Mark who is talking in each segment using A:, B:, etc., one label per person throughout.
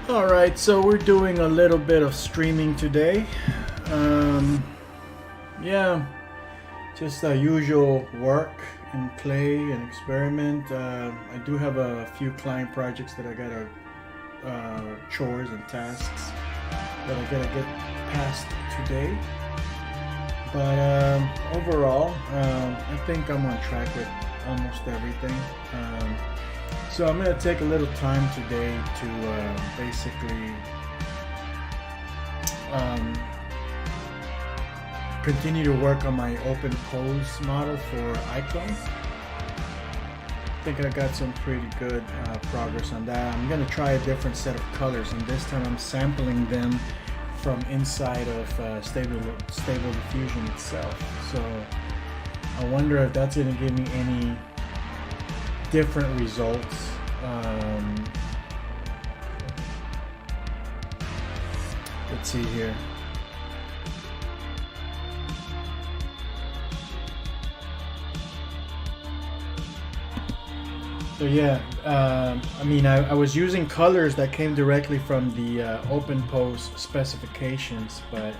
A: Alright, so we're doing a little bit of streaming today. Um, yeah, just usual work and play and experiment. I do have a few client projects that I gotta, chores and tasks that I gotta get past today. But overall, I think I'm on track with almost everything. So I'm gonna take a little time today to basically um, continue to work on my open pose model for iClone. I think I got some pretty good progress on that. I'm gonna try a different set of colors, and this time I'm sampling them from inside of Stable Diffusion itself. So I wonder if that's gonna give me any different results. Let's see here. So yeah, I mean, I was using colors that came directly from the OpenPose specifications, but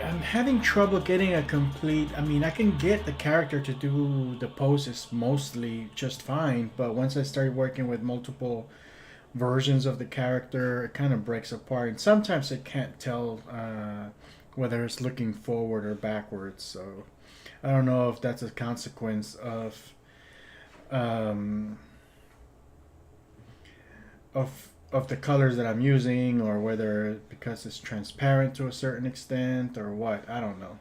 A: I'm having trouble getting a complete. I mean, I can get the character to do the poses mostly just fine, but once I start working with multiple versions of the character, it kind of breaks apart, and sometimes I can't tell whether it's looking forward or backwards. So I don't know if that's a consequence um, of the colors that I'm using, or whether because it's transparent to a certain extent or what. I don't know.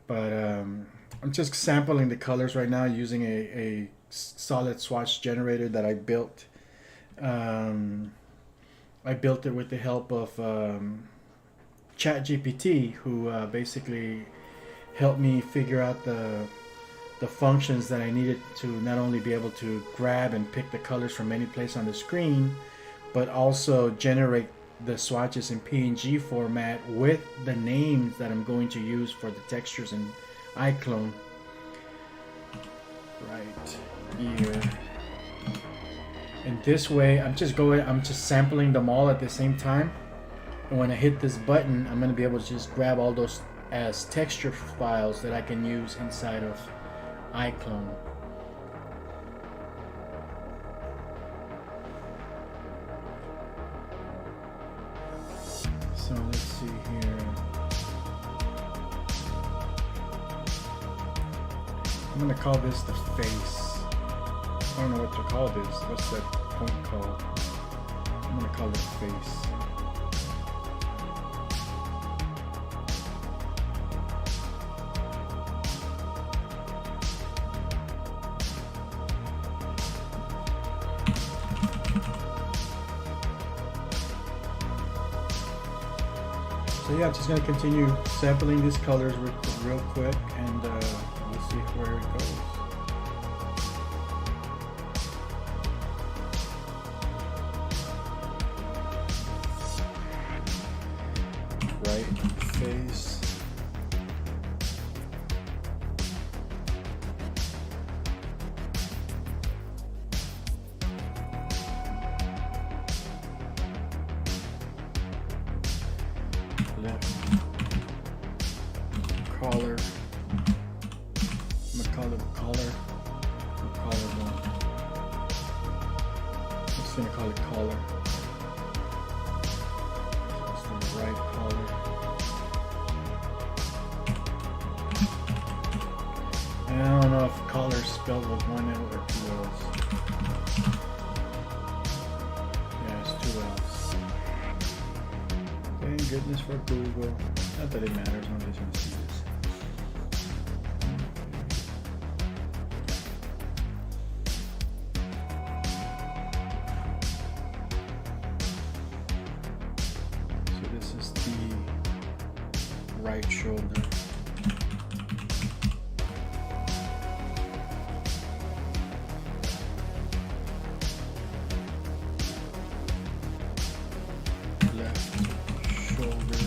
A: But I'm just sampling the colors right now using a solid swatch generator that I built. I built it with the help of ChatGPT, who basically helped me figure out the functions that I needed to not only be able to grab and pick the colors from any place on the screen, but also generate the swatches in PNG format with the names that I'm going to use for the textures in iClone. Right here. And this way, I'm just sampling them all at the same time. And when I hit this button, I'm going to be able to just grab all those as texture files that I can use inside of iClone. So let's see here. I'm going to call this the face. I don't know what to call this. What's that point called? I'm going to call it face. So yeah, I'm just going to continue sampling these colors real quick, and we'll see where it goes. Right face. Left. Collar. I'm gonna call it collar. Collar one. I'm just gonna call it collar. So it's the right collar. And I don't know if collar is spelled with one L or two L's. Yeah, it's two L's. Thank goodness for Google. Not that it matters, nobody's gonna see this. So this is the right shoulder. Left shoulder.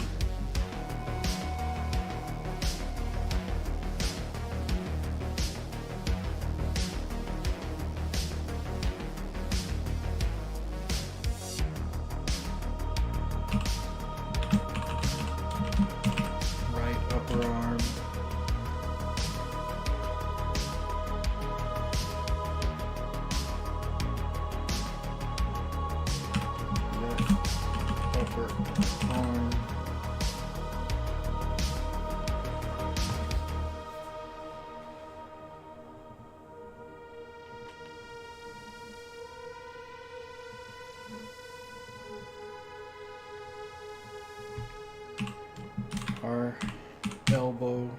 A: upper arm. Our elbow.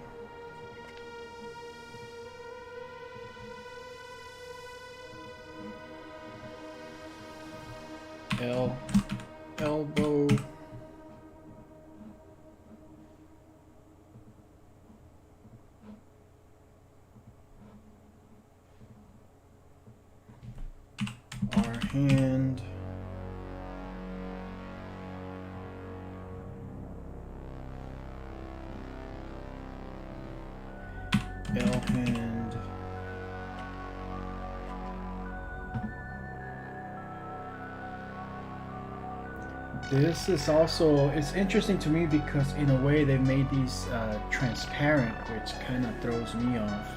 A: Elbow. Our hand. L hand. This is also, it's interesting to me because in a way they made these transparent, which kind of throws me off.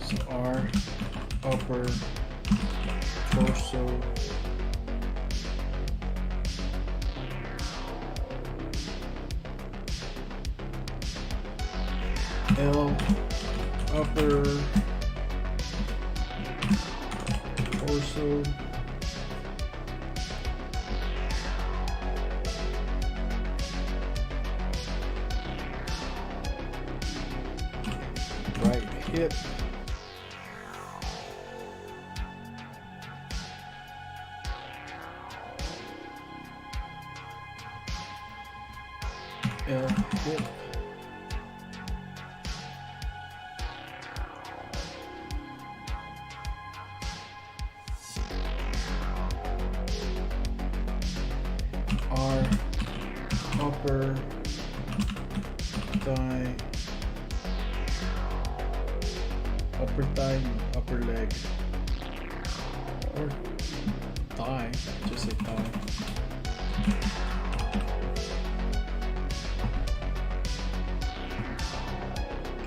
A: So our upper torso. L, upper torso, right hip, L hip. Upper thigh, upper leg, or thigh, just say thigh.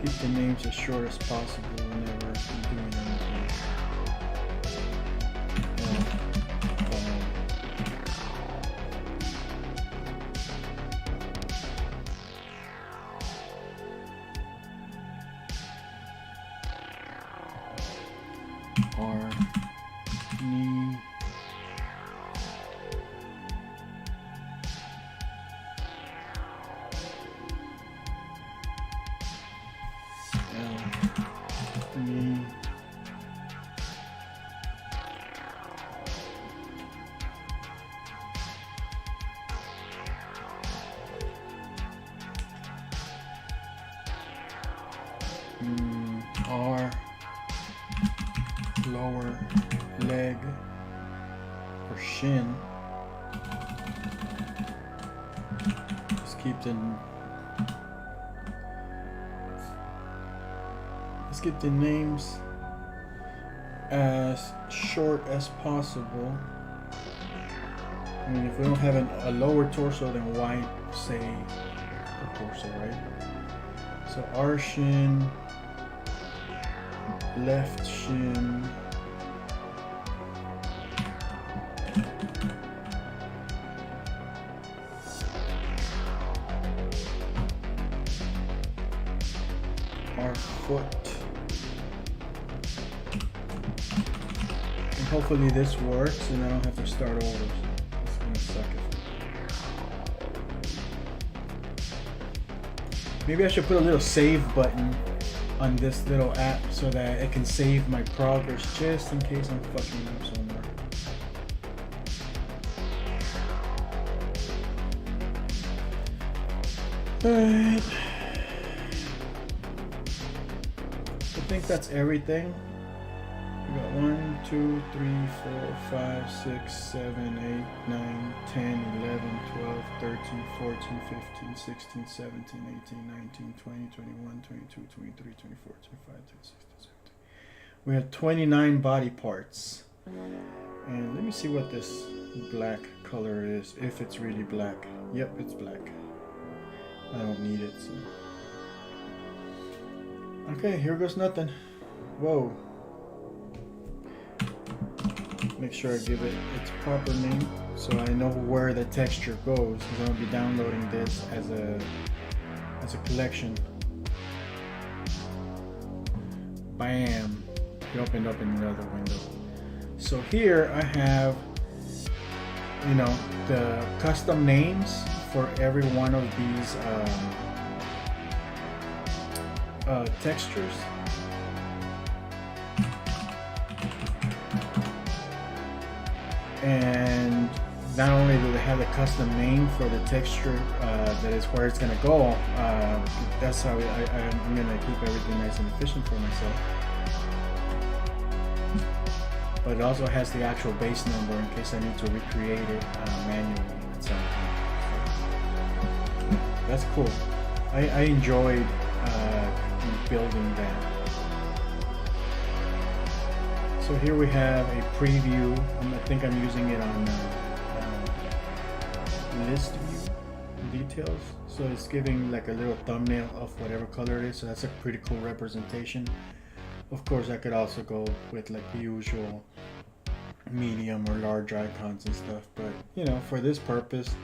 A: Keep the names as short as possible whenever you're doing anything. Our knee, knee, R, lower leg or shin. Just keep the names as short as possible. I mean, if we don't have a lower torso, then why say the torso, right? So our shin, left shin, our foot, and hopefully this works and I don't have to start over. It's gonna suck if maybe I should put a little save button on this little app so that it can save my progress just in case I'm fucking up somewhere. Alright. I think that's everything. We got 1, 2, 3, 4, 5, 6, 7, 8, 9, 10, 11, 12, 13, 14, 15, 16, 17, 18, 19, 20, 21, 22, 23, 24, 25, 26, 27. We have 29 body parts. And let me see what this black color is, if it's really black. Yep, it's black. I don't need it, so. Okay, here goes nothing. Whoa. Make sure I give it its proper name so I know where the texture goes, because I'm gonna be downloading this as a collection. Bam! It opened up in another window. So here I have, you know, the custom names for every one of these textures. And not only do they have the custom name for the texture that is where it's gonna go, that's how I'm gonna keep everything nice and efficient for myself. But it also has the actual base number in case I need to recreate it manually at some point. That's cool. I enjoyed building that. So here we have a preview. I think I'm using it on list view details. So it's giving like a little thumbnail of whatever color it is. So that's a pretty cool representation. Of course, I could also go with like the usual medium or large icons and stuff. But you know, for this purpose,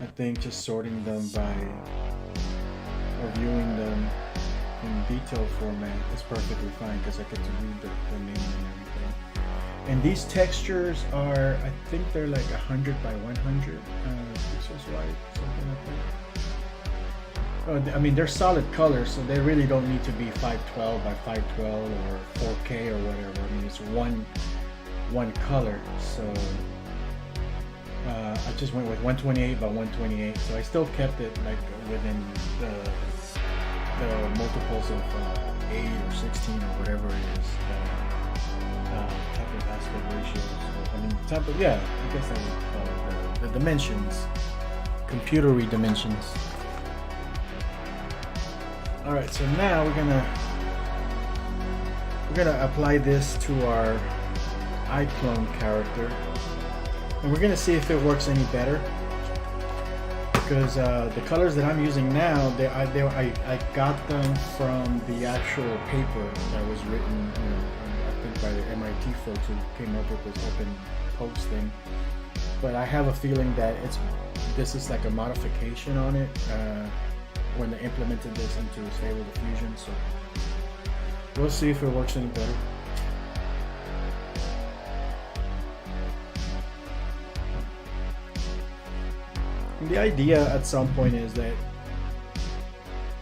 A: I think just sorting them by or viewing them in detail format is perfectly fine because I get to read the name and everything. And these textures are, I think they're like 100 by 100 pixels wide, something like that. I mean, they're solid colors, so they really don't need to be 512 by 512 or 4K or whatever. I mean, it's one color. So I just went with 128 by 128. So I still kept it like within the multiples of 8 or 16 or whatever it is. Type of aspect ratios. So, I mean, type of, yeah, I guess I would call it the dimensions, computery dimensions. All right, so now we're gonna apply this to our iClone character, and we're gonna see if it works any better. Because the colors that I'm using now, I got them from the actual paper that was written, you know, I think by the MIT folks who came up with this open post thing. But I have a feeling that this is like a modification on it when they implemented this into Stable Diffusion. So we'll see if it works any better. The idea at some point is that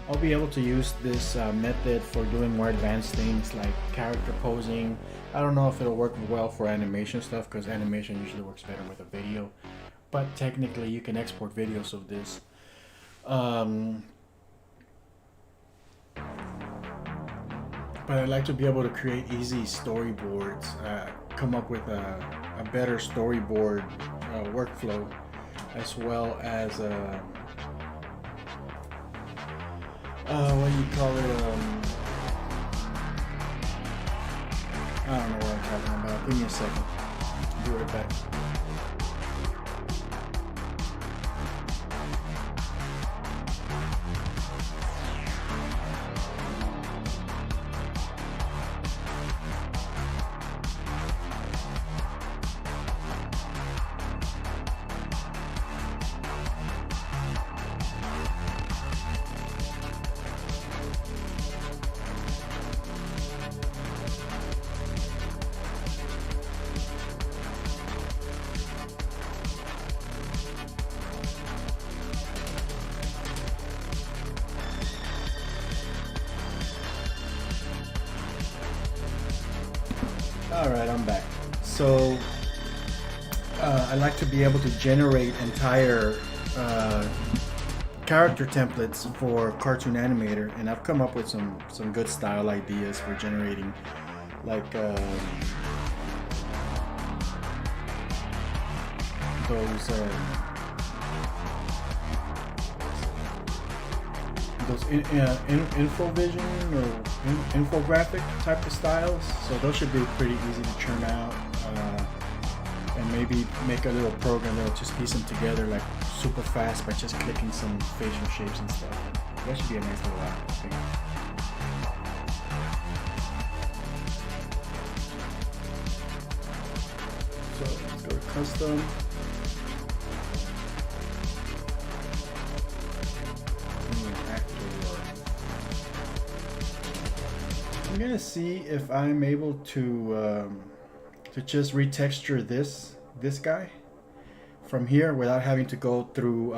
A: I'll be able to use this method for doing more advanced things like character posing. I don't know if it'll work well for animation stuff because animation usually works better with a video, but technically you can export videos of this. But I'd like to be able to create easy storyboards, come up with a better storyboard workflow, as well as what do you call it? I don't know what I'm talking about. Give me a second. I'll be right back. Alright, I'm back. So I like to be able to generate entire character templates for Cartoon Animator, and I've come up with some good style ideas for generating like those InfoVision or infographic type of styles. So those should be pretty easy to churn out. and maybe make a little program that'll just piece them together like super fast by just clicking some facial shapes and stuff. That should be a nice little app, I think. So let's go to custom. I'm gonna see if I'm able to just retexture this guy from here without having to go through.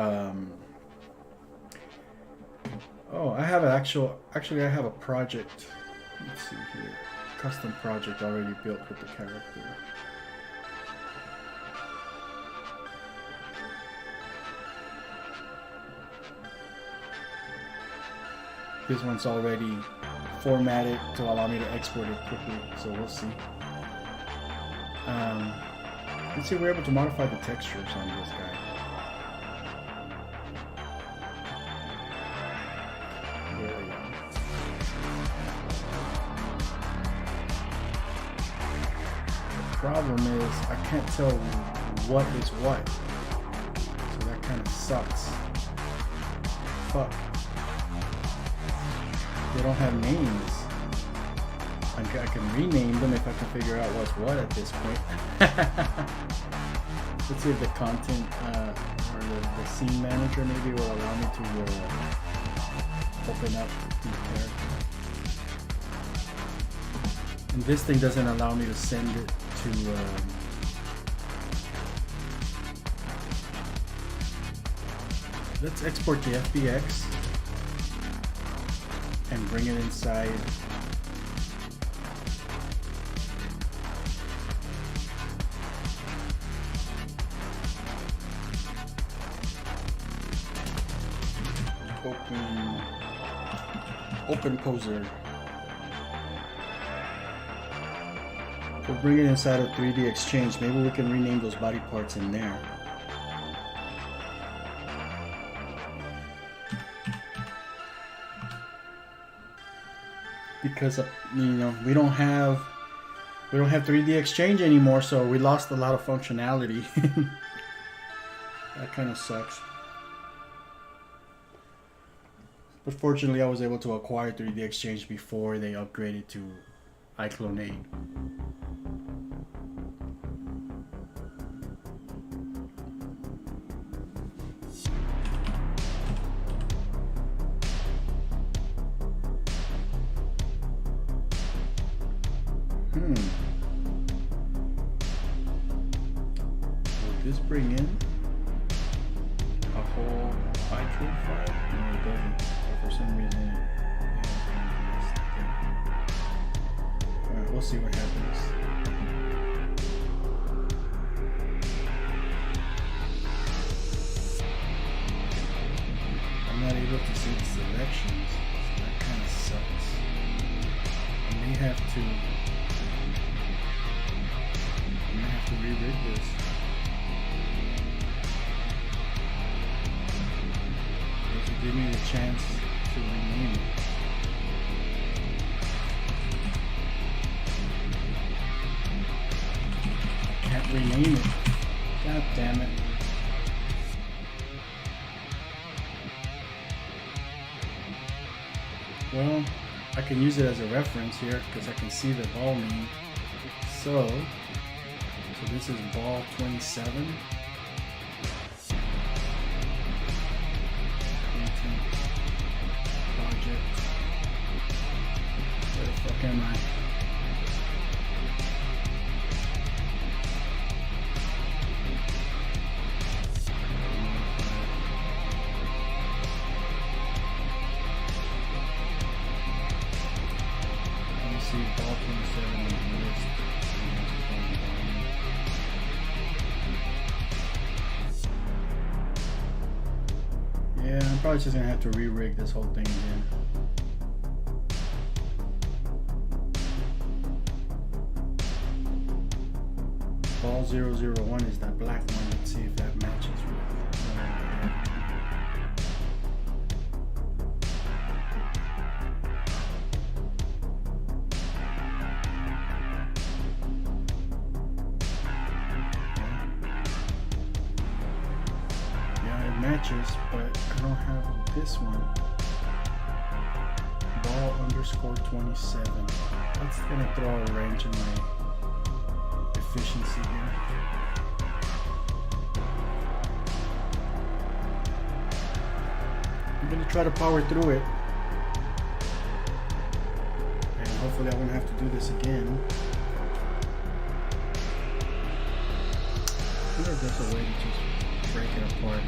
A: Oh, I have actually I have a project. Let's see here, custom project already built with the character. This one's already formatted to allow me to export it quickly, so we'll see. Let's see if we're able to modify the textures on this guy. There we go. The problem is I can't tell what is what, so that kind of sucks. Fuck. They don't have names. I can rename them if I can figure out what's what at this point. Let's see if the content or the scene manager maybe will allow me to open up the character. And this thing doesn't allow me to send it to let's export the FBX and bring it inside open poser. We'll bring it inside of 3D Exchange. Maybe we can rename those body parts in there. Because you know we don't have 3D Exchange anymore, so we lost a lot of functionality. That kind of sucks. But fortunately, I was able to acquire 3D Exchange before they upgraded to iClone 8. Will this bring in a whole iClone file? No, it doesn't. For some reason, alright, we'll see what happens. I'm not able to see the selections, so that kind of sucks. I may have to re-rig this. Give me the chance to rename it. I can't rename it. God damn it. Well, I can use it as a reference here because I can see the ball name. So this is ball 27. Am I? Let me see ball 27 on the list. Yeah, I'm probably just gonna have to re-rig this whole thing again. Ball 001 is that black one. Let's see if that matches with. matches, but I don't have this one. Ball underscore 27. That's gonna throw a wrench in my efficiency here. I'm gonna try to power through it. And hopefully I won't have to do this again. I wonder if there's a way to just break it apart.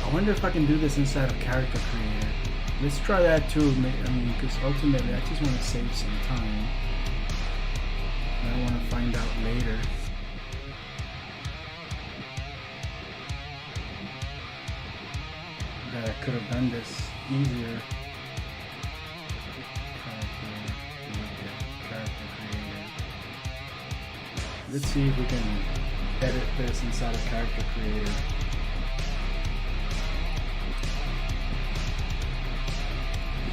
A: I wonder if I can do this inside of Character Creator. Let's try that too. I mean, because ultimately I just want to save some time. And I want to find out later. That I could have done this easier. Character Creator. Let's see if we can edit this inside of Character Creator.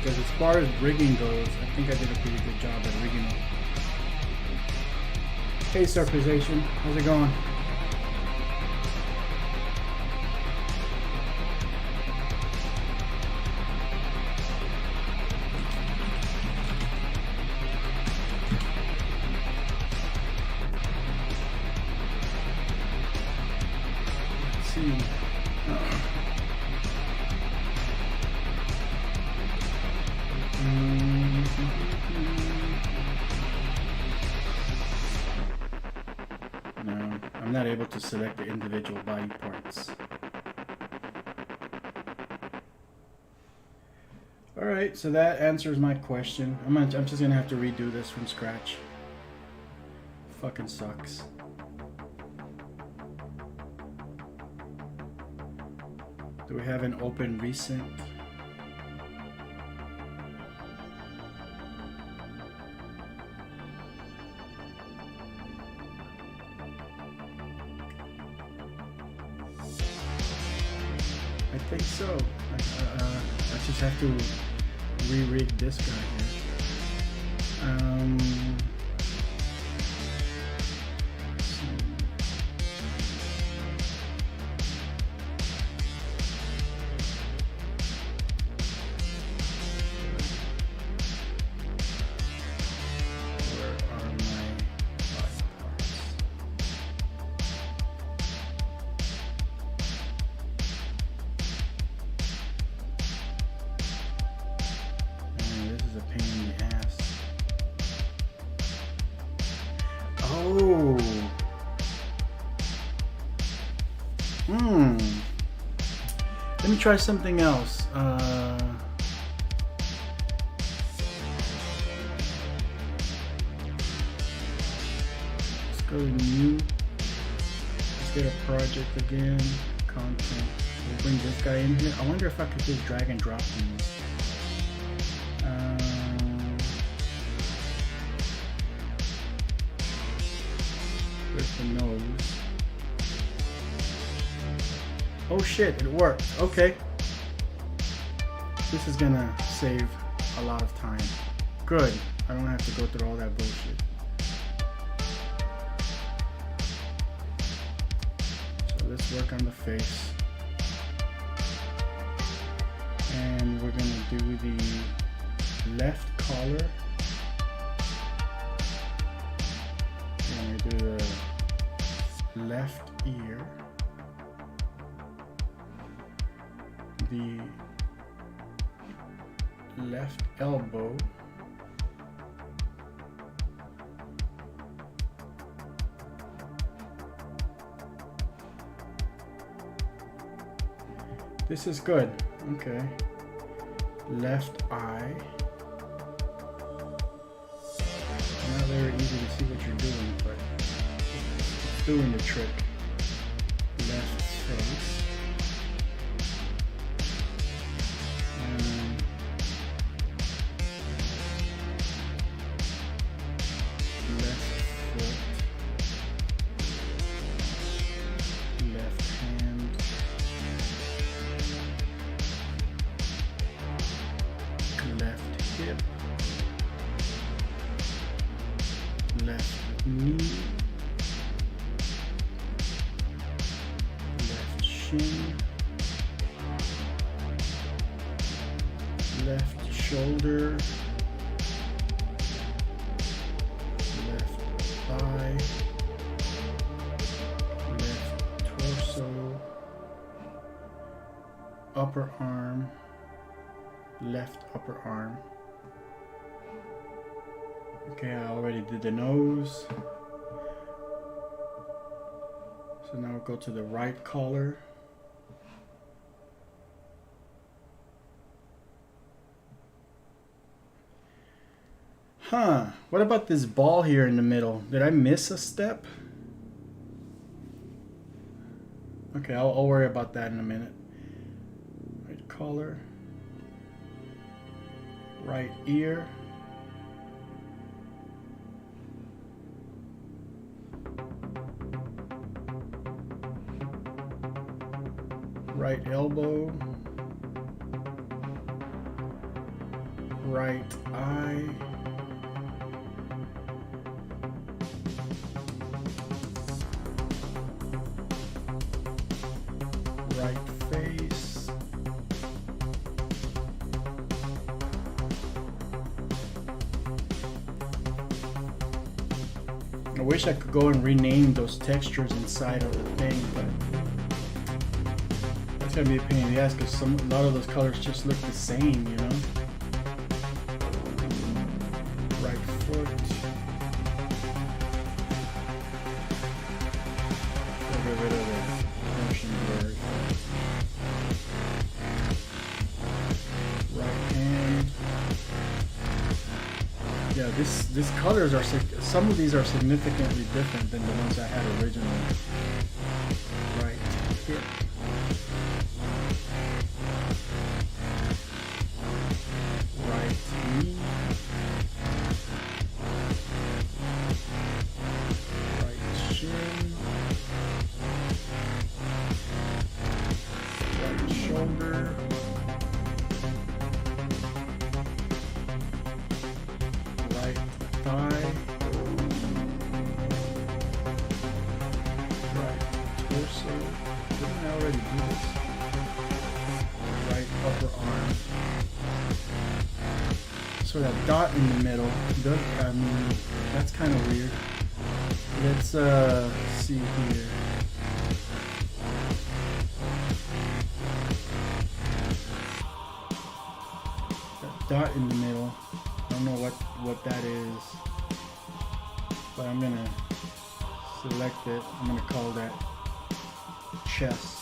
A: Because as far as rigging goes, I think I did a pretty good job at rigging it. Hey Surfization, how's it going? Let's see. No, I'm not able to select the individual body parts. Alright, so that answers my question. I'm just gonna have to redo this from scratch. Fucking sucks. Do we have an open recent? I think so. I just have to re-rig this guy here. Where are my body parts? This is a pain in the ass. Oh. Let me try something else. Let's go to new. Let's get a project again. Content. We'll bring this guy in here. I wonder if I could just drag and drop these. Where's the nose? Oh shit, it worked. Okay. This is gonna save a lot of time. Good. I don't have to go through all that bullshit. So let's work on the face. And we're gonna do the left collar. And we do the left ear. The left elbow. This is good. Okay. Left eye. Not very easy to see what you're doing, but it's doing the trick. Left face. Left foot. Left hand. hip, left knee, left shin, left shoulder, left thigh, left torso, upper arm, left upper arm. Okay, I already did the nose. So now we'll go to the right collar. Huh, what about this ball here in the middle? Did I miss a step? Okay, I'll worry about that in a minute. Right collar. Right ear. Right elbow. Right eye. Right face. I wish I could go and rename those textures inside of the thing, but that's gonna be a pain in the ass because a lot of those colors just look the same, you know? Right foot. Get rid of the motion blur. Right hand. Yeah, these colors are, some of these are significantly different than the ones I had originally. Right hip. Right knee. Right shin. Right shoulder. Right thigh. Right torso. Didn't I already do this? Right upper arm. So that dot in the middle, I mean, that's kind of weird. Let's see here. That dot in the middle, I don't know what that is, but I'm gonna select it. I'm gonna call that chest.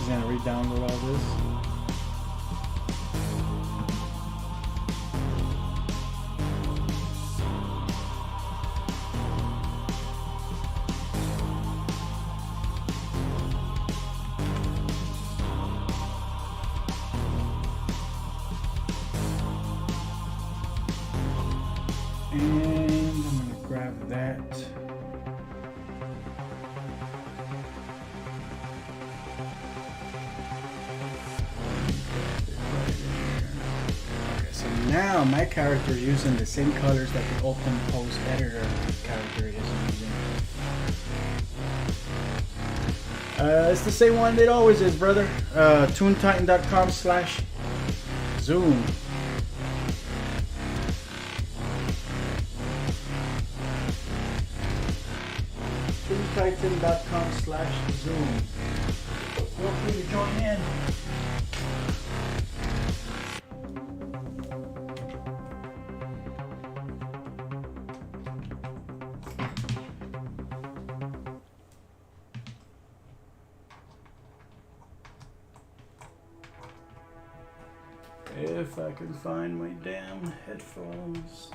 A: Gonna re-download all this. And I'm gonna grab that. Now my character is using the same colors that the Open Pose Editor character is using. It's the same one it always is, brother. ToonTitan.com/zoom. ToonTitan.com/zoom. Feel free to join in. If I can find my damn headphones.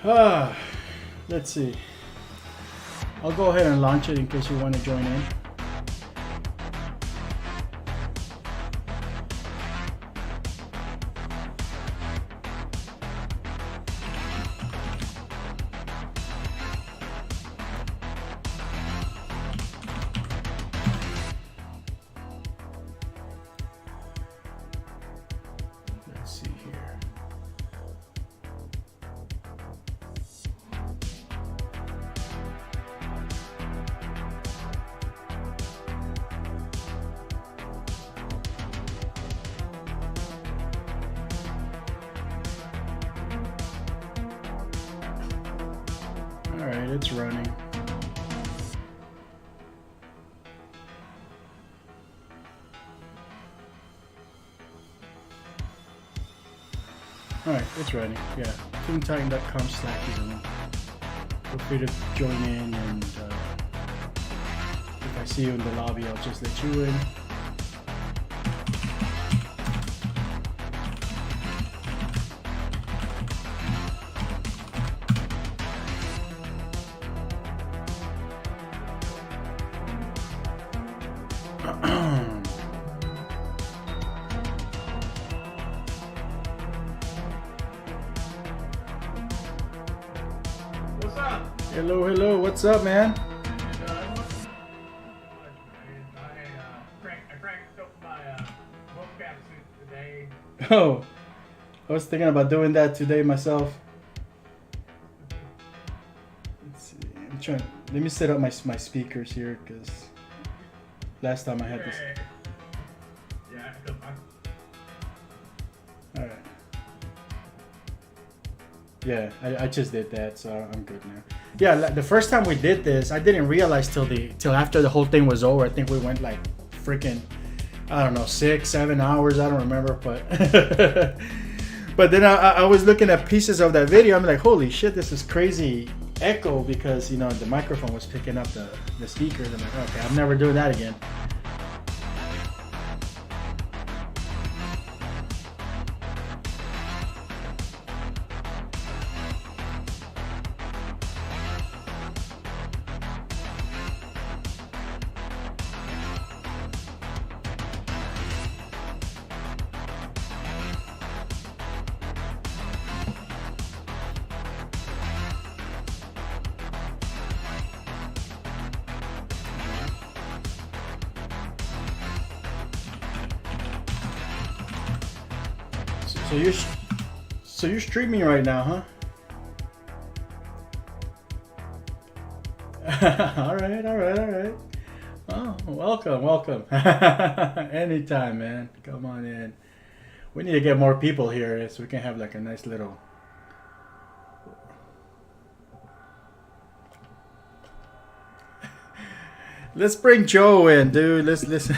A: Let's see. I'll go ahead and launch it in case you want to join in. Let's see here. All right, it's running. All right, it's running. Yeah, toontitan.com/username. Feel free to join in, and if I see you in the lobby, I'll just let you in.
B: What's up?
A: Hello, hello. What's up, man?
B: I cranked up my mocap suit today.
A: Oh, I was thinking about doing that today myself. Let's see. I'm trying. Let me set up my speakers here, because last time I had this.
B: Yeah,
A: All right. Yeah, I just did that, so I'm good now. Yeah, the first time we did this, I didn't realize till after the whole thing was over. I think we went like freaking, I don't know, 6-7 hours. I don't remember, but but then I was looking at pieces of that video. I'm like, holy shit, this is crazy echo, because you know the microphone was picking up the speakers. I'm like, okay, I'm never doing that again. So you're streaming right now, huh? all right. Oh, welcome. Anytime, man. Come on in. We need to get more people here so we can have like a nice little. Let's bring Joe in, dude. Let's listen.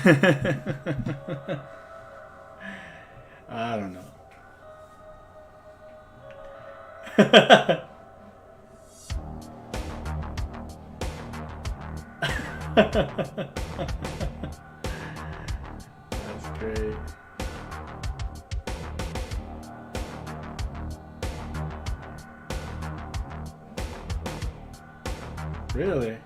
A: I don't know. That's great. Really?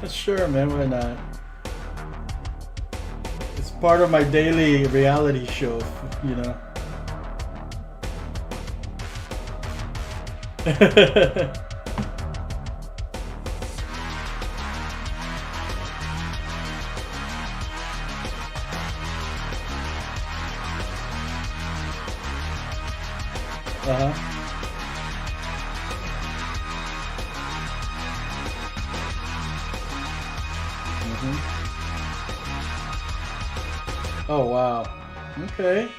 A: Sure, man, why not? It's part of my daily reality show, you know. Uh-huh. Oh, wow. Okay.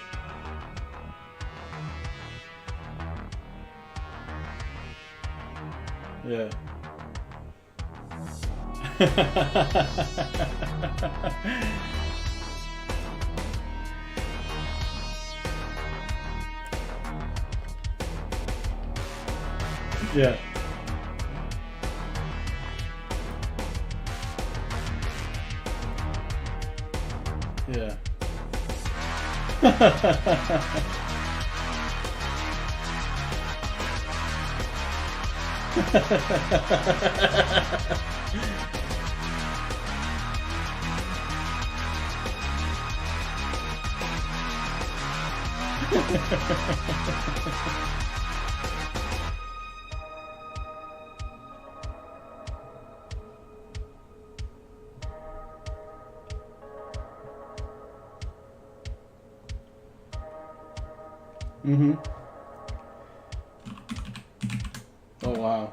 A: Yeah. Yeah. Yeah. Mm-hmm. Oh wow.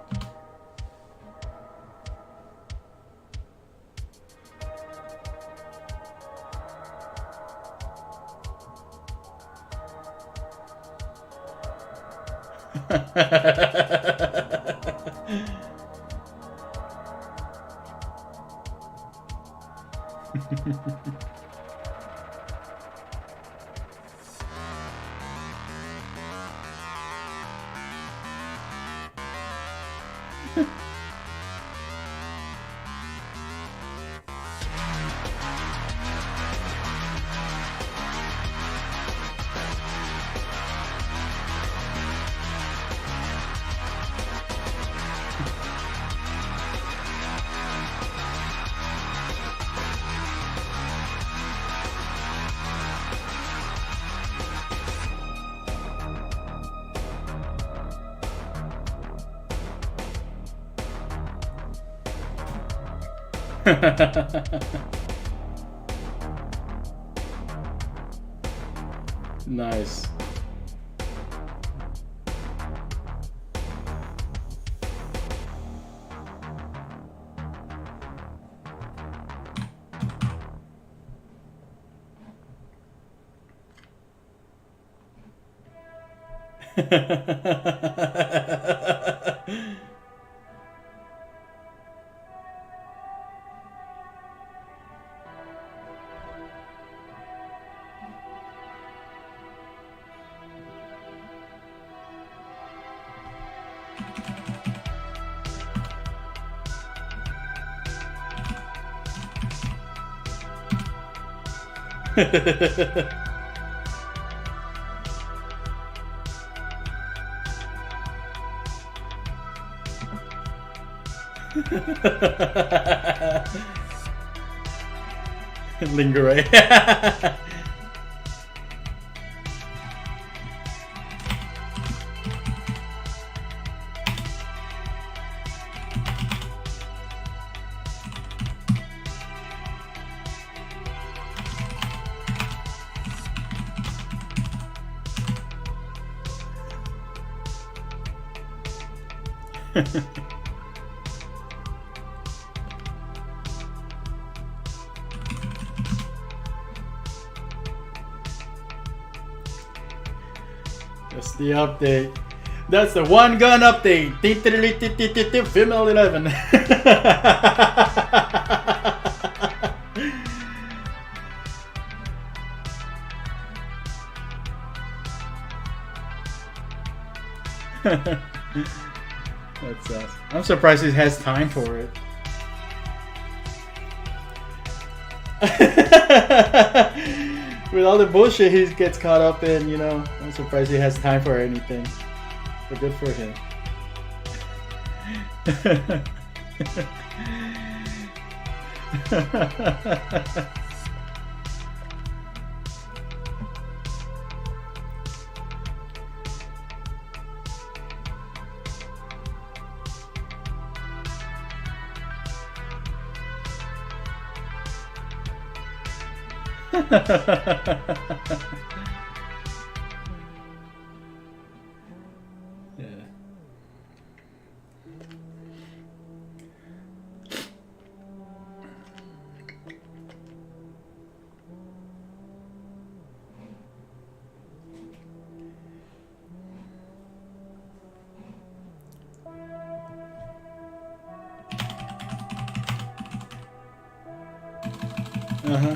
A: Nice. Lingerie. That's the update. That's the one gun update. Female 11. That's awesome. I'm surprised he has time for it. With all the bullshit he gets caught up in, you know, I'm surprised he has time for anything. But good for him. Yeah. Uh-huh.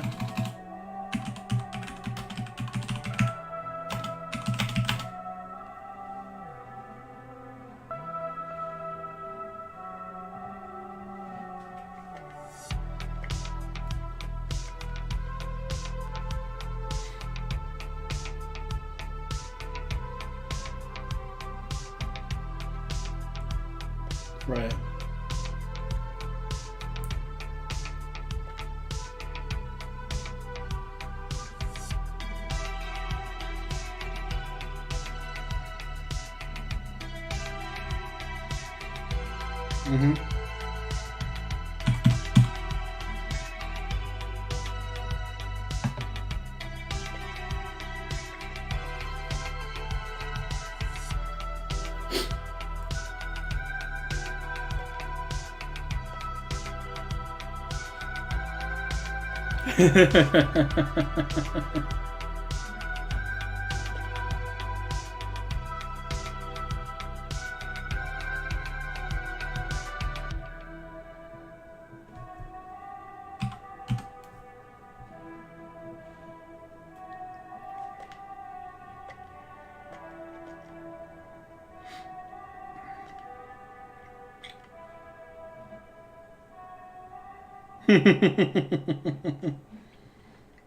A: Right. Mm-hmm.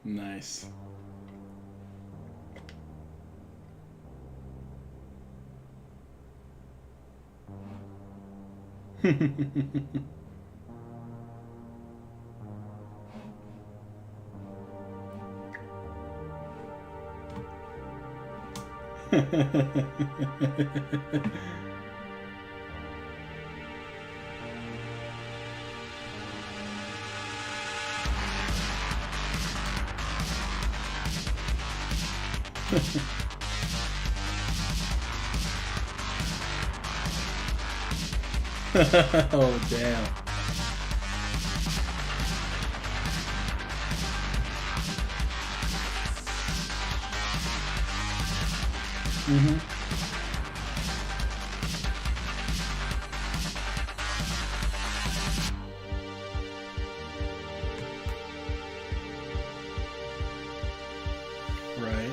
A: Nice. Oh, damn. Mm-hmm. Right.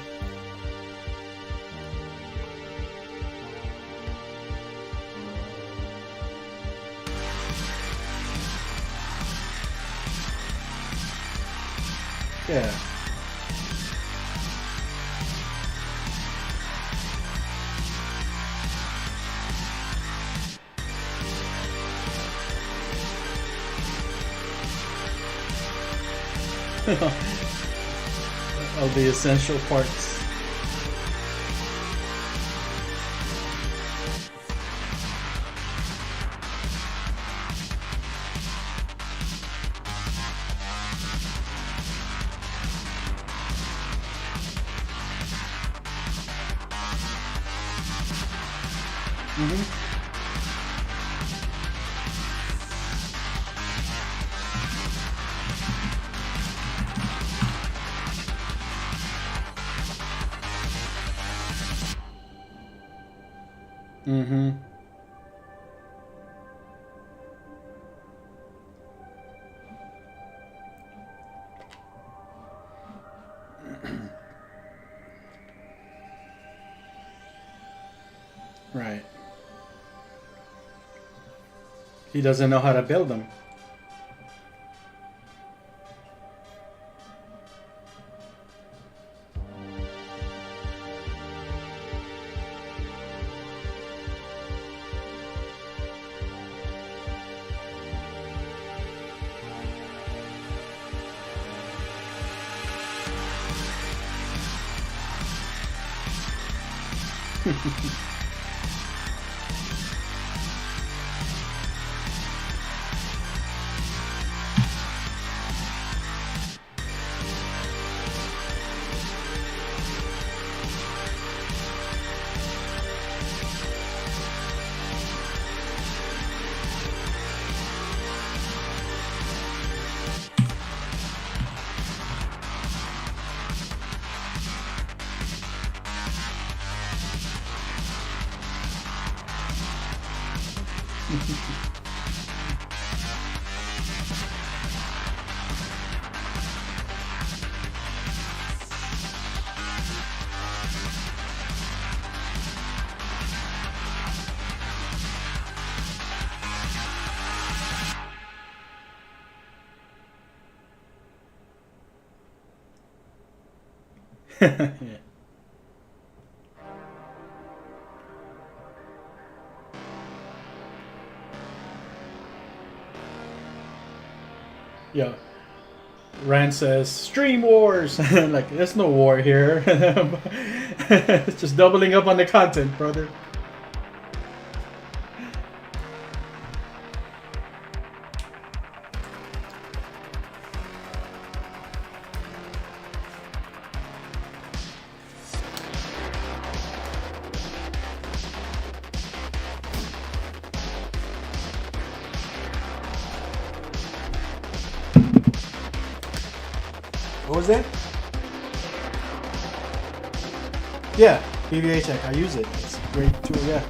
A: Yeah. Of the essential parts. Mm-hmm. Mm-hmm. Right. He doesn't know how to build them. Yeah. Yeah. Rand says, Stream Wars! Like, there's no war here. It's just doubling up on the content, brother. What was that? Yeah, BBA Check. I use it. It's a great tool, yeah.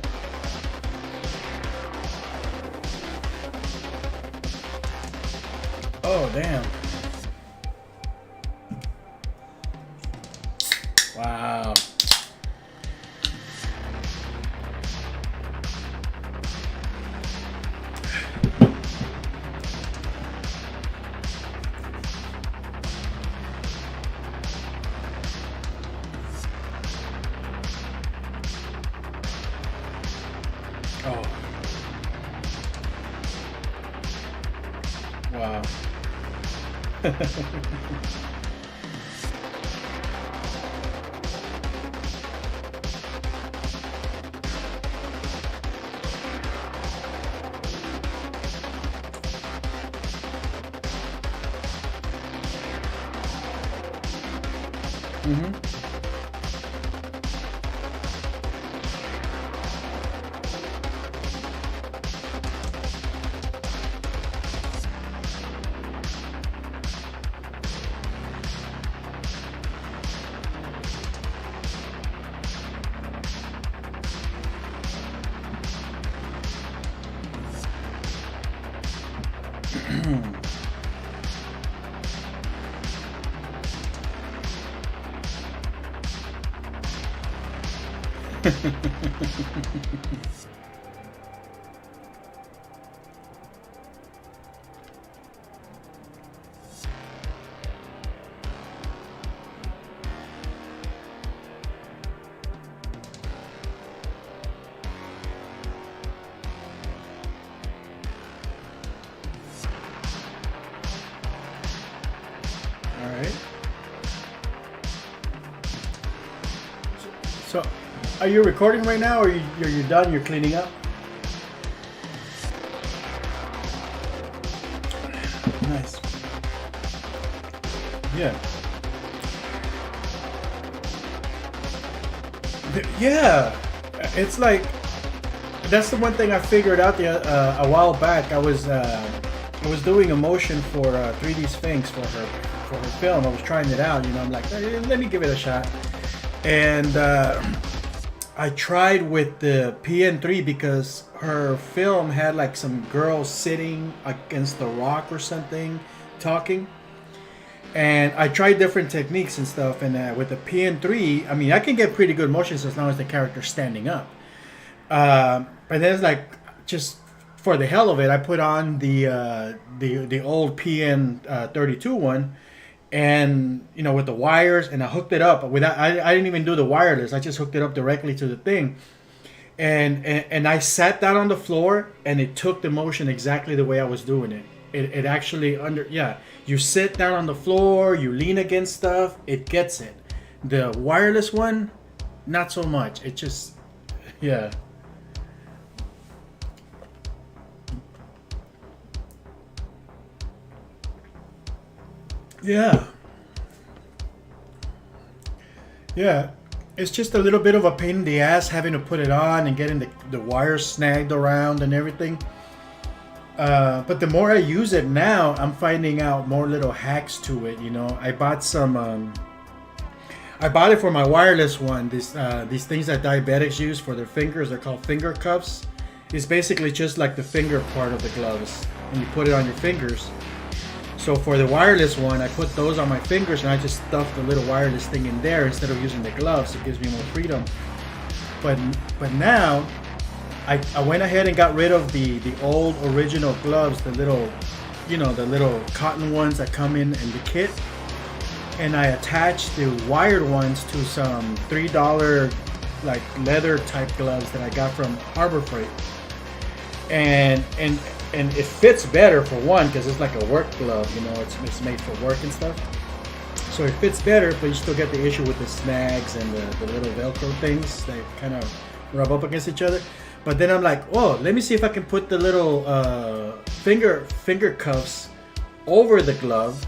A: Oh, damn. Wow. Oh. Wow. Mm-hmm. So, are you recording right now, or you're done? You're cleaning up? Nice. Yeah. Yeah. It's like, that's the one thing I figured out a while back. I was doing a motion for 3D Sphinx for her film. I was trying it out. You know, I'm like, hey, let me give it a shot. And I tried with the PN3 because her film had like some girl sitting against the rock or something talking. And I tried different techniques and stuff. And with the PN3, I mean, I can get pretty good motions as long as the character's standing up. But then it's like, just for the hell of it, I put on the old PN32 one. And you know, with the wires, and I hooked it up without. I didn't even do the wireless. I just hooked it up directly to the thing, and I sat down on the floor, and it took the motion exactly the way I was doing it. It actually you sit down on the floor, you lean against stuff, it gets it. The wireless one, not so much. It just, yeah. Yeah. Yeah. It's just a little bit of a pain in the ass having to put it on and getting the wires snagged around and everything. But the more I use it now, I'm finding out more little hacks to it. You know, I bought some. I bought it for my wireless one. These things that diabetics use for their fingers. They're called finger cuffs. It's basically just like the finger part of the gloves, and you put it on your fingers. So for the wireless one, I put those on my fingers, and I just stuff the little wireless thing in there instead of using the gloves. It gives me more freedom. But now, I went ahead and got rid of the old original gloves, the little cotton ones that come in the kit, and I attached the wired ones to some $3 like leather type gloves that I got from Harbor Freight, and and it fits better for one because it's like a work glove, you know, it's made for work and stuff. So it fits better, but you still get the issue with the snags and the little Velcro things that kind of rub up against each other. But then I'm like, oh, let me see if I can put the little finger cuffs over the glove,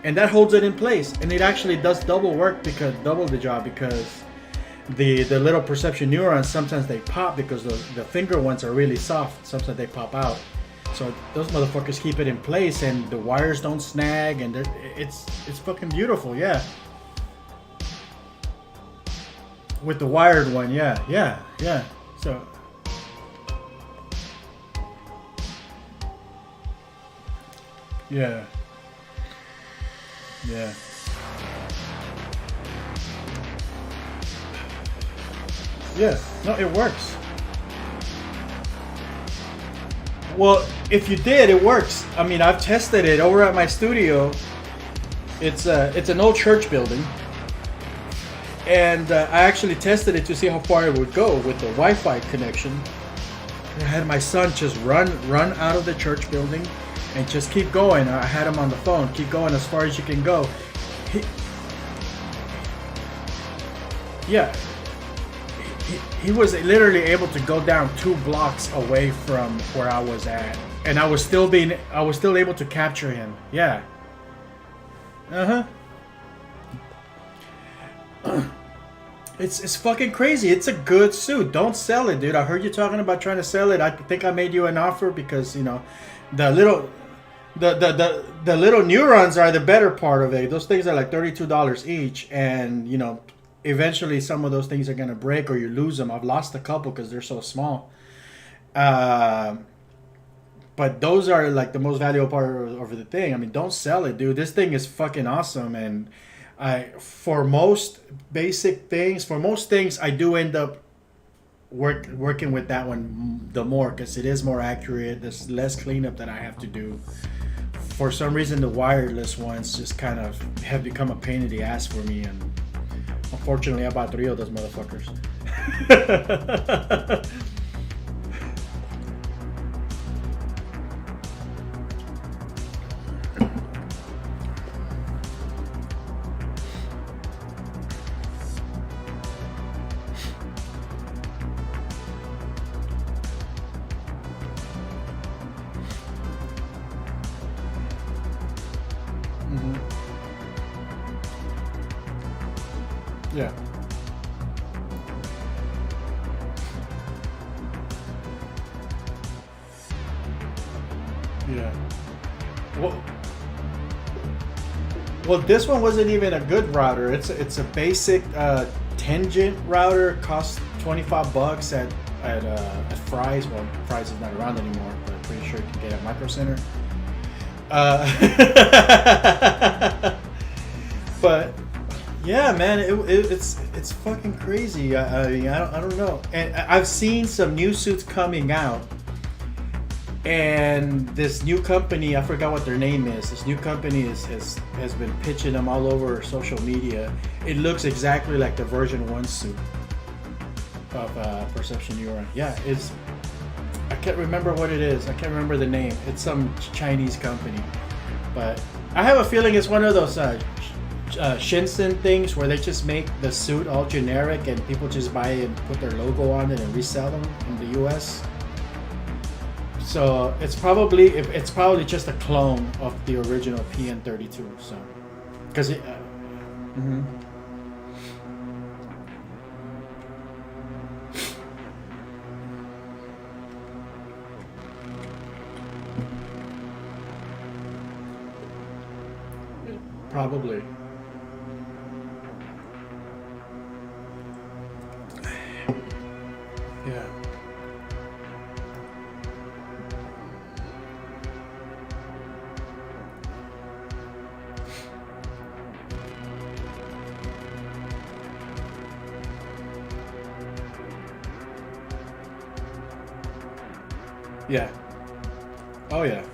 A: and that holds it in place. And it actually does double the job because the little perception neurons, sometimes they pop because the finger ones are really soft. Sometimes they pop out. So those motherfuckers keep it in place, and the wires don't snag, and it's fucking beautiful, yeah. With the wired one, yeah. So yeah. Yeah, no, it works. Well, if you did, it works. I mean, I've tested it over at my studio. It's an old church building, and I actually tested it to see how far it would go with the Wi-Fi connection. I had my son just run out of the church building and just keep going. I had him on the phone. Keep going as far as you can go. He was literally able to go down 2 blocks away from where I was at, and I was still able to capture him. Yeah. It's fucking crazy. It's a good suit. Don't sell it, dude. I heard you talking about trying to sell it. I think I made you an offer because, you know, the little neurons are the better part of it. Those things are like $32 each, and you know, eventually some of those things are gonna break or you lose them. I've lost a couple because they're so small. But those are like the most valuable part of the thing. I mean, don't sell it, dude. This thing is fucking awesome, and for most things, I do end up working with that one the more because it is more accurate. There's less cleanup that I have to do. For some reason, the wireless ones just kind of have become a pain in the ass for me, and unfortunately, I bought 3 of those motherfuckers. Yeah. Yeah. Well, this one wasn't even a good router. It's a basic Tangent router. Costs $25 at Fry's. Well, Fry's is not around anymore, but I'm pretty sure you can get it at Micro Center. But yeah, man, it's fucking crazy. I mean, I don't know. And I've seen some new suits coming out, and this new company, I forgot what their name is. This new company has been pitching them all over social media. It looks exactly like the version 1 suit of Perception Neuron. Yeah, I can't remember what it is. I can't remember the name. It's some Chinese company, but I have a feeling it's one of those Shinsen things where they just make the suit all generic and people just buy it and put their logo on it and resell them in the US. So it's probably just a clone of the original PN32. So because it probably. Yeah. Yeah. Oh yeah.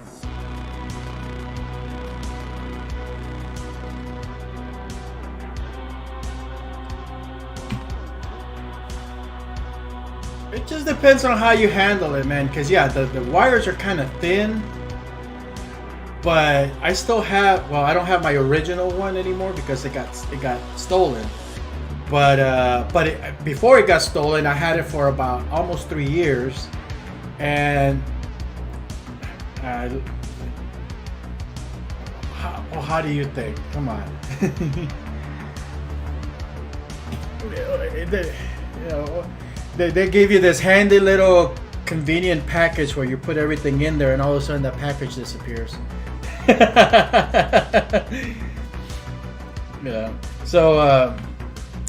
A: It just depends on how you handle it, man. Because yeah, the wires are kind of thin, but I still have. Well, I don't have my original one anymore because it got stolen. But before it got stolen, I had it for about almost 3 years, and how do you think? Come on. They gave you this handy little convenient package where you put everything in there, and all of a sudden that package disappears. Yeah. So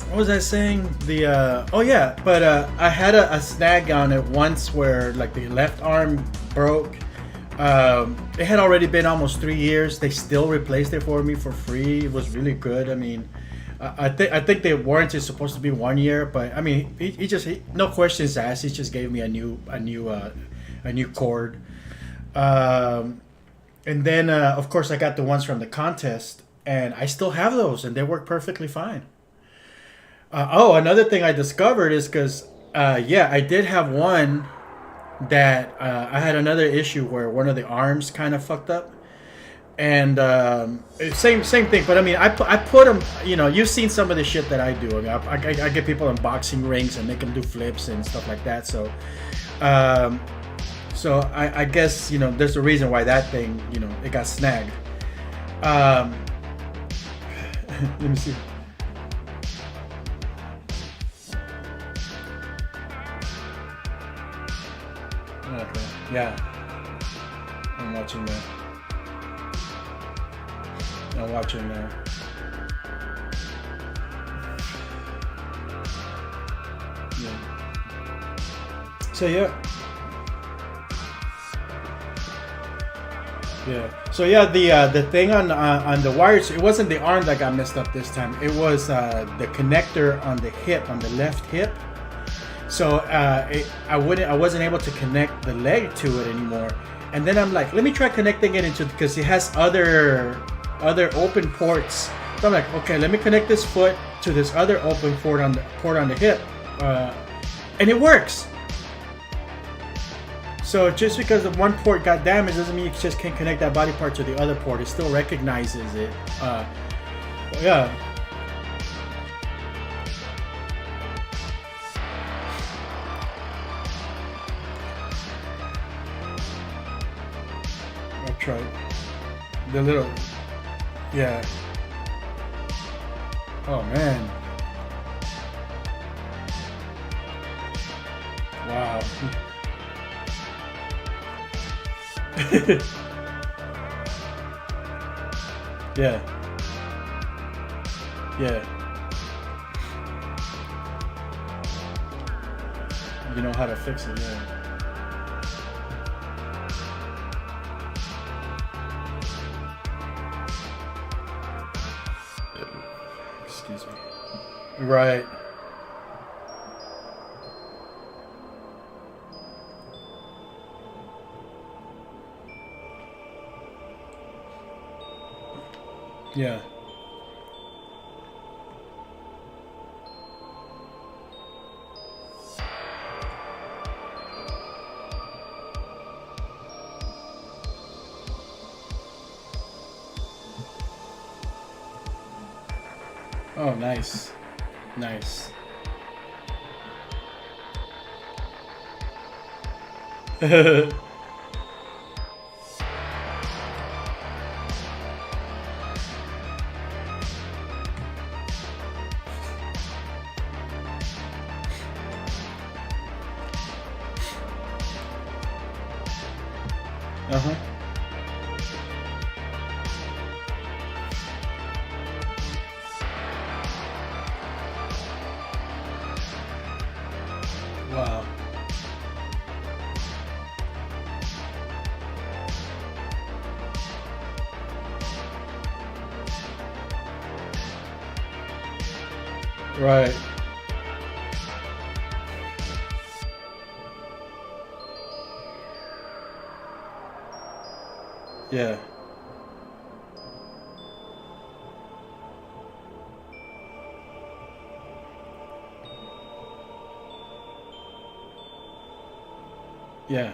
A: what was I saying? I had a snag on it once where like the left arm broke. It had already been almost 3 years. They still replaced it for me for free. It was really good. I mean, I think the warranty is supposed to be 1 year, but I mean, he no questions asked. He just gave me a new cord. And then of course I got the ones from the contest, and I still have those, and they work perfectly fine. Another thing I discovered is because I did have one that I had another issue where one of the arms kind of fucked up. And same thing, but I mean, I put them. You know, you've seen some of the shit that I do. I mean, I get people in boxing rings and make them do flips and stuff like that. So, I guess there's a reason why that thing it got snagged. Let me see. Okay. Yeah, I'm watching that. I'm watching now. Yeah. So yeah. The thing on the wires, it wasn't the arm that got messed up this time. It was the connector on the hip, on the left hip. So I wasn't able to connect the leg to it anymore. And then I'm like, let me try connecting it into, because it has other open ports. So I'm like, okay, let me connect this foot to this other open port on the hip, and it works. So just because the one port got damaged doesn't mean you just can't connect that body part to the other port. It still recognizes it. Yeah. I'll try the little. Yeah. Oh man. Wow. Yeah. Yeah. You know how to fix it, yeah. Excuse me. Right. Yeah. Oh, nice. Nice. Uh-huh. Wow. Right. Yeah. Yeah.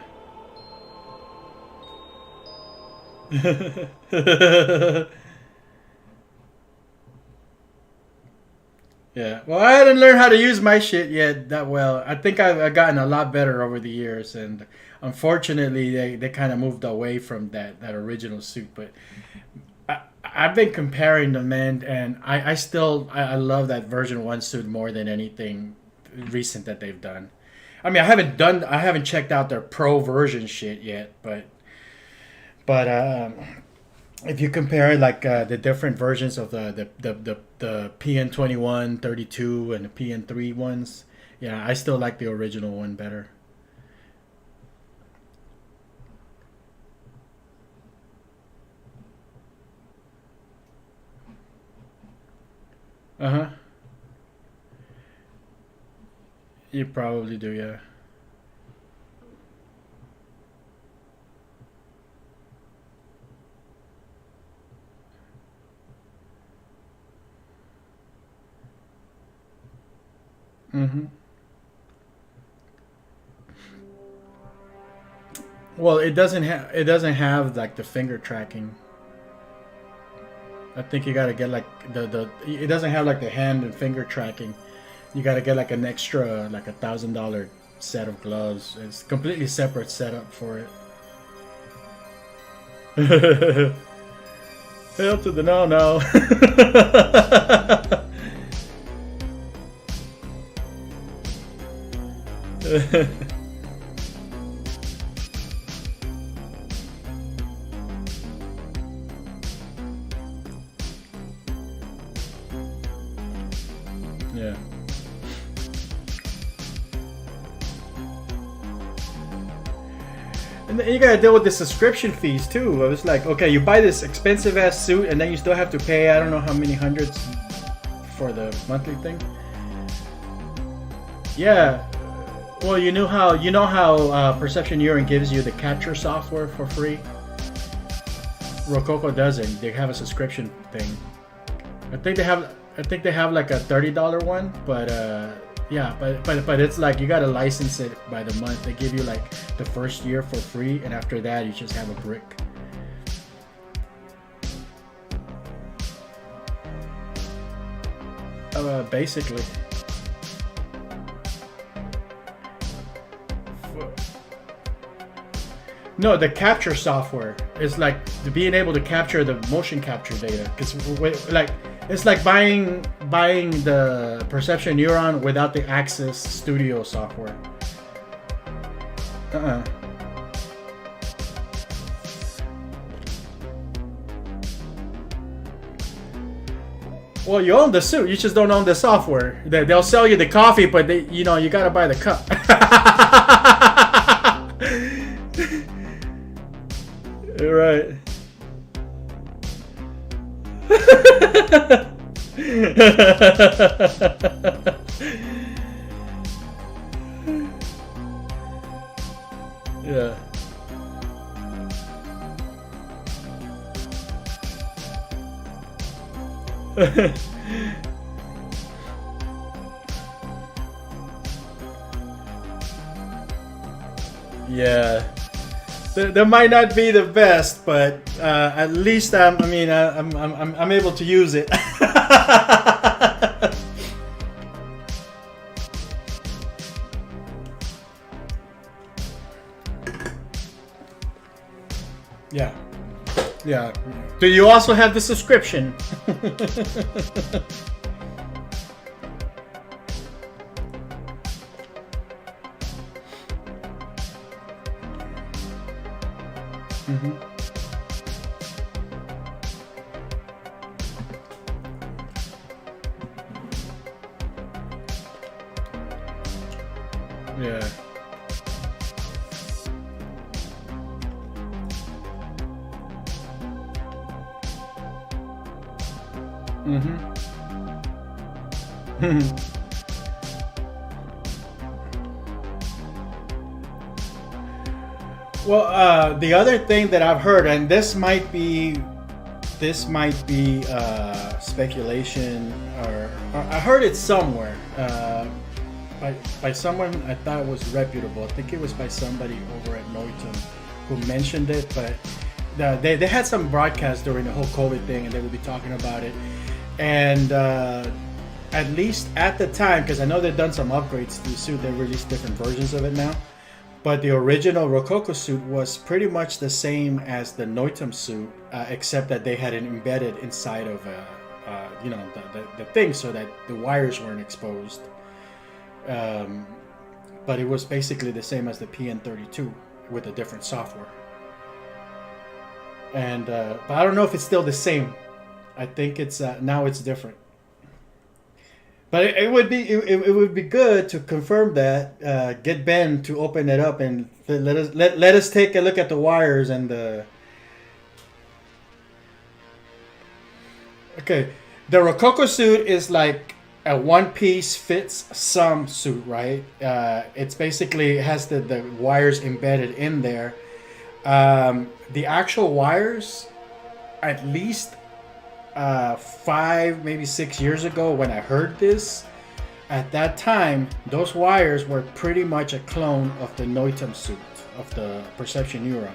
A: Yeah. Well, I hadn't learned how to use my shit yet that well. I think I've gotten a lot better over the years, and unfortunately, they kind of moved away from that original suit. But I've been comparing them, man, and I still I love that version 1 suit more than anything recent that they've done. I mean, I haven't checked out their pro version shit yet, but if you compare like the different versions of the PN21, 32, and the PN3 ones, yeah, I still like the original one better. Uh huh. You probably do, yeah. Mm-hmm. Well, it doesn't have like the finger tracking. I think you gotta get like the it doesn't have like the hand and finger tracking. You gotta get like an extra like $1,000 set of gloves. It's completely separate setup for it. Hell to the no no. Yeah. And then you gotta deal with the subscription fees too. It's like, okay, you buy this expensive ass suit and then you still have to pay I don't know how many hundreds for the monthly thing. Yeah. Well, you know how Perception Urine gives you the capture software for free. Rococo doesn't. They have a subscription thing. I think they have like a $30 one, but yeah, but it's like you gotta license it by the month. They give you like the first year for free, and after that you just have a brick. Basically. No, the capture software is like being able to capture the motion capture data. Because like it's like buying the Perception Neuron without the Axis Studio software. Well, you own the suit. You just don't own the software. They'll sell you the coffee, but you gotta buy the cup. Right. Yeah. Yeah. That might not be the best, but at least I'm able to use it. Yeah. Yeah. Do you also have the subscription? Mm-hmm. Yeah. Mm-hmm. Well, the other thing that I've heard, and this might be speculation, or I heard it somewhere. by someone I thought was reputable. I think it was by somebody over at Noitum who mentioned it, but they had some broadcast during the whole COVID thing, and they would be talking about it. And at least at the time, because I know they've done some upgrades to the suit, they released different versions of it now. But the original Rokoko suit was pretty much the same as the Noitum suit, except that they had it embedded inside of the thing so that the wires weren't exposed. But it was basically the same as the PN32 with a different software. And but I don't know if it's still the same. I think it's now it's different. But it would be good to confirm that. Get Ben to open it up and let us take a look at the wires and the. Okay, the Rokoko suit is like a one-piece fits some suit, right? It's basically it has the wires embedded in there. The actual wires, at least 5, maybe 6 years ago when I heard this, at that time, those wires were pretty much a clone of the Noitum suit, of the Perception Neuron.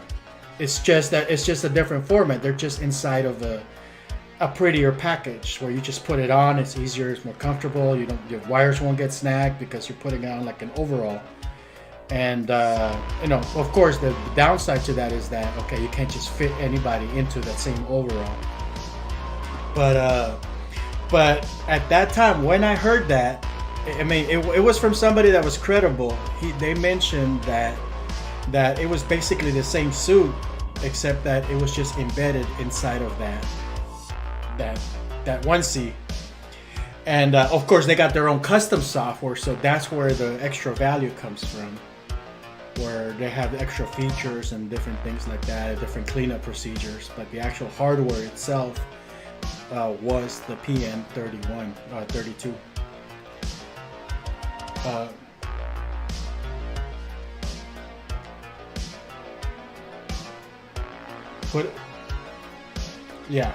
A: It's just that it's just a different format. They're just inside of a prettier package where you just put it on. It's easier, it's more comfortable. Your wires won't get snagged because you're putting it on like an overall. And of course, the downside to that is that you can't just fit anybody into that same overall. But at that time, when I heard that, I mean, it was from somebody that was credible. They mentioned that it was basically the same suit, except that it was just embedded inside of that onesie. And of course, they got their own custom software, so that's where the extra value comes from, where they have extra features and different things like that, different cleanup procedures. But the actual hardware itself was the PN31, 32. Yeah.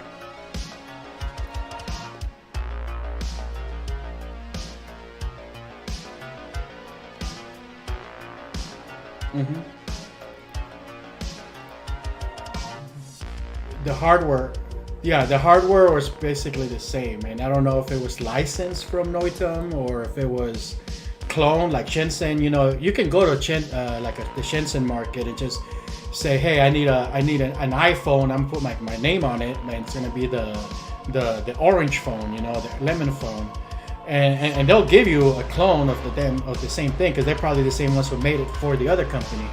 A: Mm-hmm. The hardware was basically the same, and I don't know if it was licensed from Noitum or if it was cloned like Shenzhen. You can go to the Shenzhen market and just say, hey, I need an iPhone. I'm gonna put my name on it, and it's gonna be the orange phone, the lemon phone. And they'll give you a clone of the same thing, because they're probably the same ones who made it for the other company.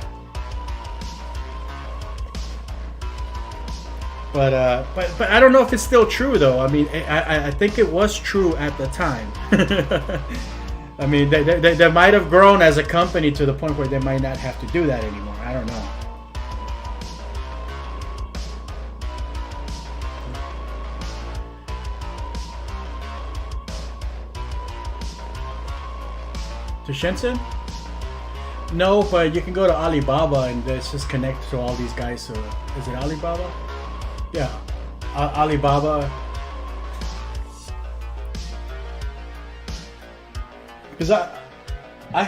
A: But I don't know if it's still true though. I mean, I think it was true at the time. I mean, they might have grown as a company to the point where they might not have to do that anymore. I don't know. To Shenzhen? No, but you can go to Alibaba and just connect to all these guys. So, is it Alibaba? Yeah, Alibaba. Because I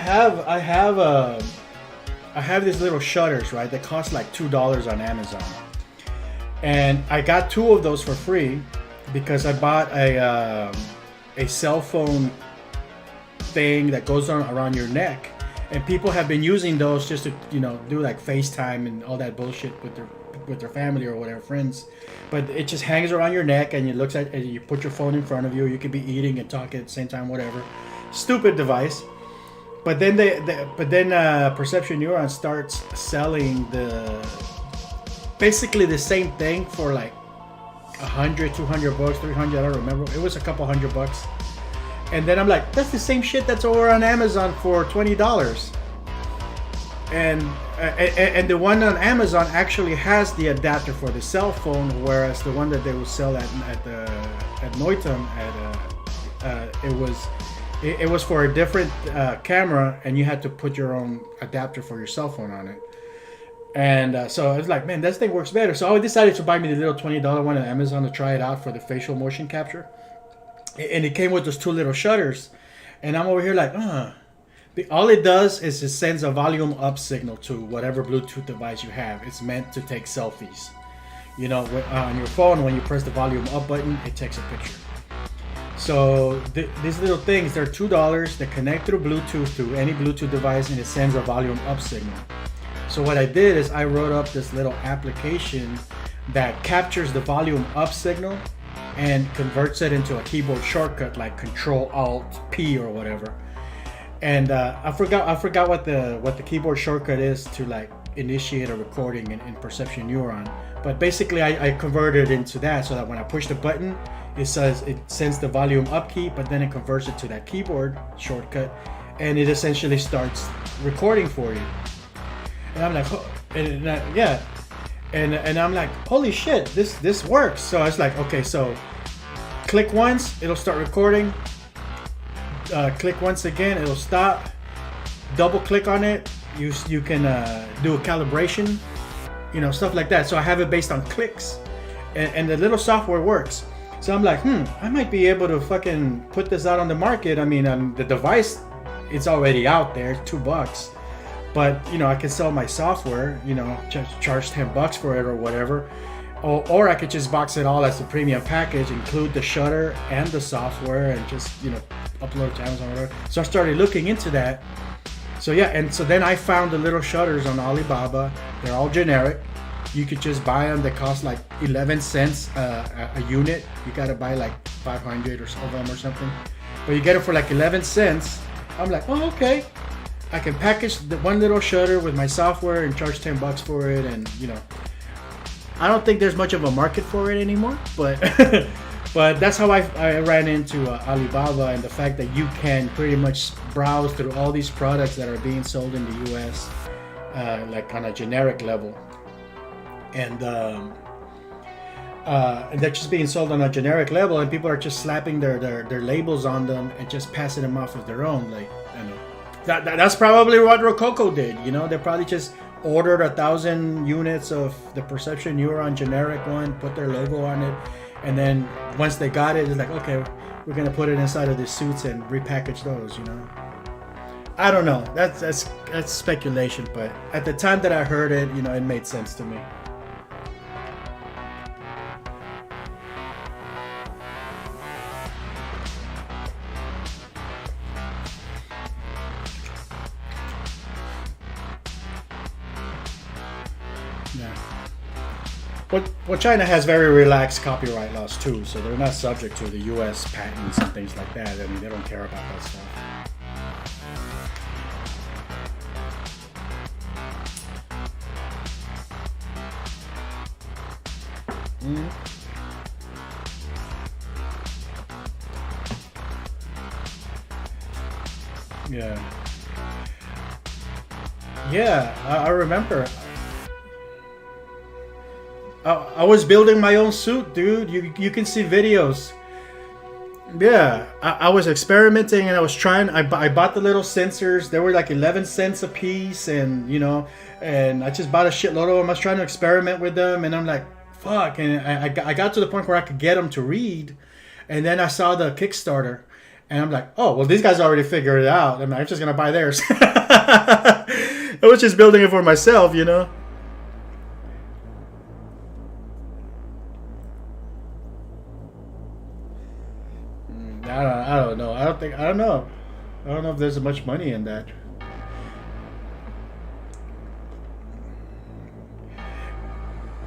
A: have these little shutters, right? That cost like $2 on Amazon, and I got 2 of those for free because I bought a cell phone thing that goes on around your neck, and people have been using those just to do like FaceTime and all that bullshit with their family or whatever, friends. But it just hangs around your neck, and you put your phone in front of you. You could be eating and talking at the same time, whatever. Stupid device. But then Perception Neuron starts selling basically the same thing for like $100, $200, $300. I don't remember. It was a couple $100. And then I'm like, that's the same shit that's over on Amazon for $20. And the one on Amazon actually has the adapter for the cell phone, whereas the one that they will sell at Noitum it was for a different camera, and you had to put your own adapter for your cell phone on it. And so I was like, man, this thing works better. So I decided to buy me the little $20 one on Amazon to try it out for the facial motion capture. And it came with those 2 little shutters, and I'm over here like, All it does is it sends a volume up signal to whatever Bluetooth device you have. It's meant to take selfies. You know, on your phone, when you press the volume up button, it takes a picture. So these little things, they're $2. They connect through Bluetooth to any Bluetooth device, and it sends a volume up signal. So what I did is I wrote up this little application that captures the volume up signal and converts it into a keyboard shortcut like Control-Alt-P or whatever. And I forgot what the keyboard shortcut is to like initiate a recording in Perception Neuron. But basically, I converted it into that so that when I push the button, it sends the volume up key, but then it converts it to that keyboard shortcut, and it essentially starts recording for you. And I'm like, and I'm like, holy shit, this works. So I was like, okay, so click once, it'll start recording. Click once again, it'll stop. Double click on it, you can do a calibration, you know, stuff like that. So I have it based on clicks, and the little software works. So I'm like, I might be able to fucking put this out on the market. I mean, the device, it's already out there, it's $2. But, you know, I can sell my software, you know, charge $10 for it or whatever. Or I could just box it all as a premium package, include the shutter and the software, and just, you know, upload to Amazon or whatever. So I started looking into that. So yeah, and so then I found the little shutters on Alibaba. They're all generic. You could just buy them. They cost like 11 cents a unit. You gotta buy like 500 or so of them or something. But you get it for like 11 cents. I'm like, oh, okay. I can package the one little shutter with my software and charge $10 for it, and you know, I don't think there's much of a market for it anymore. But but that's how I ran into Alibaba, and the fact that you can pretty much browse through all these products that are being sold in the U.S. Like on a generic level. And they're just being sold on a generic level, and people are just slapping their labels on them and just passing them off as their own. Like, I know that's probably what Rococo did. You know, they probably just ordered 1,000 units of the Perception Neuron generic one, put their logo on it, and then once they got it, it's like, okay, we're gonna put it inside of the suits and repackage those. You know, I don't know. That's speculation, but at the time that I heard it, you know, it made sense to me. Yeah. Well, China has very relaxed copyright laws too, so they're not subject to the U.S. patents and things like that. I mean, they don't care about that stuff. Yeah. Yeah, I remember. I was building my own suit, dude. You can see videos. Yeah, I was experimenting, and I was trying. I bought the little sensors. They were like 11 cents a piece, and you know, and I just bought a shitload of them. I was trying to experiment with them, and I'm like, fuck. And I got to the point where I could get them to read, and then I saw the Kickstarter, and I'm like, oh, well, these guys already figured it out. I'm just gonna buy theirs. I was just building it for myself, you know. I don't know. I don't know. I don't know if there's much money in that.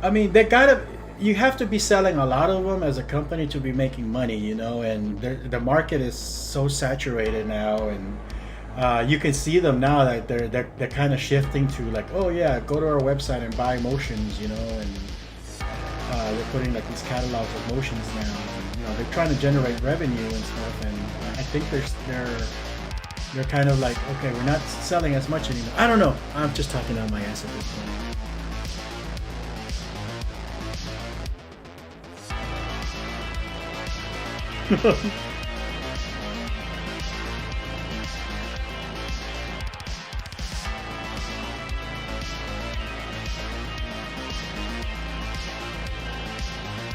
A: I mean, you have to be selling a lot of them as a company to be making money, you know, and the market is so saturated now, and you can see them now that they're kind of shifting to like, oh yeah, go to our website and buy motions, you know, and they're putting like these catalogs of motions now. And, you know, they're trying to generate revenue and stuff, and I think they're kind of like, okay, we're not selling as much anymore. I don't know. I'm just talking out my ass at this point.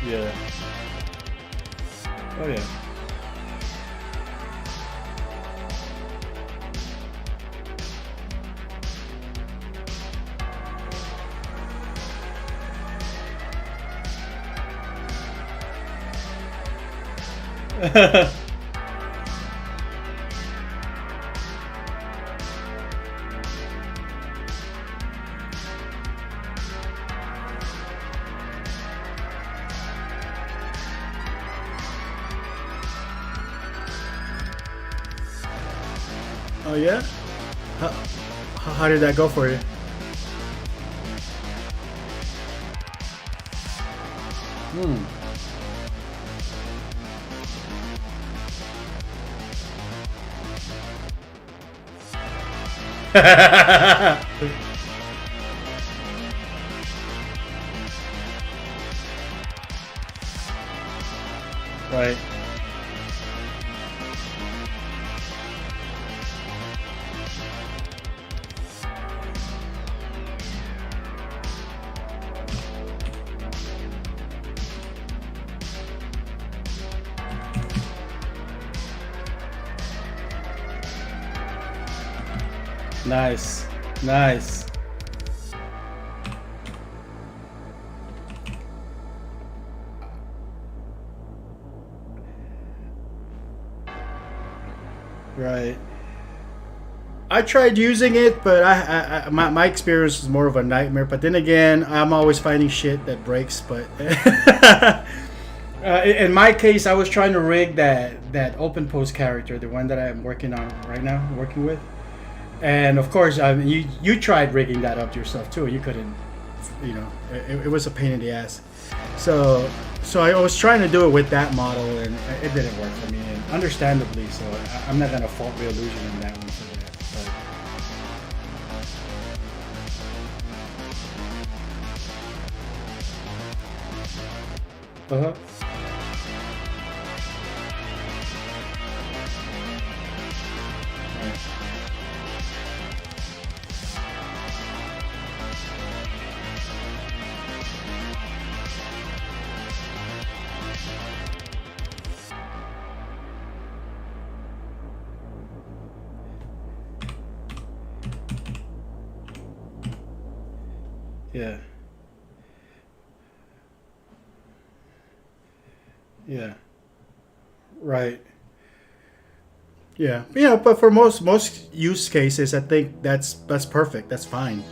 A: Yeah. Oh yeah. Oh yeah? How, how did that go for you? Hmm. Right. Nice. Nice. Right. I tried using it, but my experience was more of a nightmare. But then again, I'm always finding shit that breaks. But in my case, I was trying to rig that open post character, the one that I'm working on right now, working with. And of course, you tried rigging that up yourself too. You couldn't, you know, it was a pain in the ass. So I was trying to do it with that model, and it didn't work for me, and understandably. So I'm not gonna fault Reallusion in that one for that. But, Right. Yeah. Yeah. Right. Yeah. Yeah, but for most use cases, I think that's perfect. That's fine.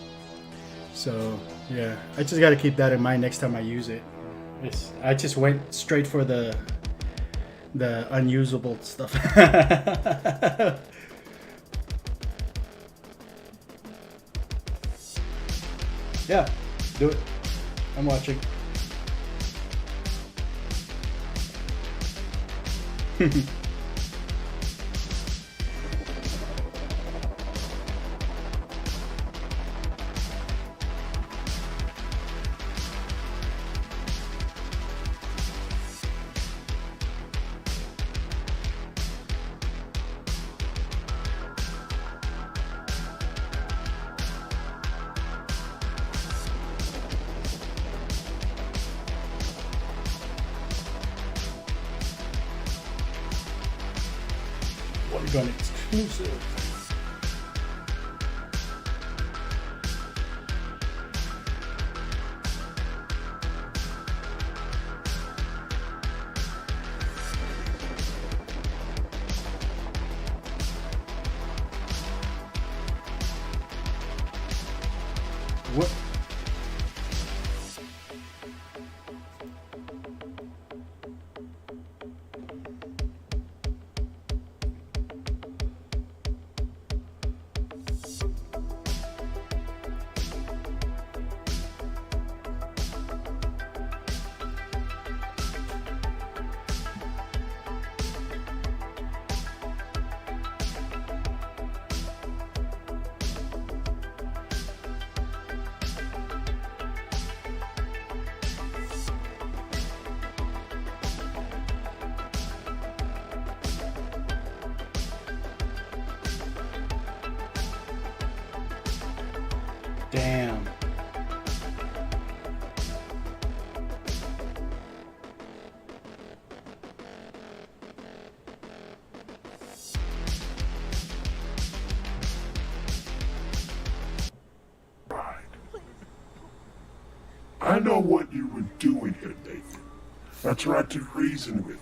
A: So yeah, I just got to keep that in mind next time I use it. I just went straight for the unusable stuff. Yeah, do it. I'm watching. Polygon exclusive. What? Damn.
C: Right. I know what you were doing here, Nathan. I tried to reason with you.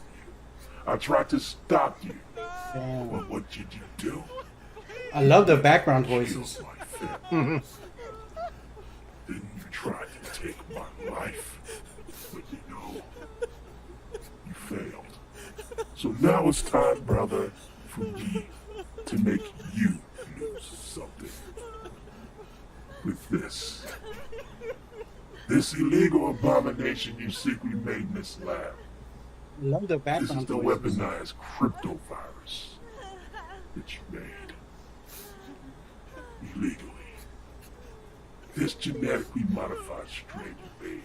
C: I tried to stop you.
A: Damn.
C: But what did you do?
A: I love the background voices.
C: Killed my family. Then you tried to take my life. But you know, you failed. So now it's time, brother, for me to make you lose something. With this. This illegal abomination you secretly made in this lab.
A: Love the
C: This is
A: background
C: the
A: voices.
C: weaponized cryptovirus that you made. Illegally. This genetically modified strain you made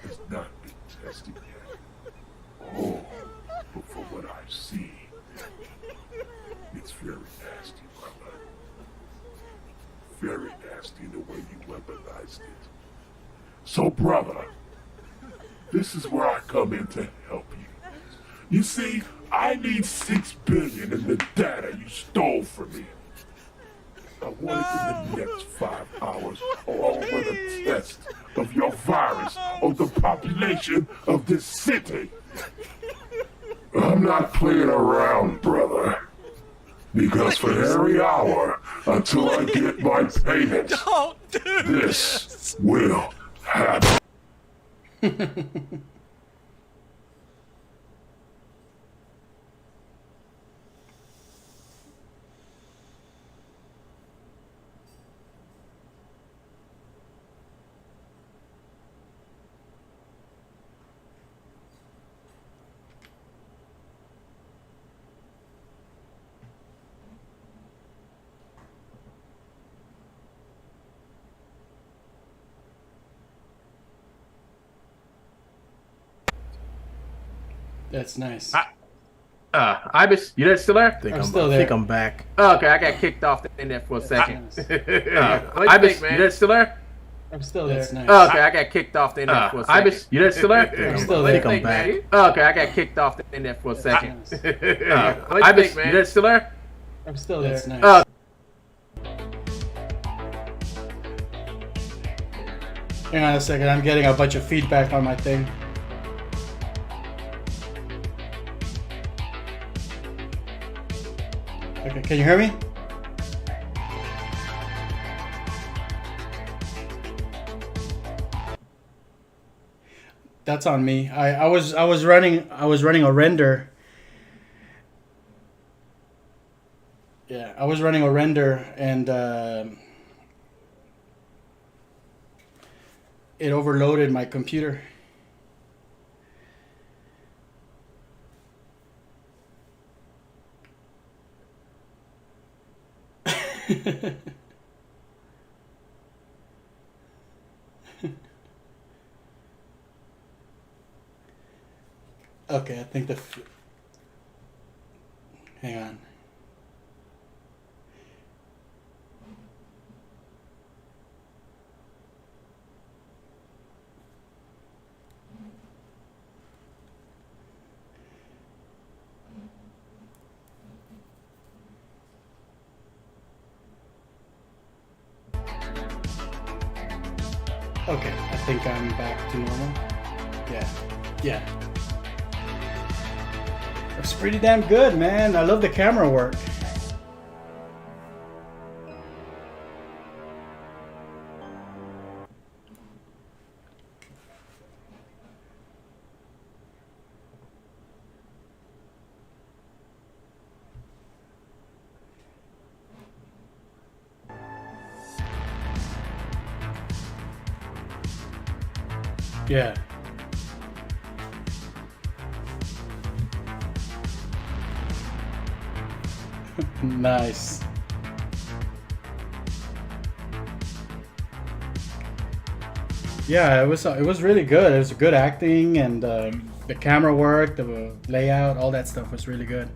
C: has not been tested yet. Oh, but for what I've seen, it's very nasty, brother. Very nasty the way you weaponized it. So, brother, this is where I come in to help you. You see, I need $6 billion in the data you stole from me. I want it in the next 5 hours, or I'll run a test of your virus on the population of this city. I'm not playing around, brother. Because for every hour until I get my payment, this will happen.
A: That's nice.
D: Ibis, you there still there?
A: I'm still there.
E: I think I'm back.
D: Oh, okay, I got kicked off the internet for a second.
A: nice.
D: Ibis, you there still there?
A: I'm still there. That's nice.
D: Oh, okay, I got kicked off the internet for a second. Ibis, you there still there?
A: I'm still
E: I
A: there.
E: think I'm back.
D: Oh, okay, I got kicked off the internet for a second.
A: nice.
D: Ibis, you there still there?
A: I'm still there. That's nice.
D: Oh.
A: Hang on a second. I'm getting a bunch of feedback on my thing. Okay, can you hear me? That's on me. I was running a render. Yeah, I was running a render and it overloaded my computer. Okay, I think hang on. Okay, I think I'm back to normal. Yeah. That's pretty damn good, man. I love the camera work. Yeah. Nice. Yeah, it was really good. It was good acting, and the camera work, the layout, all that stuff was really good.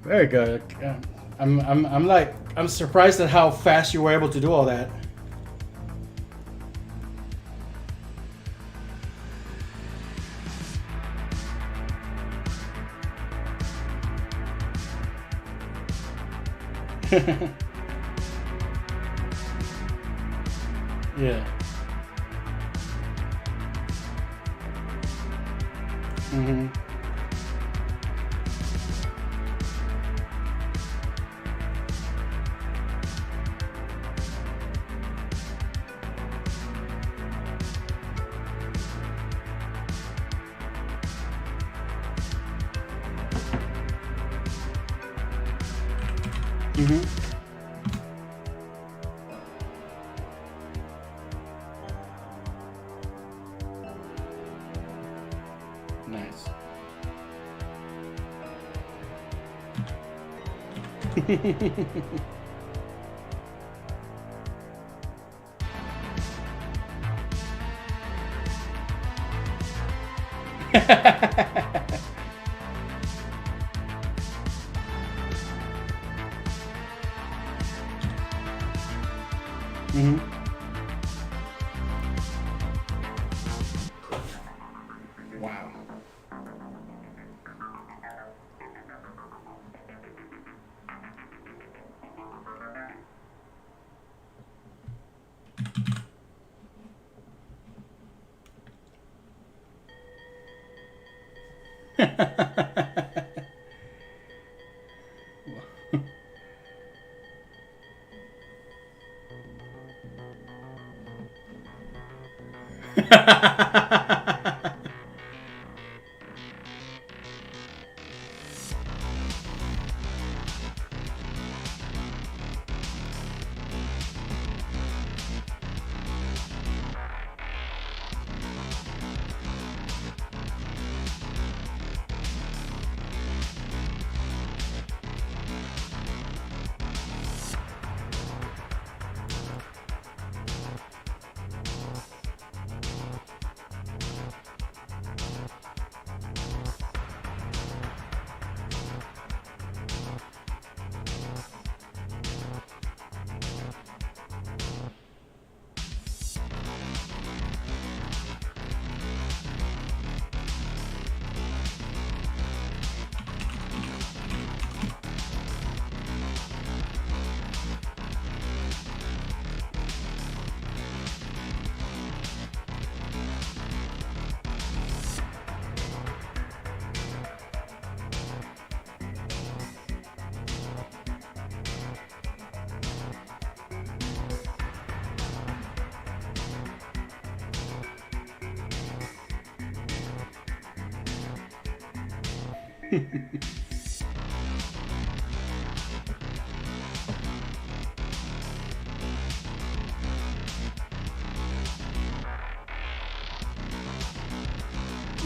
A: Very good. I'm surprised at how fast you were able to do all that. Yeah. Mm-hmm. Mm-hmm. Nice. Mm-hmm. Wow.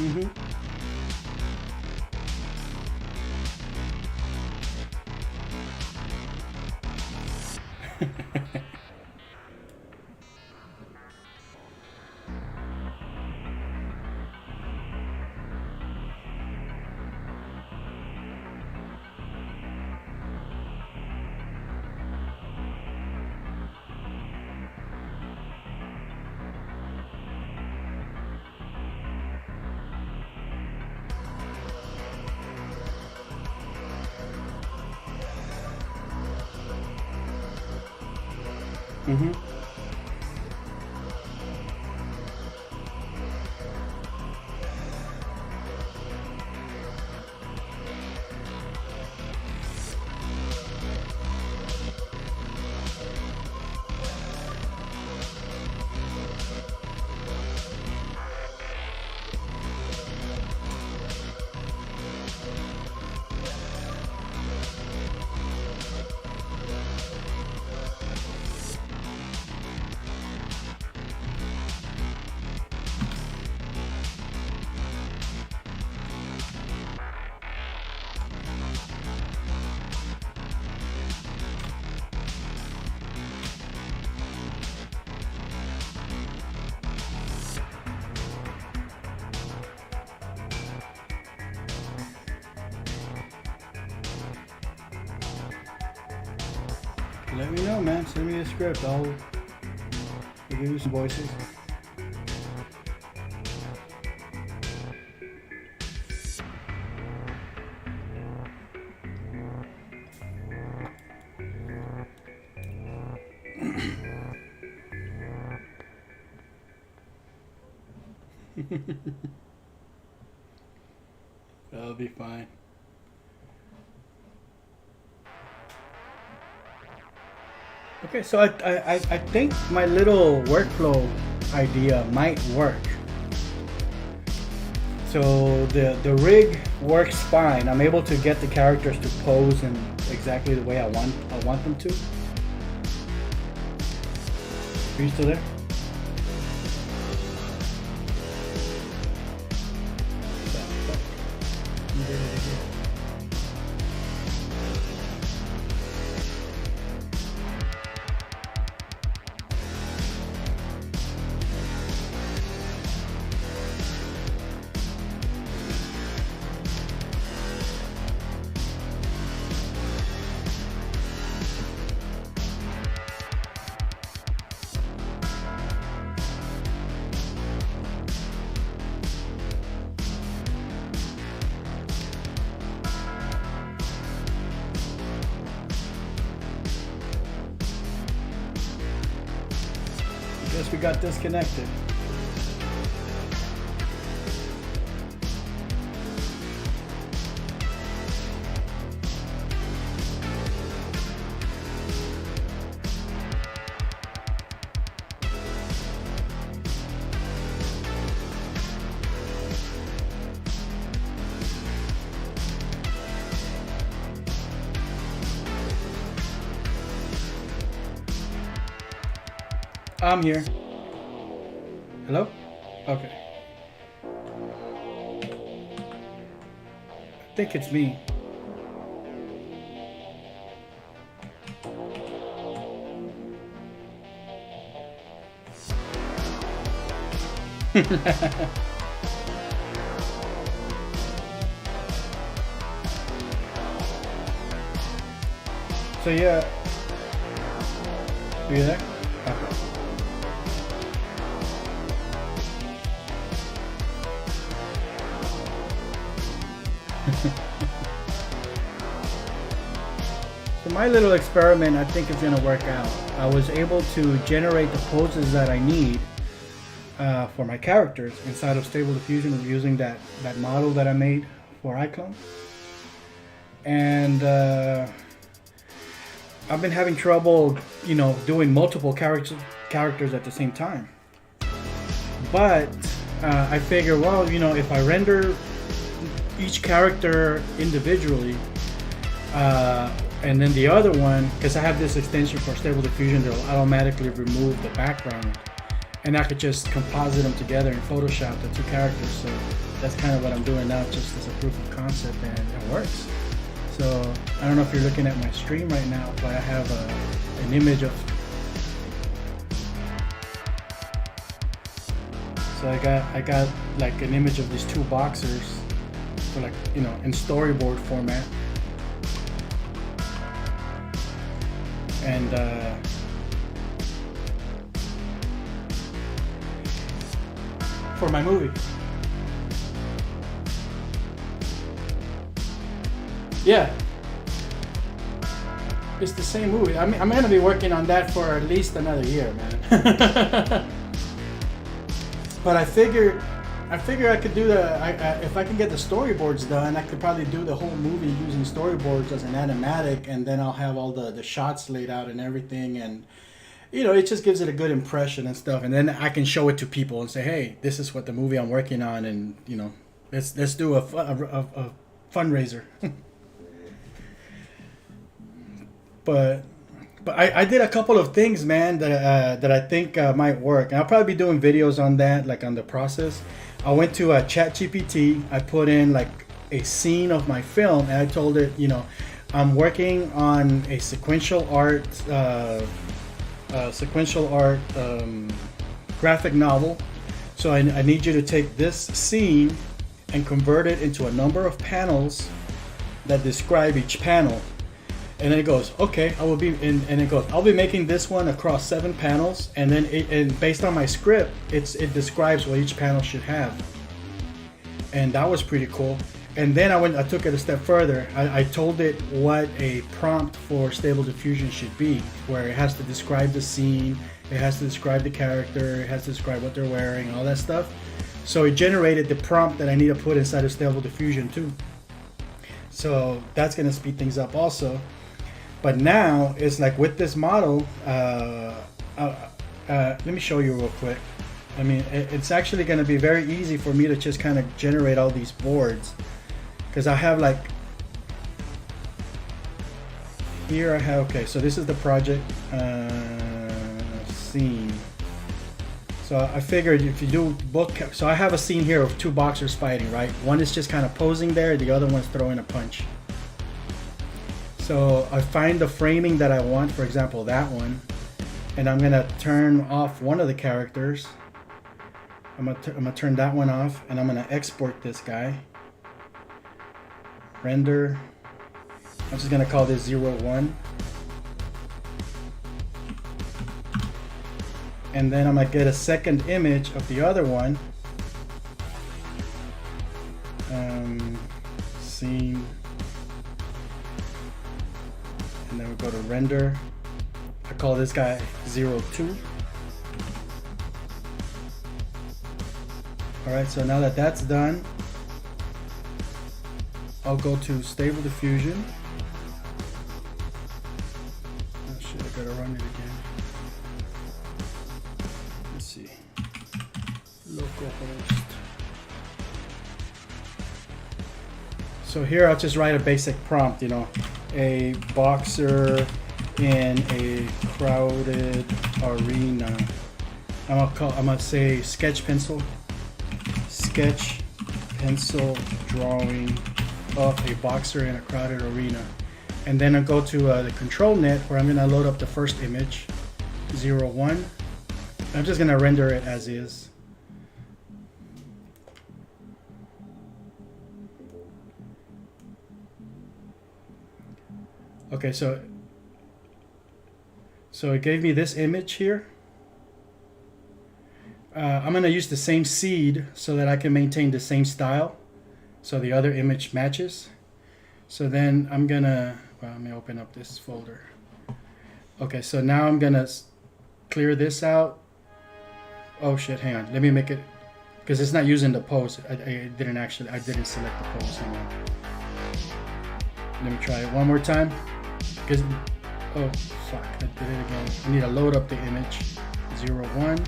A: Mm-hmm. Mm-hmm. Let me know, man. Send me a script. I'll give you some voices. That'll be fine. Okay, so I think my little workflow idea might work.
E: So the rig works fine. I'm able to get the characters to pose in exactly the way I want them to. Are you still there? Guess we got disconnected. I'm here. Hello? Okay. I think it's me. So yeah. Are you there? Okay. So my little experiment, I think, is going to work out. I was able to generate the poses that I need for my characters inside of Stable Diffusion using that model that I made for iClone. And I've been having trouble, doing multiple characters at the same time. But I figure, well, if I render each character individually, and then the other one, because I have this extension for Stable Diffusion that'll automatically remove the background, and I could just composite them together in Photoshop, the two characters. So that's kind of what I'm doing now, just as a proof of concept, and it works. So I don't know if you're looking at my stream right now, but I have an image of. So I got like an image of these two boxers, for like in storyboard format. And for my movie. Yeah. It's the same movie. I mean, I'm gonna be working on that for at least another year, man. But I figure I could do if I can get the storyboards done, I could probably do the whole movie using storyboards as an animatic, and then I'll have all the shots laid out and everything, and it just gives it a good impression and stuff, and then I can show it to people and say, hey, this is what the movie I'm working on, and let's do a fundraiser. But I did a couple of things, man, that I think might work, and I'll probably be doing videos on that, like on the process. I went to ChatGPT. I put in like a scene of my film, and I told it, I'm working on a sequential art graphic novel. So I need you to take this scene and convert it into a number of panels that describe each panel. And then it goes, okay, I will be, and it goes, I'll be making this one across 7 panels, and then and based on my script, it describes what each panel should have. And that was pretty cool. And then I took it a step further. I told it what a prompt for Stable Diffusion should be, where it has to describe the scene, it has to describe the character, it has to describe what they're wearing, all that stuff. So it generated the prompt that I need to put inside of Stable Diffusion too. So that's gonna speed things up also. But now it's like with this model, let me show you real quick. I mean, it's actually going to be very easy for me to just kind of generate all these boards, because I have like, here I have, okay, so this is the project scene. So I figured if you do book, so I have a scene here of two boxers fighting, right? One is just kind of posing there, the other one's throwing a punch. So I find the framing that I want, for example, that one, and I'm gonna turn off one of the characters. I'm gonna turn that one off, and I'm gonna export this guy. Render. I'm just gonna call this 01. And then I'm gonna get a second image of the other one. Scene. And then we go to render. I call this guy 02. Alright, so now that that's done, I'll go to Stable Diffusion. Oh shit, I gotta run it again. Let's see. Localhost. So here I'll just write a basic prompt, you know, a boxer in a crowded arena. I'm gonna say sketch pencil drawing of a boxer in a crowded arena, and then I go to the control net where I'm gonna load up the first image, 01. I'm just gonna render it as is. Okay, so it gave me this image here. I'm going to use the same seed so that I can maintain the same style, so the other image matches. So then I'm going to, well, let me open up this folder. Okay, so now I'm going to clear this out. Oh shit, hang on. Let me make it, because it's not using the pose. I didn't select the pose. Hang on. Let me try it one more time. Because, oh fuck, I did it again. I need to load up the image, 01.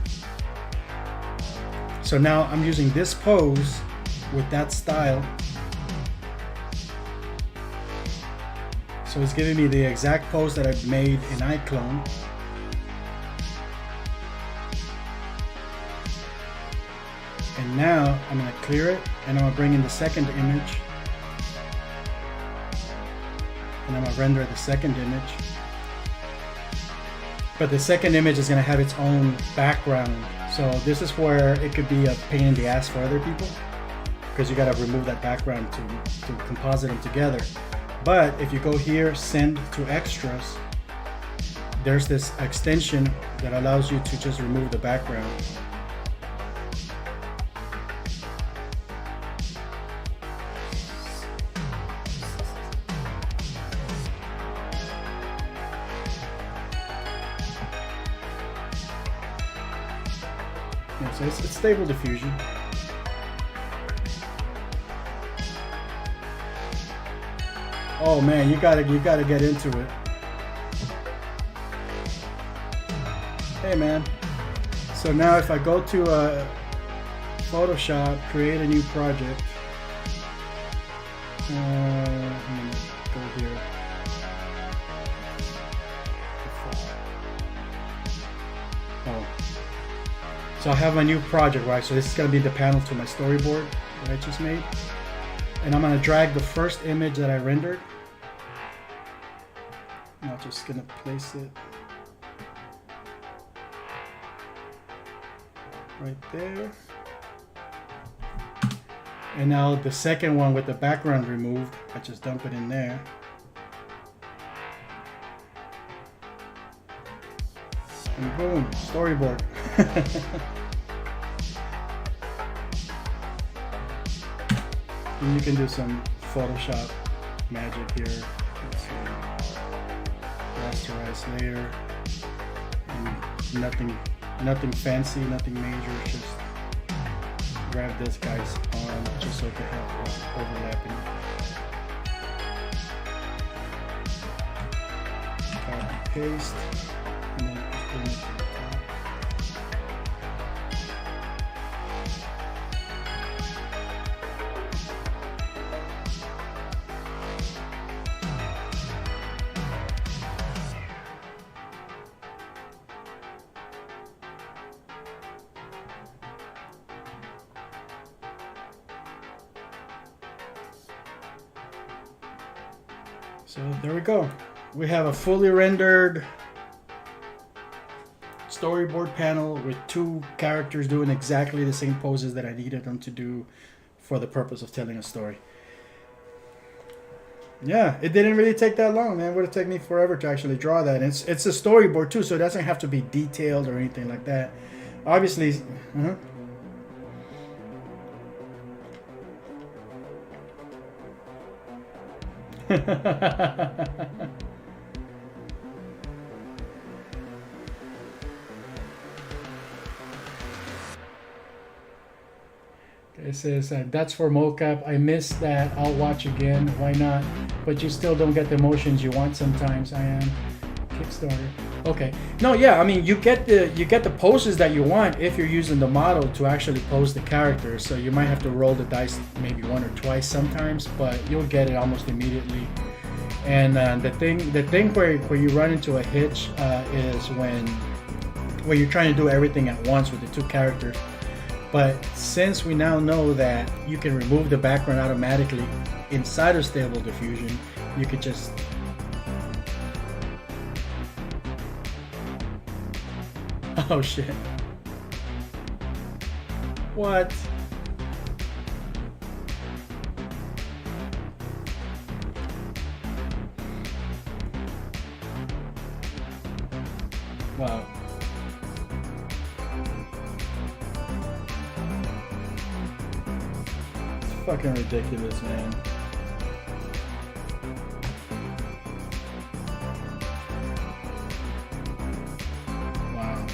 E: So now I'm using this pose with that style. So it's giving me the exact pose that I've made in iClone. And now I'm gonna clear it, and I'm gonna bring in the second image. And I'm gonna render the second image. But the second image is gonna have its own background. So this is where it could be a pain in the ass for other people, because you gotta remove that background to composite them together. But if you go here, send to extras, there's this extension that allows you to just remove the background. So it's Stable Diffusion. Oh man, you gotta get into it. Hey man. So now if I go to Photoshop, create a new project. I'm gonna go here. Oh. So I have my new project, right? So this is going to be the panel to my storyboard that I just made. And I'm going to drag the first image that I rendered. And I'm just going to place it right there. And now the second one with the background removed, I just dump it in there. And boom, storyboard. And you can do some Photoshop magic here. Let's see. Rasterize layer. And nothing fancy, nothing major. Just grab this guy's arm just so it can help overlapping. Copy paste. And then just bring it to the top. So there we go. We have a fully rendered storyboard panel with 2 characters doing exactly the same poses that I needed them to do for the purpose of telling a story. Yeah, it didn't really take that long, man. It would have taken me forever to actually draw that. And it's a storyboard too, so it doesn't have to be detailed or anything like that. Obviously, It says, that's for mocap. I missed that. I'll watch again. Why not? But you still don't get the emotions you want sometimes. I am Kickstarter. Okay. No, yeah. I mean, you get the poses that you want if you're using the model to actually pose the character. So you might have to roll the dice maybe 1 or twice sometimes, but you'll get it almost immediately. And the thing where you run into a hitch is when you're trying to do everything at once with the 2 characters. But since we now know that you can remove the background automatically inside of Stable Diffusion, you could just oh shit. What? Wow. Fucking ridiculous, man. Wow.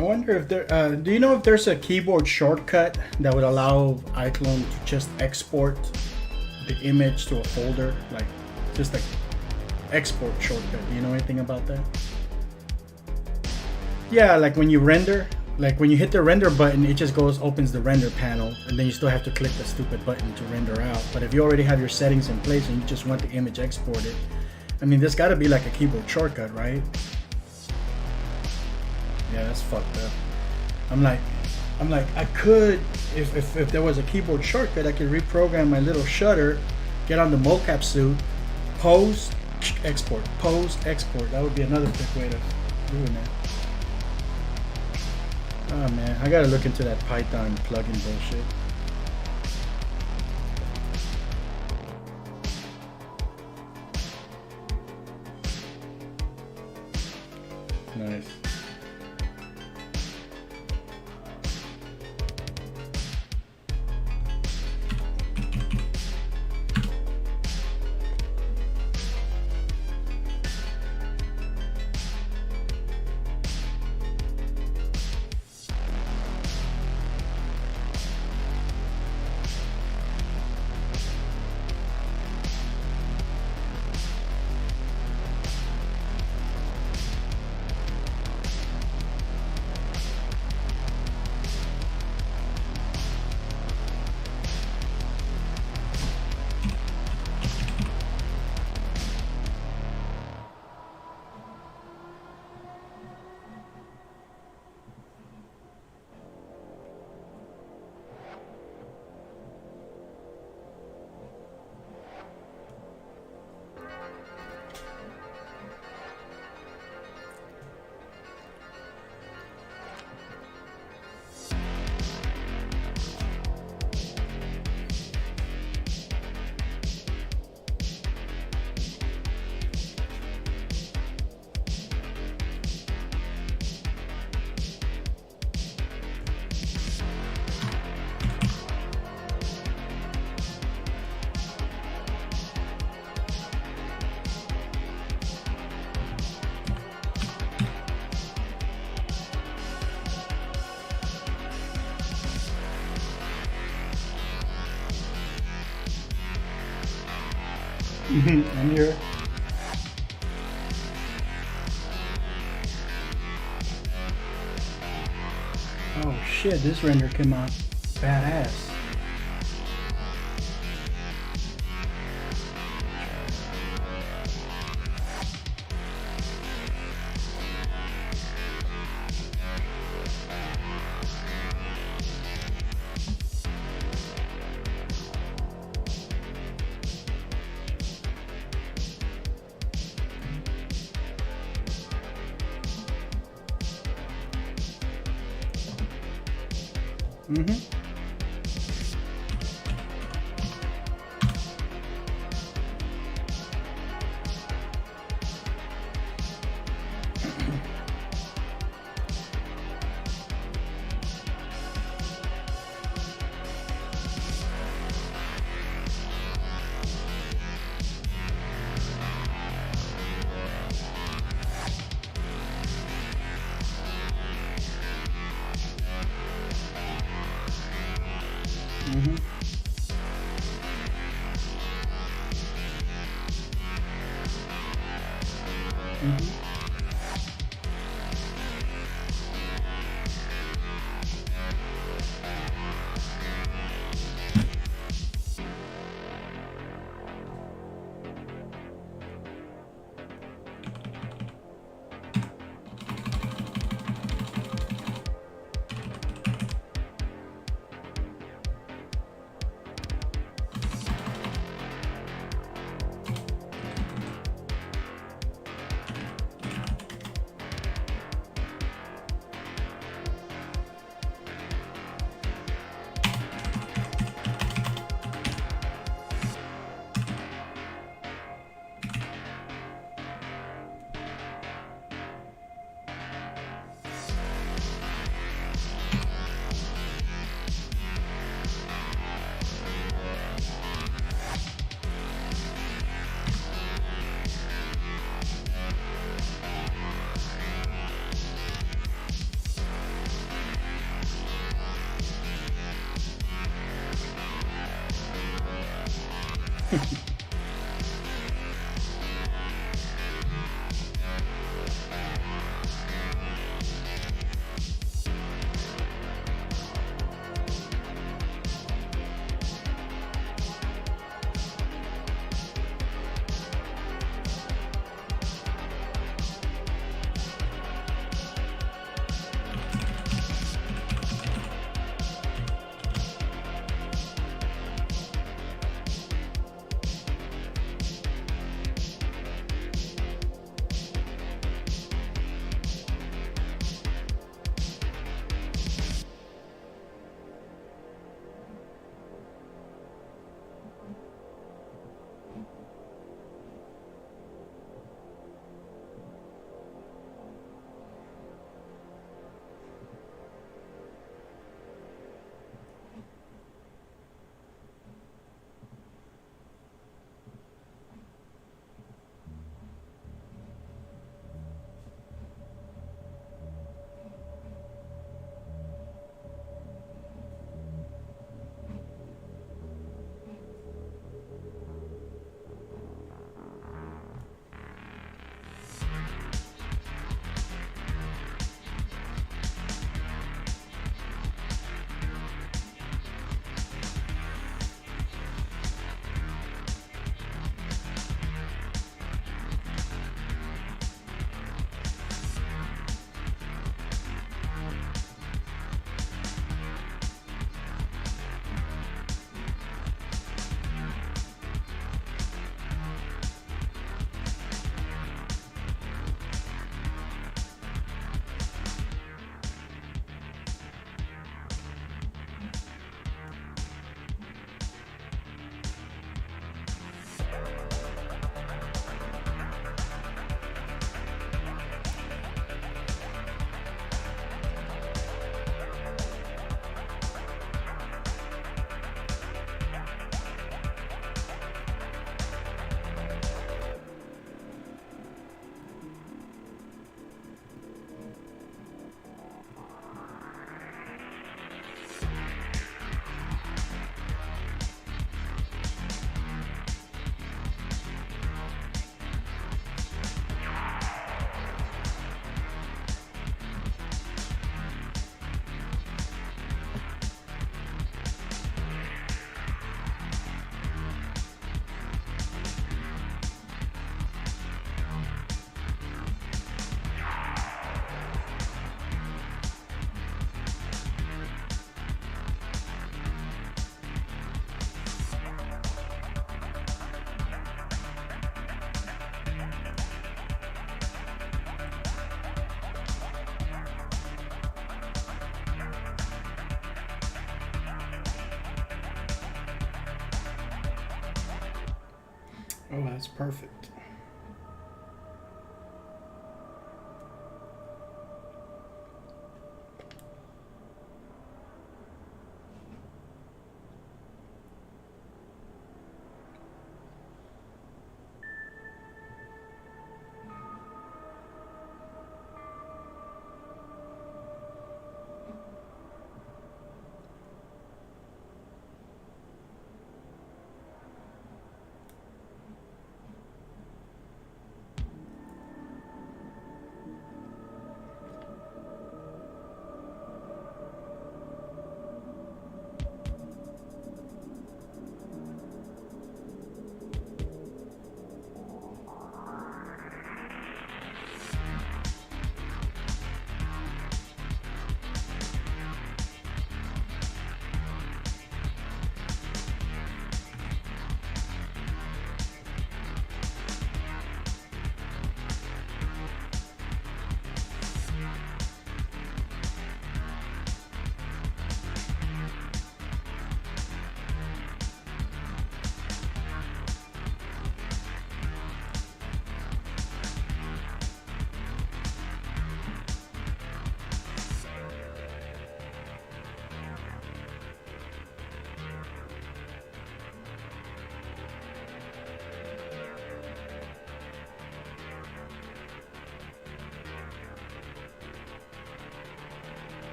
E: I wonder if there. Do you know if there's a keyboard shortcut that would allow iClone to just export the image to a folder, like just like export shortcut? Do you know anything about that? Yeah, like when you render, like when you hit the render button, it just opens the render panel, and then you still have to click the stupid button to render out. But if you already have your settings in place and you just want the image exported, I mean, there's got to be like a keyboard shortcut, right? Yeah, that's fucked up. I'm like, I could, if there was a keyboard shortcut, I could reprogram my little shutter, get on the mocap suit, pose, export, pose, export. That would be another quick way to doing that. Oh man, I gotta look into that Python plugin bullshit. Nice. I'm here. Oh shit, this render came out badass. Mm-hmm. Mm-hmm. Mm-hmm. Oh, that's perfect.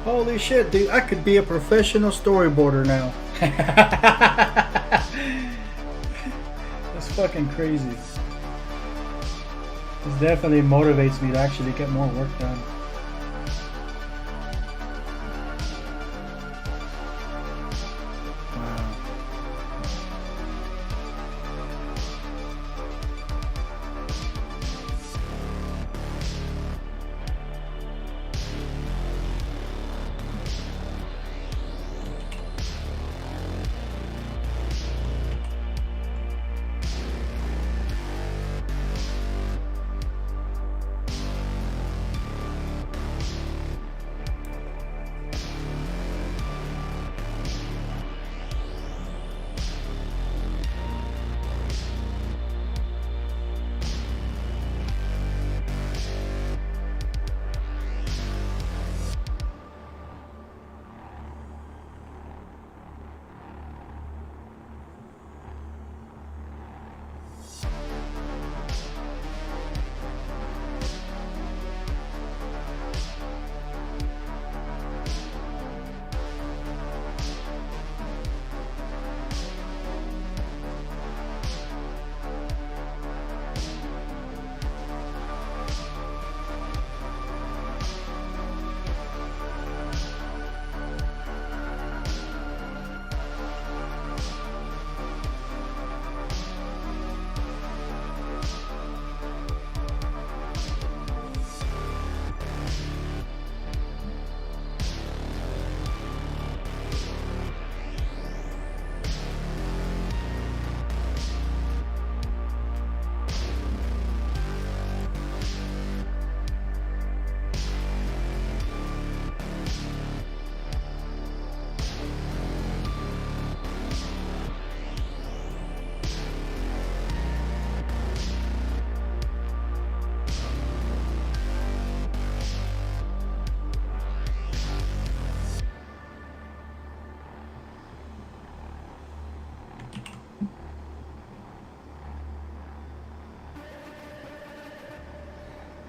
E: Holy shit, dude. I could be a professional storyboarder now. That's fucking crazy. This definitely motivates me to actually get more work done. Wow.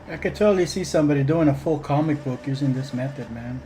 E: I could totally see somebody doing a full comic book using this method, man.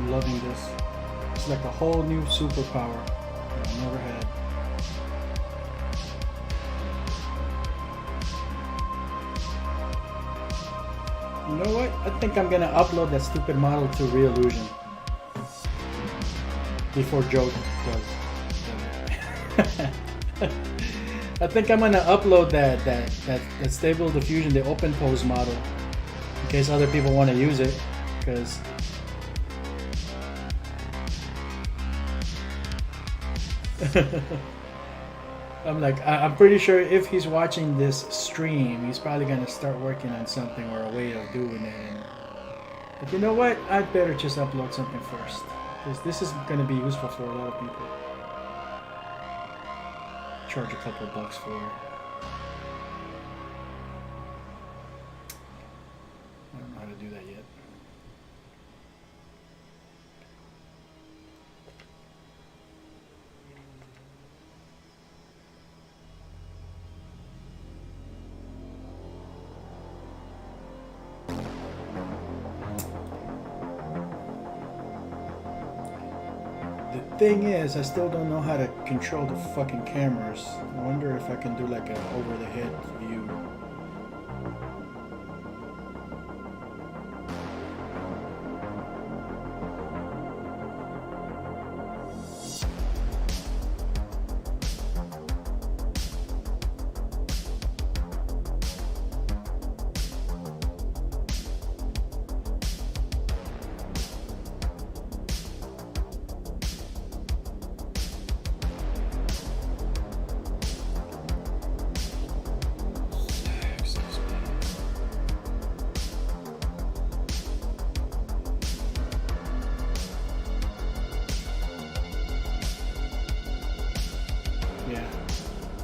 E: I'm loving this. It's like a whole new superpower that I've never had. You know what? I think I'm gonna upload that stupid model to Reallusion before Joe does. I think I'm gonna upload that Stable Diffusion, the open pose model, in case other people want to use it, because I'm pretty sure if he's watching this stream, he's probably gonna start working on something or a way of doing it. But you know what? I'd better just upload something first, because this is gonna be useful for a lot of people. Charge a couple of bucks for it. I don't know how to do that yet. The thing is, I still don't know how to control the fucking cameras. I wonder if I can do like an over-the-head view.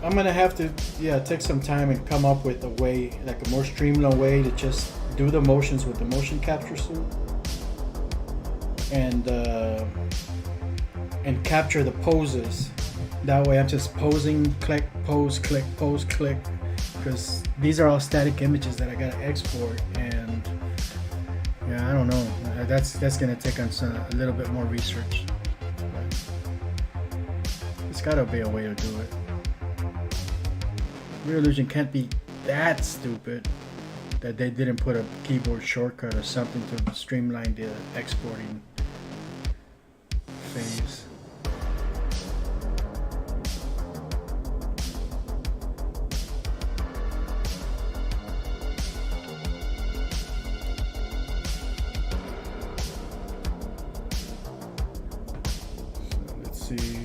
E: I'm gonna have to take some time and come up with a way, like a more streamlined way to just do the motions with the motion capture suit and capture the poses. That way I'm just posing, click, pose, click, because these are all static images that I gotta export, and yeah, I don't know, that's gonna take on a little bit more research, but it's gotta be a way to do it. Reallusion can't be that stupid that they didn't put a keyboard shortcut or something to streamline the exporting phase. So let's see.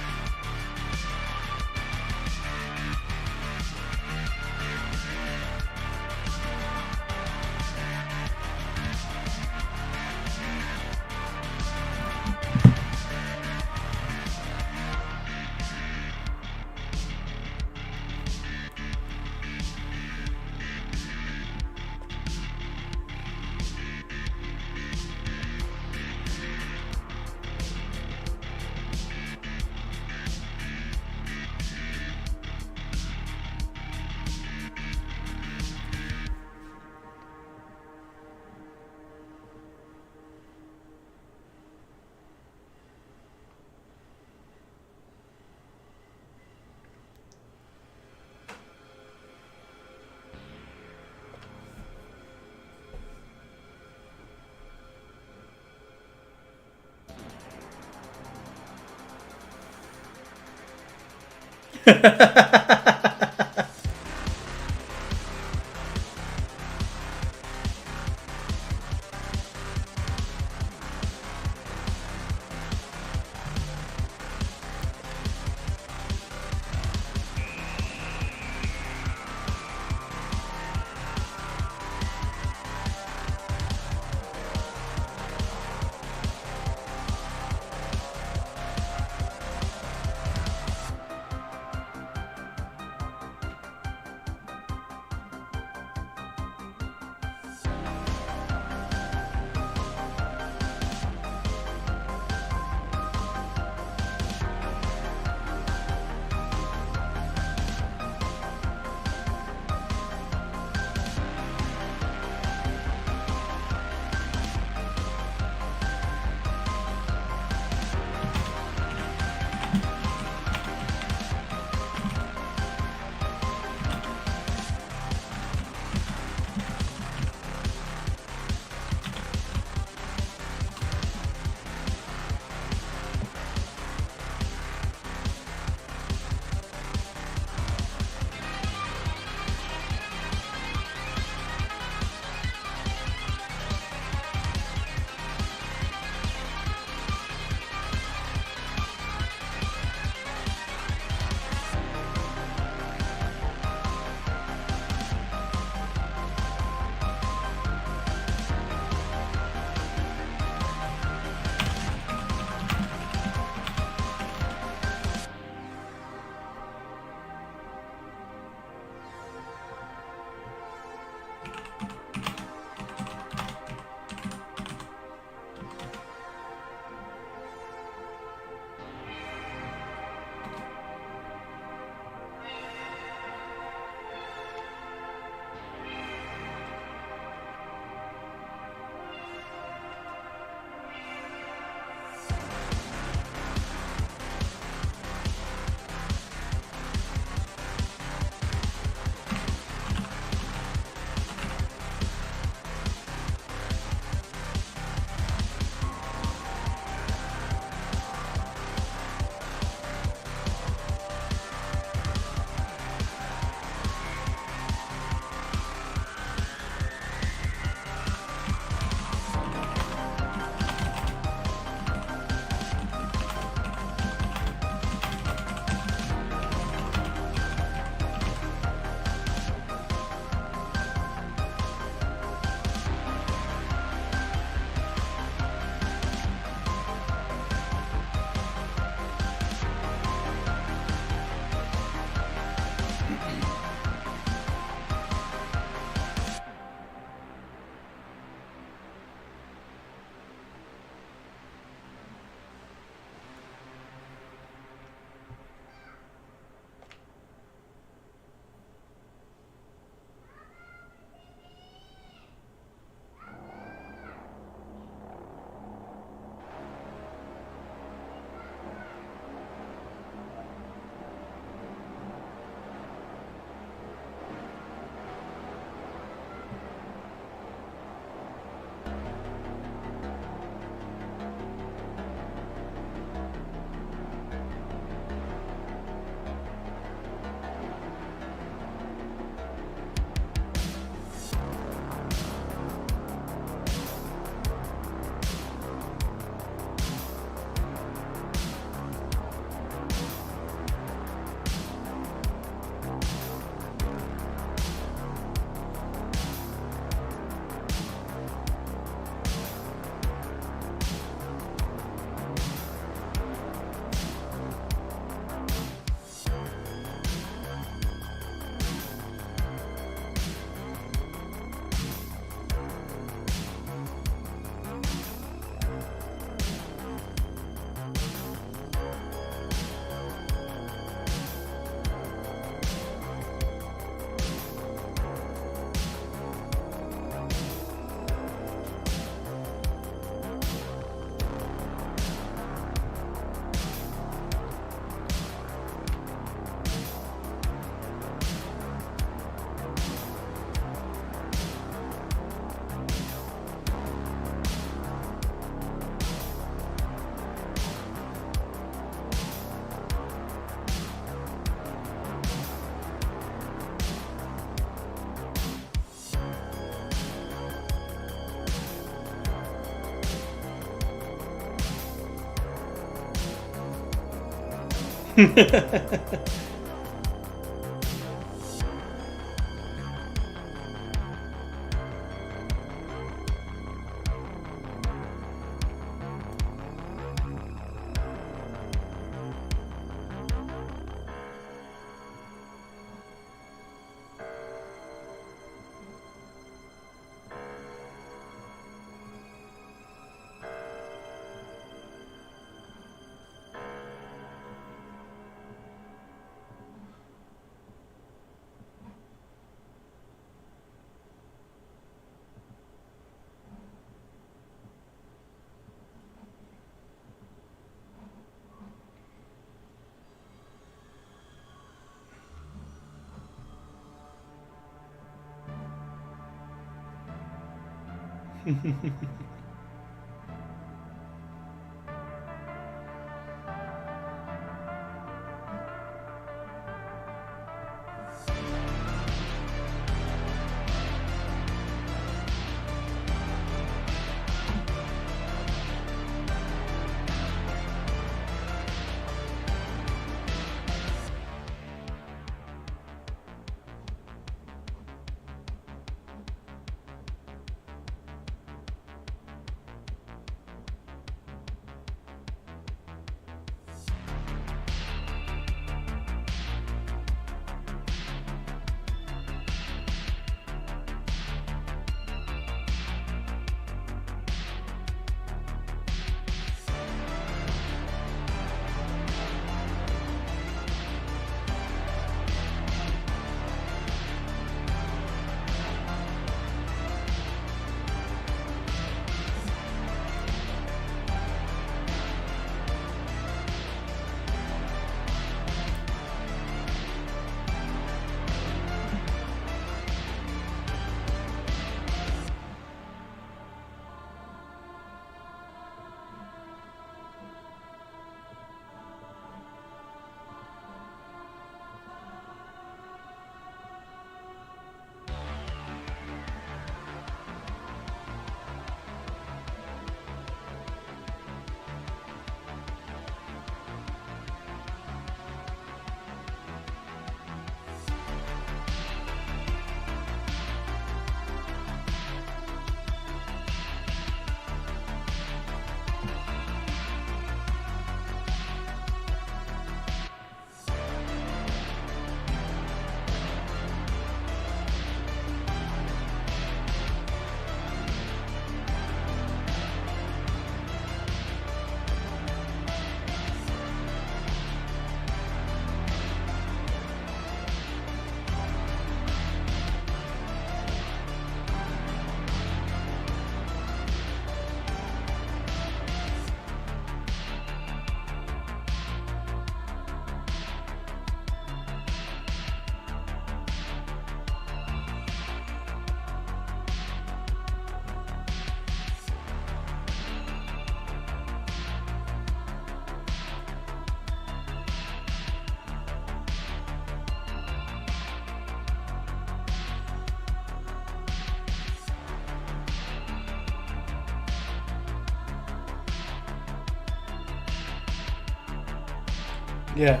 E: Yeah.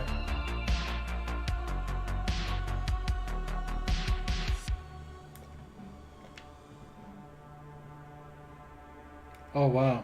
E: Oh, wow.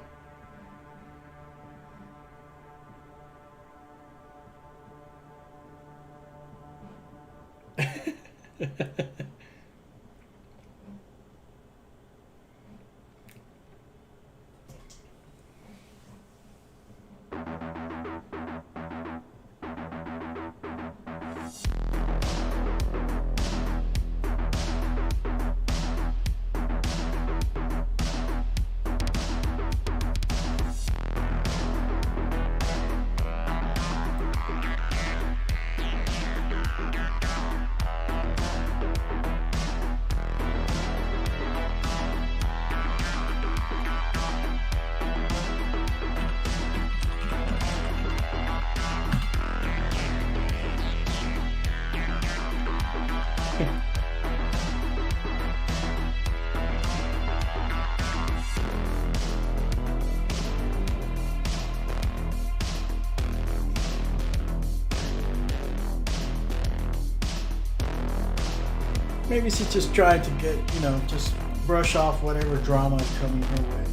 E: Maybe she's just trying to get, you know, just brush off whatever drama is coming her way.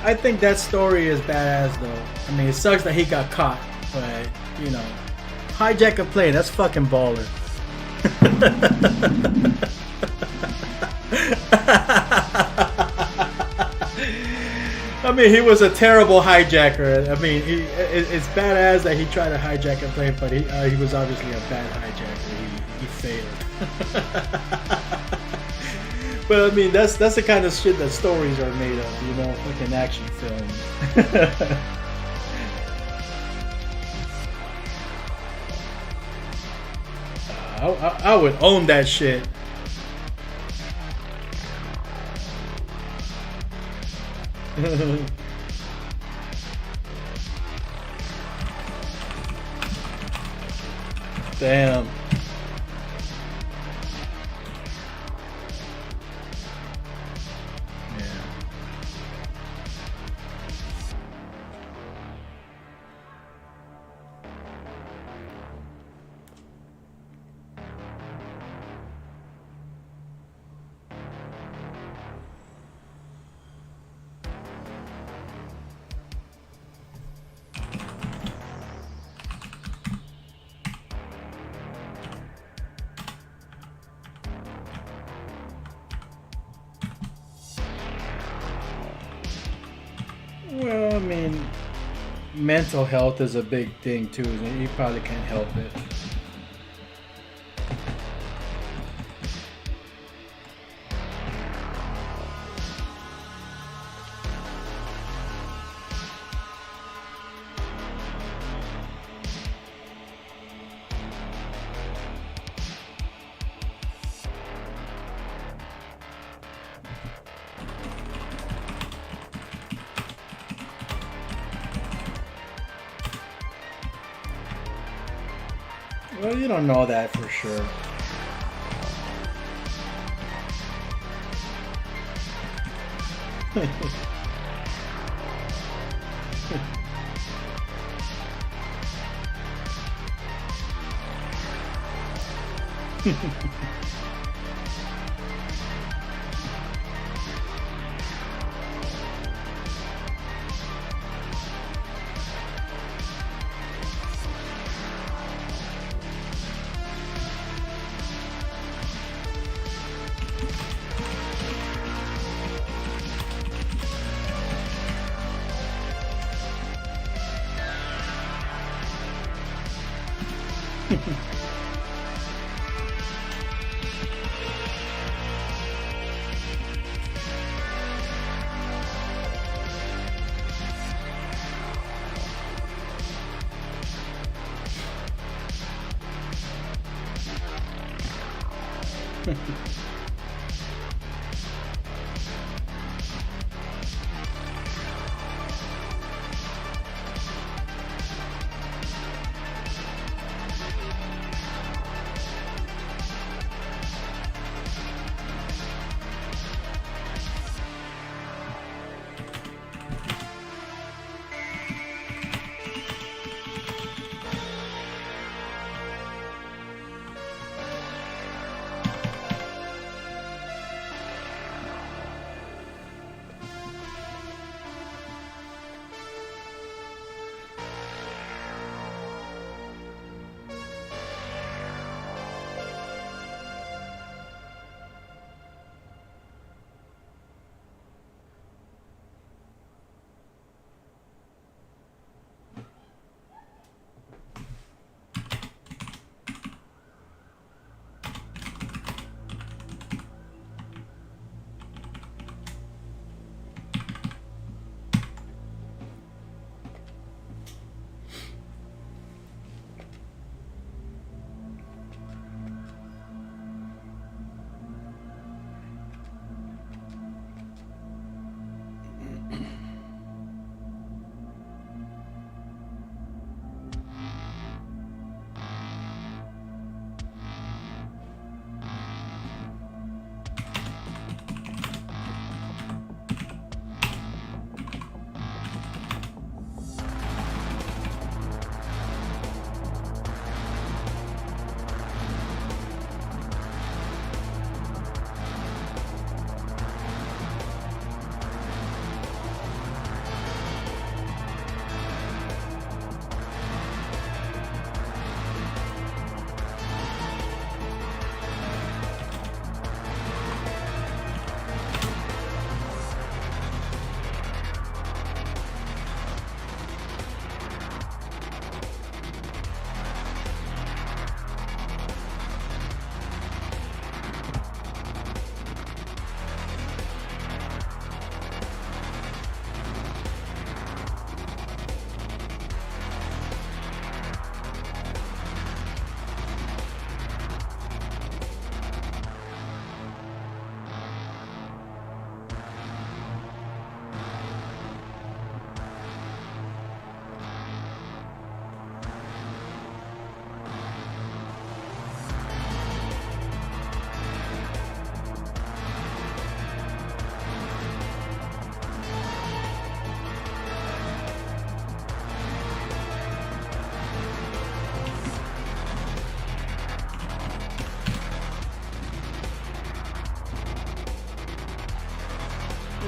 E: I think that story is badass though. I mean, it sucks that he got caught, but you know, hijack a plane. That's fucking baller. I mean, he was a terrible hijacker. I mean, it's badass that he tried to hijack a plane, but he was obviously a bad hijacker. He failed. But I mean, that's the kind of shit that stories are made of, you know, like an action film. I would own that shit. Damn. Well, I mean, mental health is a big thing too. You probably can't help it. Well, you don't know that for sure.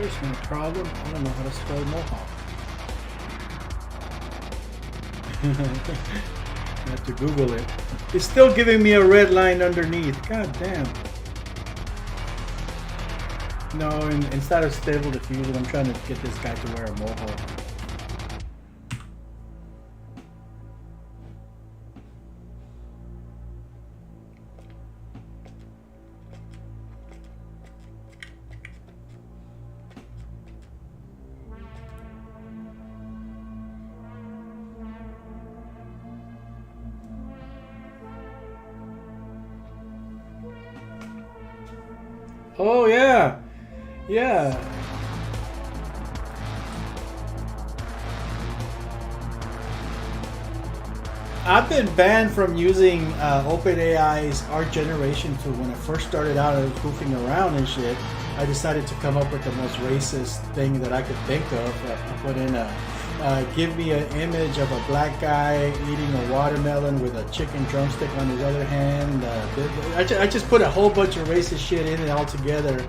E: There's no problem. I don't know how to spell Mohawk. I have to Google it. It's still giving me a red line underneath. God damn. No, instead of Stable Diffusion, I'm trying to get this guy to wear a mohawk. Oh yeah, yeah. I've been banned from using OpenAI's art generation tool. When I first started out, I was goofing around and shit. I decided to come up with the most racist thing that I could think of. I put in give me an image of a black guy eating a watermelon with a chicken drumstick on his other hand. I just put a whole bunch of racist shit in it all together,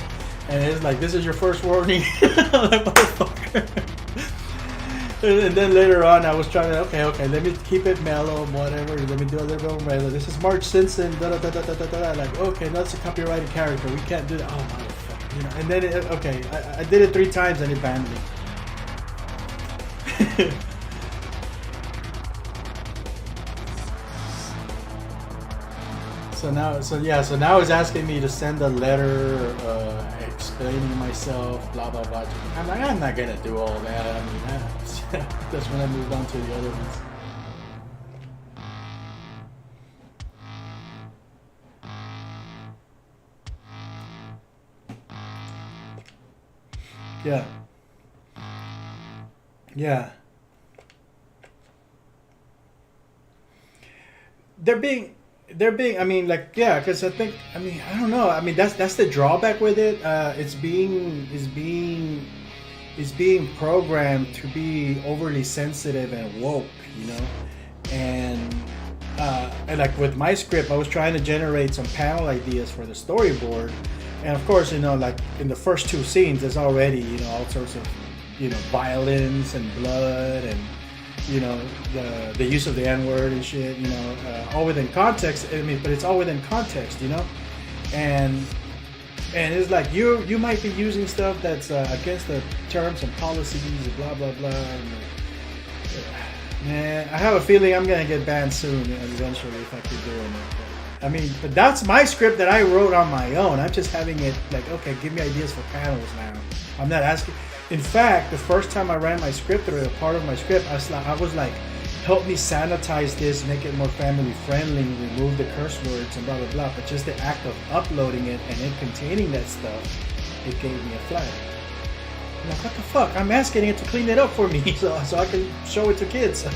E: and it's like, this is your first warning. Like, motherfucker. And then later on, I was trying to, okay, let me keep it mellow, whatever. Let me do a little bit more mellow. This is Marge Simpson. Like, okay, that's a copyrighted character. We can't do that. Oh, motherfucker. You know. And then, I did it 3 times and it banned me. So now it's asking me to send a letter explaining myself, blah blah blah. I'm like, I'm not gonna do all that. I mean, that's when I moved on to the other ones. Yeah. Yeah. They're being, I mean, like, yeah, because I don't know. I mean, that's the drawback with it. It's being programmed to be overly sensitive and woke, you know. And like with my script, I was trying to generate some panel ideas for the storyboard, and of course, you know, like in the first 2 scenes, there's already, you know, all sorts of, you know, violence and blood and, you know, the use of the N-word and shit, you know, all within context. I mean, but it's all within context, you know, and it's like you might be using stuff that's against the terms and policies and blah blah blah. And, man, I have a feeling I'm gonna get banned soon, eventually, if I keep doing it. I mean, but that's my script that I wrote on my own. I'm just having it like, okay, give me ideas for panels now. I'm not asking. In fact, the first time I ran my script through, a part of my script, I was like, help me sanitize this, make it more family friendly, remove the curse words and blah blah blah. But just the act of uploading it and it containing that stuff, it gave me a flag. I'm like, what the fuck? I'm asking it to clean it up for me so I can show it to kids.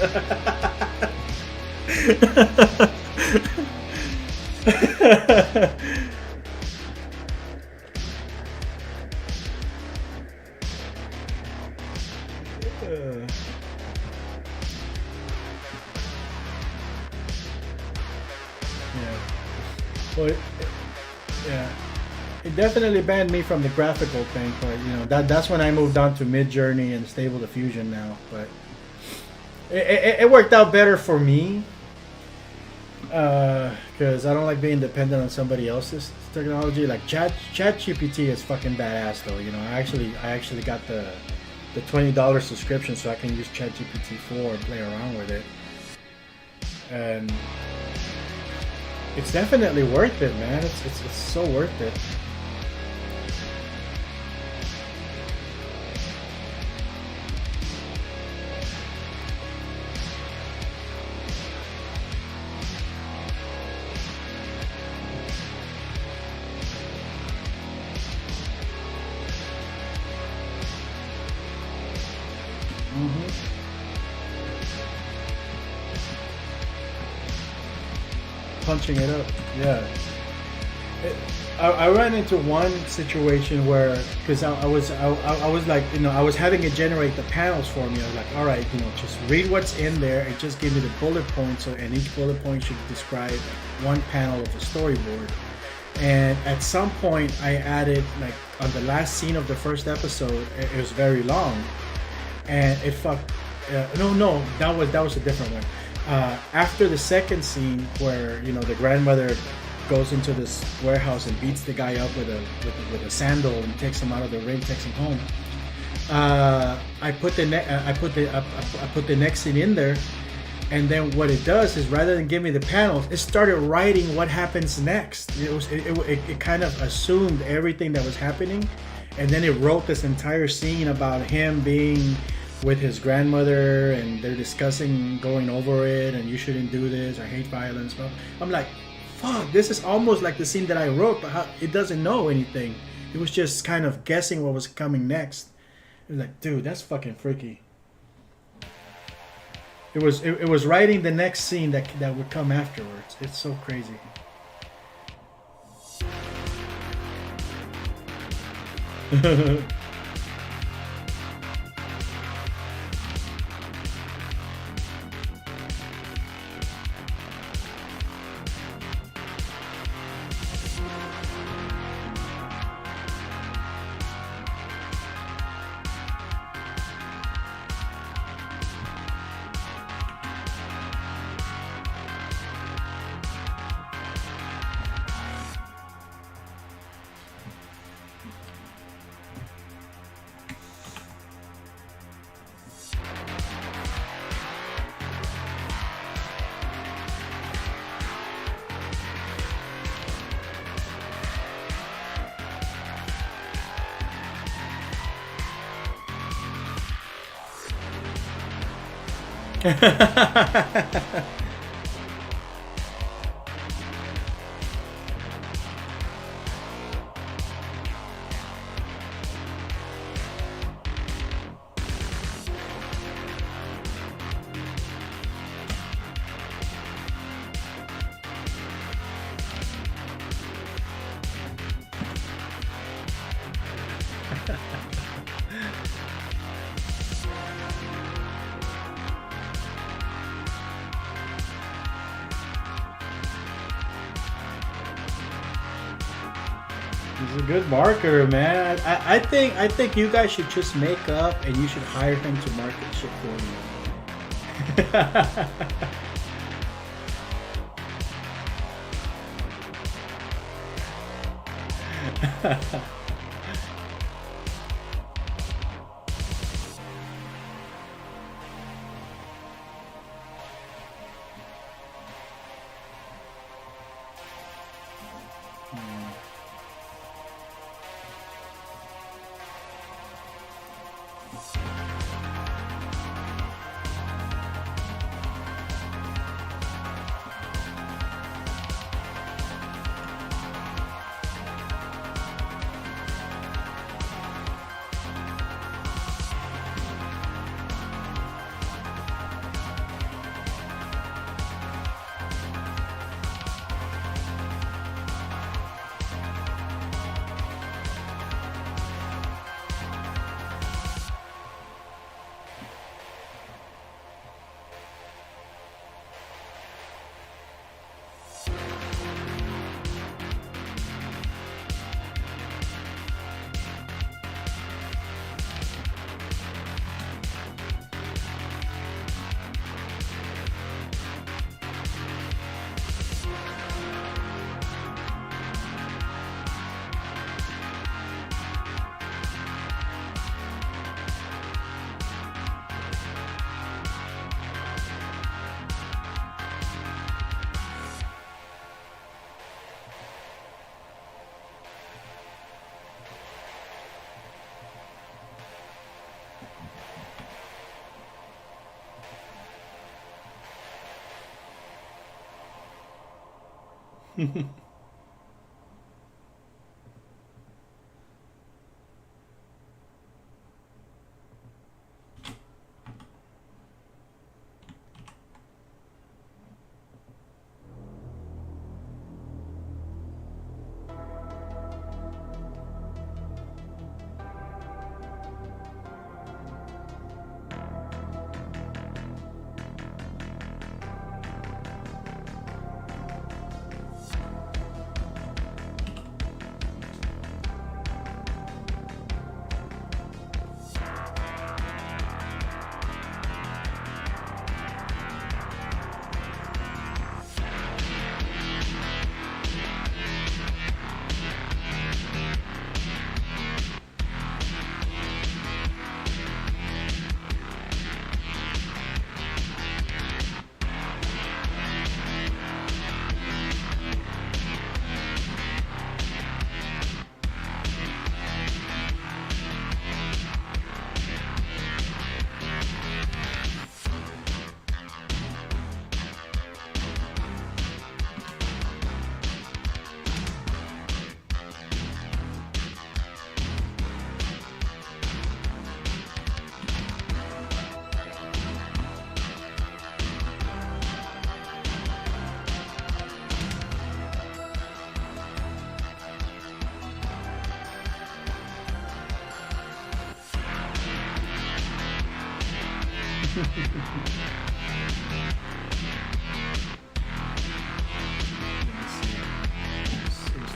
E: Well, it definitely banned me from the graphical thing, but you know, that's when I moved on to Midjourney and Stable Diffusion now. But it worked out better for me because I don't like being dependent on somebody else's technology. Like ChatGPT is fucking badass though. You know, I actually got the $20 subscription so I can use ChatGPT 4 and play around with it, and it's definitely worth it, man. It's so worth it. Punching it up, yeah. I ran into one situation where, because I was like, you know, I was having it generate the panels for me. I was like, all right, you know, just read what's in there and just give me the bullet points, and each bullet point should describe one panel of the storyboard. And at some point, I added, like, on the last scene of the first episode, it was very long, and it fucked. No, that was a different one. After the second scene, where the grandmother goes into this warehouse and beats the guy up with a sandal and takes him out of the ring, takes him home. I put the next scene in there, and then what it does is, rather than give me the panels, it started writing what happens next. It kind of assumed everything that was happening, and then it wrote this entire scene about him being with his grandmother, and they're discussing going over it, and you shouldn't do this, or hate violence. I'm like, fuck, this is almost like the scene that I wrote, but it doesn't know anything. It was just kind of guessing what was coming next. It was like, dude, that's fucking freaky. It was writing the next scene that would come afterwards. It's so crazy. He's a good marketer, man. I think you guys should just make up, and you should hire him to market shit for you. It's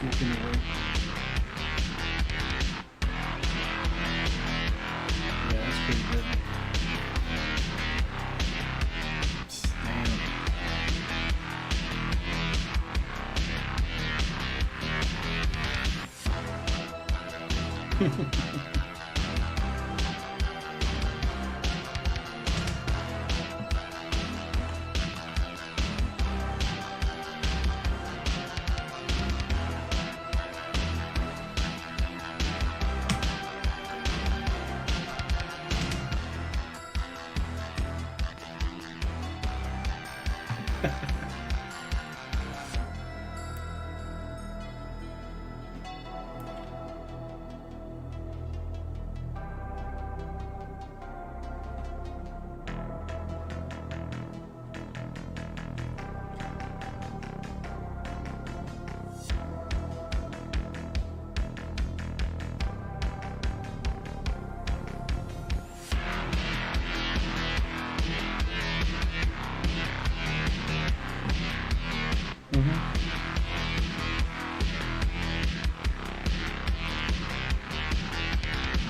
E: looking away. Yeah, that's pretty good. Damn.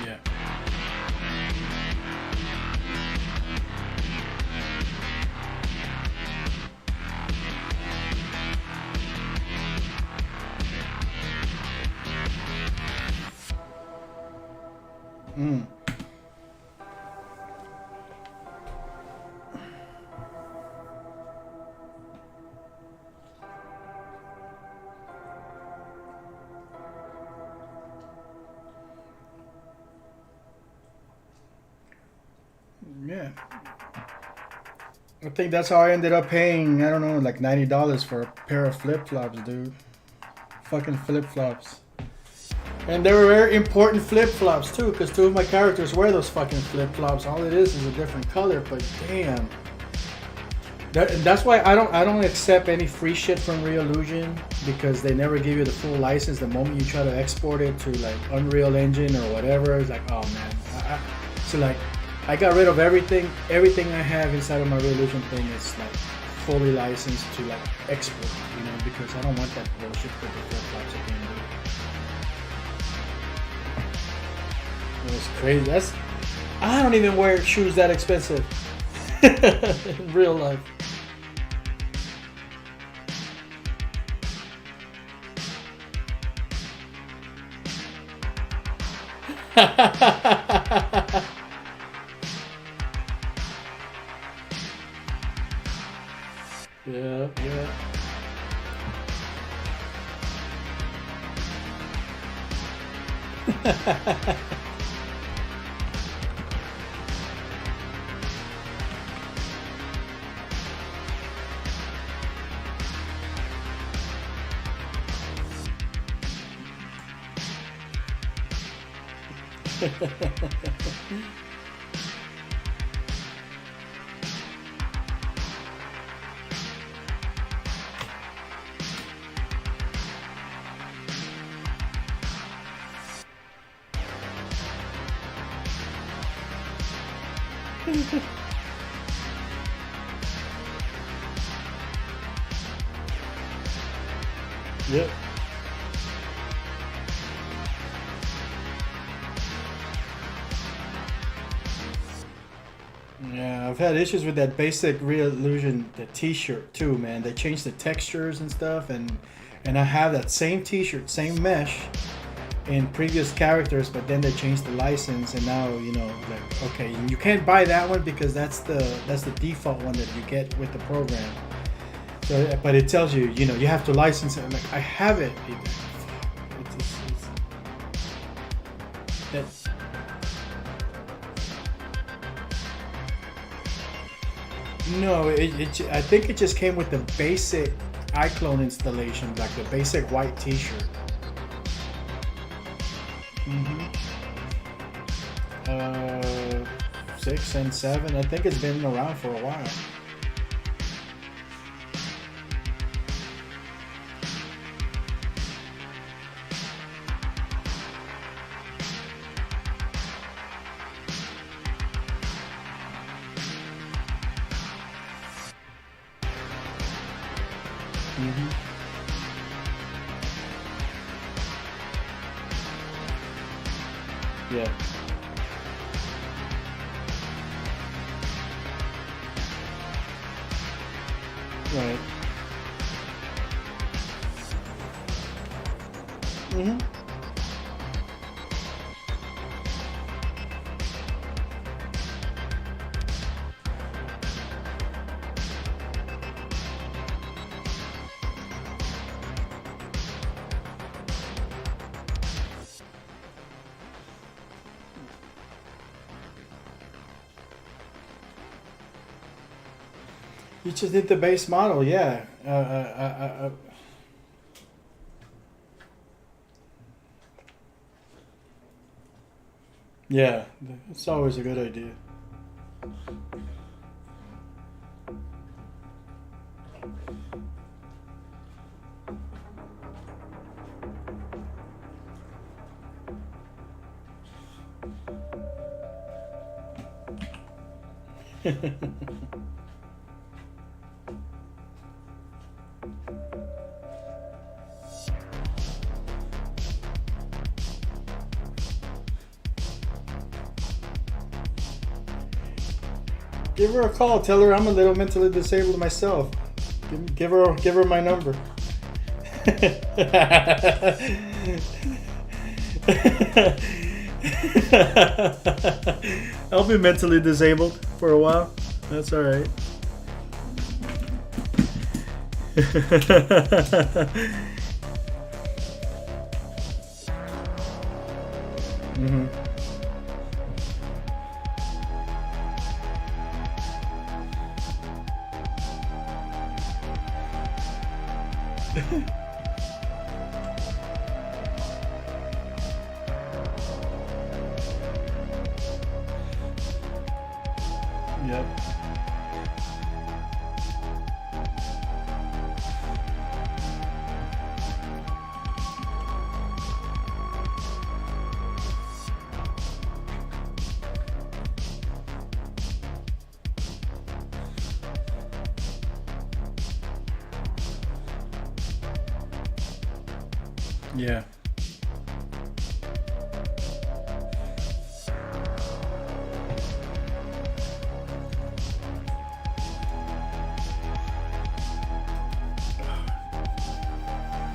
E: Yeah. Yeah. I think that's how I ended up paying, I don't know, like $90 for a pair of flip-flops, dude. Fucking flip-flops. And they were very important flip-flops too, because two of my characters wear those fucking flip-flops. All it is a different color, but damn. That's why I don't accept any free shit from Reallusion, because they never give you the full license. The moment you try to export it to like Unreal Engine or whatever, it's like, oh man. So like, I got rid of everything. Everything I have inside of my Reallusion thing is like fully licensed to like export, you know, because I don't want that bullshit with the flip-flops again, dude. It was crazy. I don't even wear shoes that expensive in real life. Yeah, yeah. Yep. Yeah, I've had issues with that basic Reallusion, the t-shirt too, man. They changed the textures and stuff, and I have that same t-shirt, same mesh in previous characters, but then they changed the license, and now, you know, like, okay, you can't buy that one because that's the default one that you get with the program. So, but it tells you, you know, you have to license it. I'm like, I have it. No, I think it just came with the basic iClone installation, like the basic white t-shirt. 6 and 7. I think it's been around for a while. Mm-hmm. Yeah. Right. Mm-hmm. You just did the base model, yeah. Yeah, it's always a good idea. Give her a call. Tell her I'm a little mentally disabled myself. Give her my number. I'll be mentally disabled for a while. That's all right. Mm-hmm. Yep. Yeah.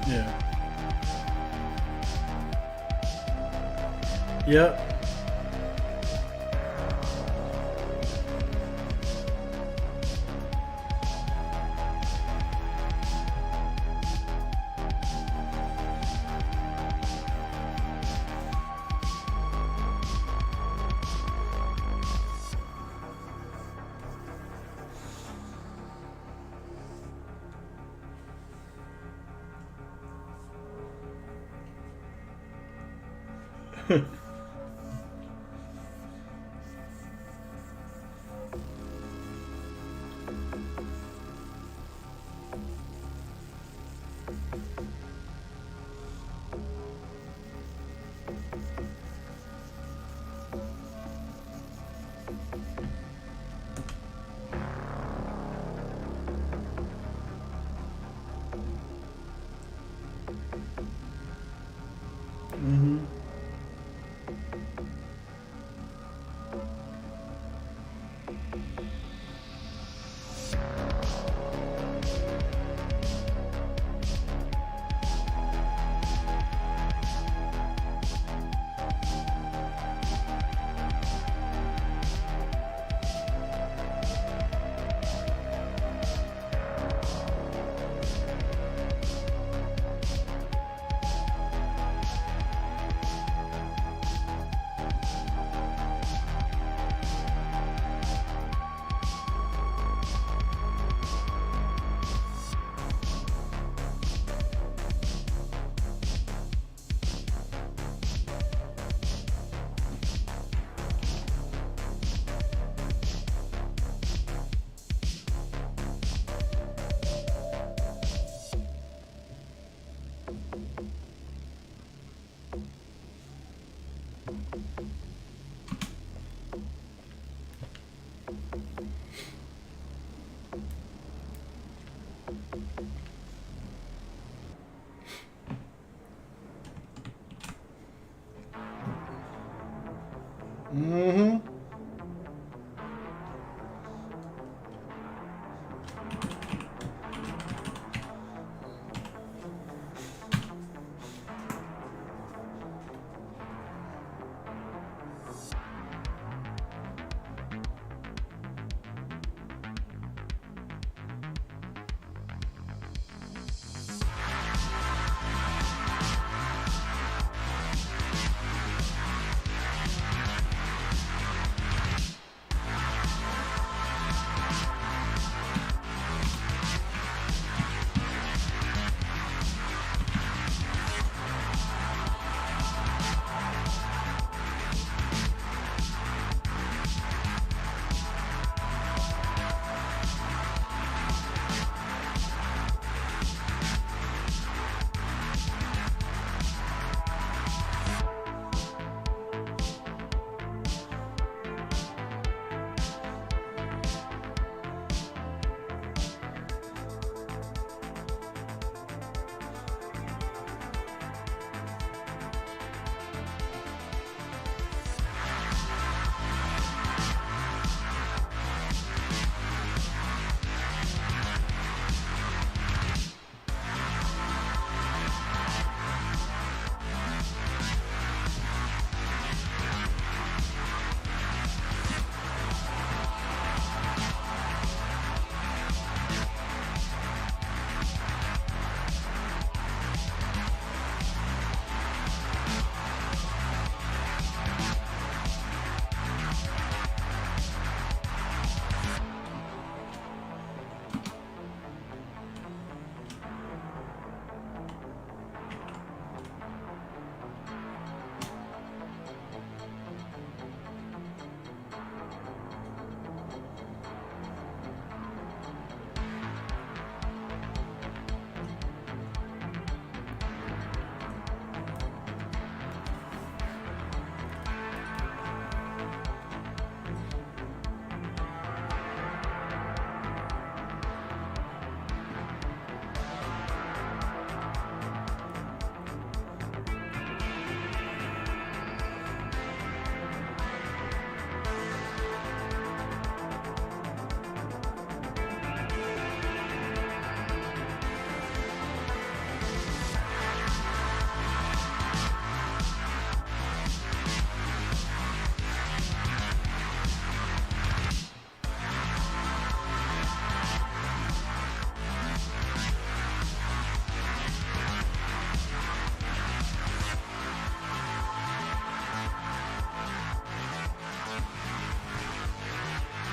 E: Yeah. Yep. Mm-hmm.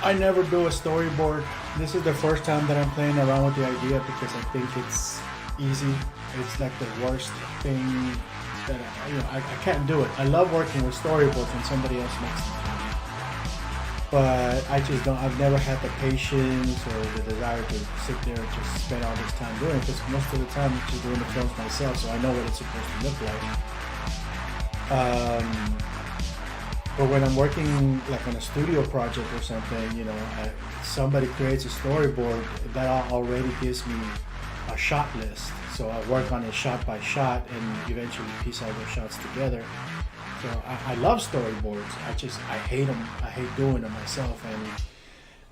E: I never do a storyboard. This is the first time that I'm playing around with the idea because I think it's easy. It's like the worst thing that I can't do it. I love working with storyboards when somebody else makes them for me. But I just don't. I've never had the patience or the desire to sit there and just spend all this time doing it. Because most of the time I'm just doing the films myself, so I know what it's supposed to look like. But when I'm working like on a studio project or something, somebody creates a storyboard that already gives me a shot list. So I work on it shot by shot and eventually piece all those shots together. So I love storyboards. I hate them. I hate doing them myself.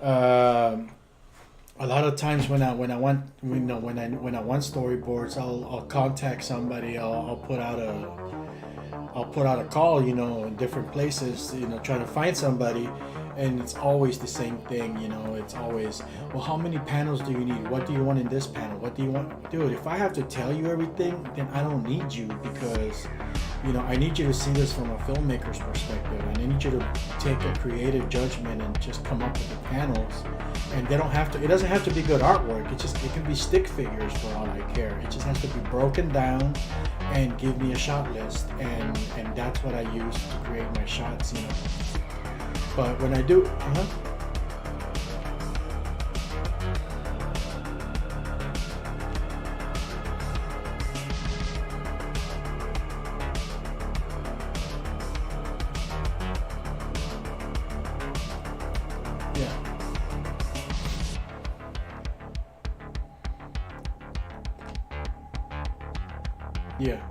E: And a lot of times when I want storyboards, I'll contact somebody. I'll put out a call, in different places, trying to find somebody, and it's always the same thing, it's always, well, how many panels do you need? What do you want in this panel? What do you want? Dude, if I have to tell you everything, then I don't need you, because, I need you to see this from a filmmaker's perspective, and I need you to take a creative judgment and just come up with the panels. And it doesn't have to be good artwork. It can be stick figures for all I care. It just has to be broken down and give me a shot list, and that's what I use to create my shots, But when I do, Yeah.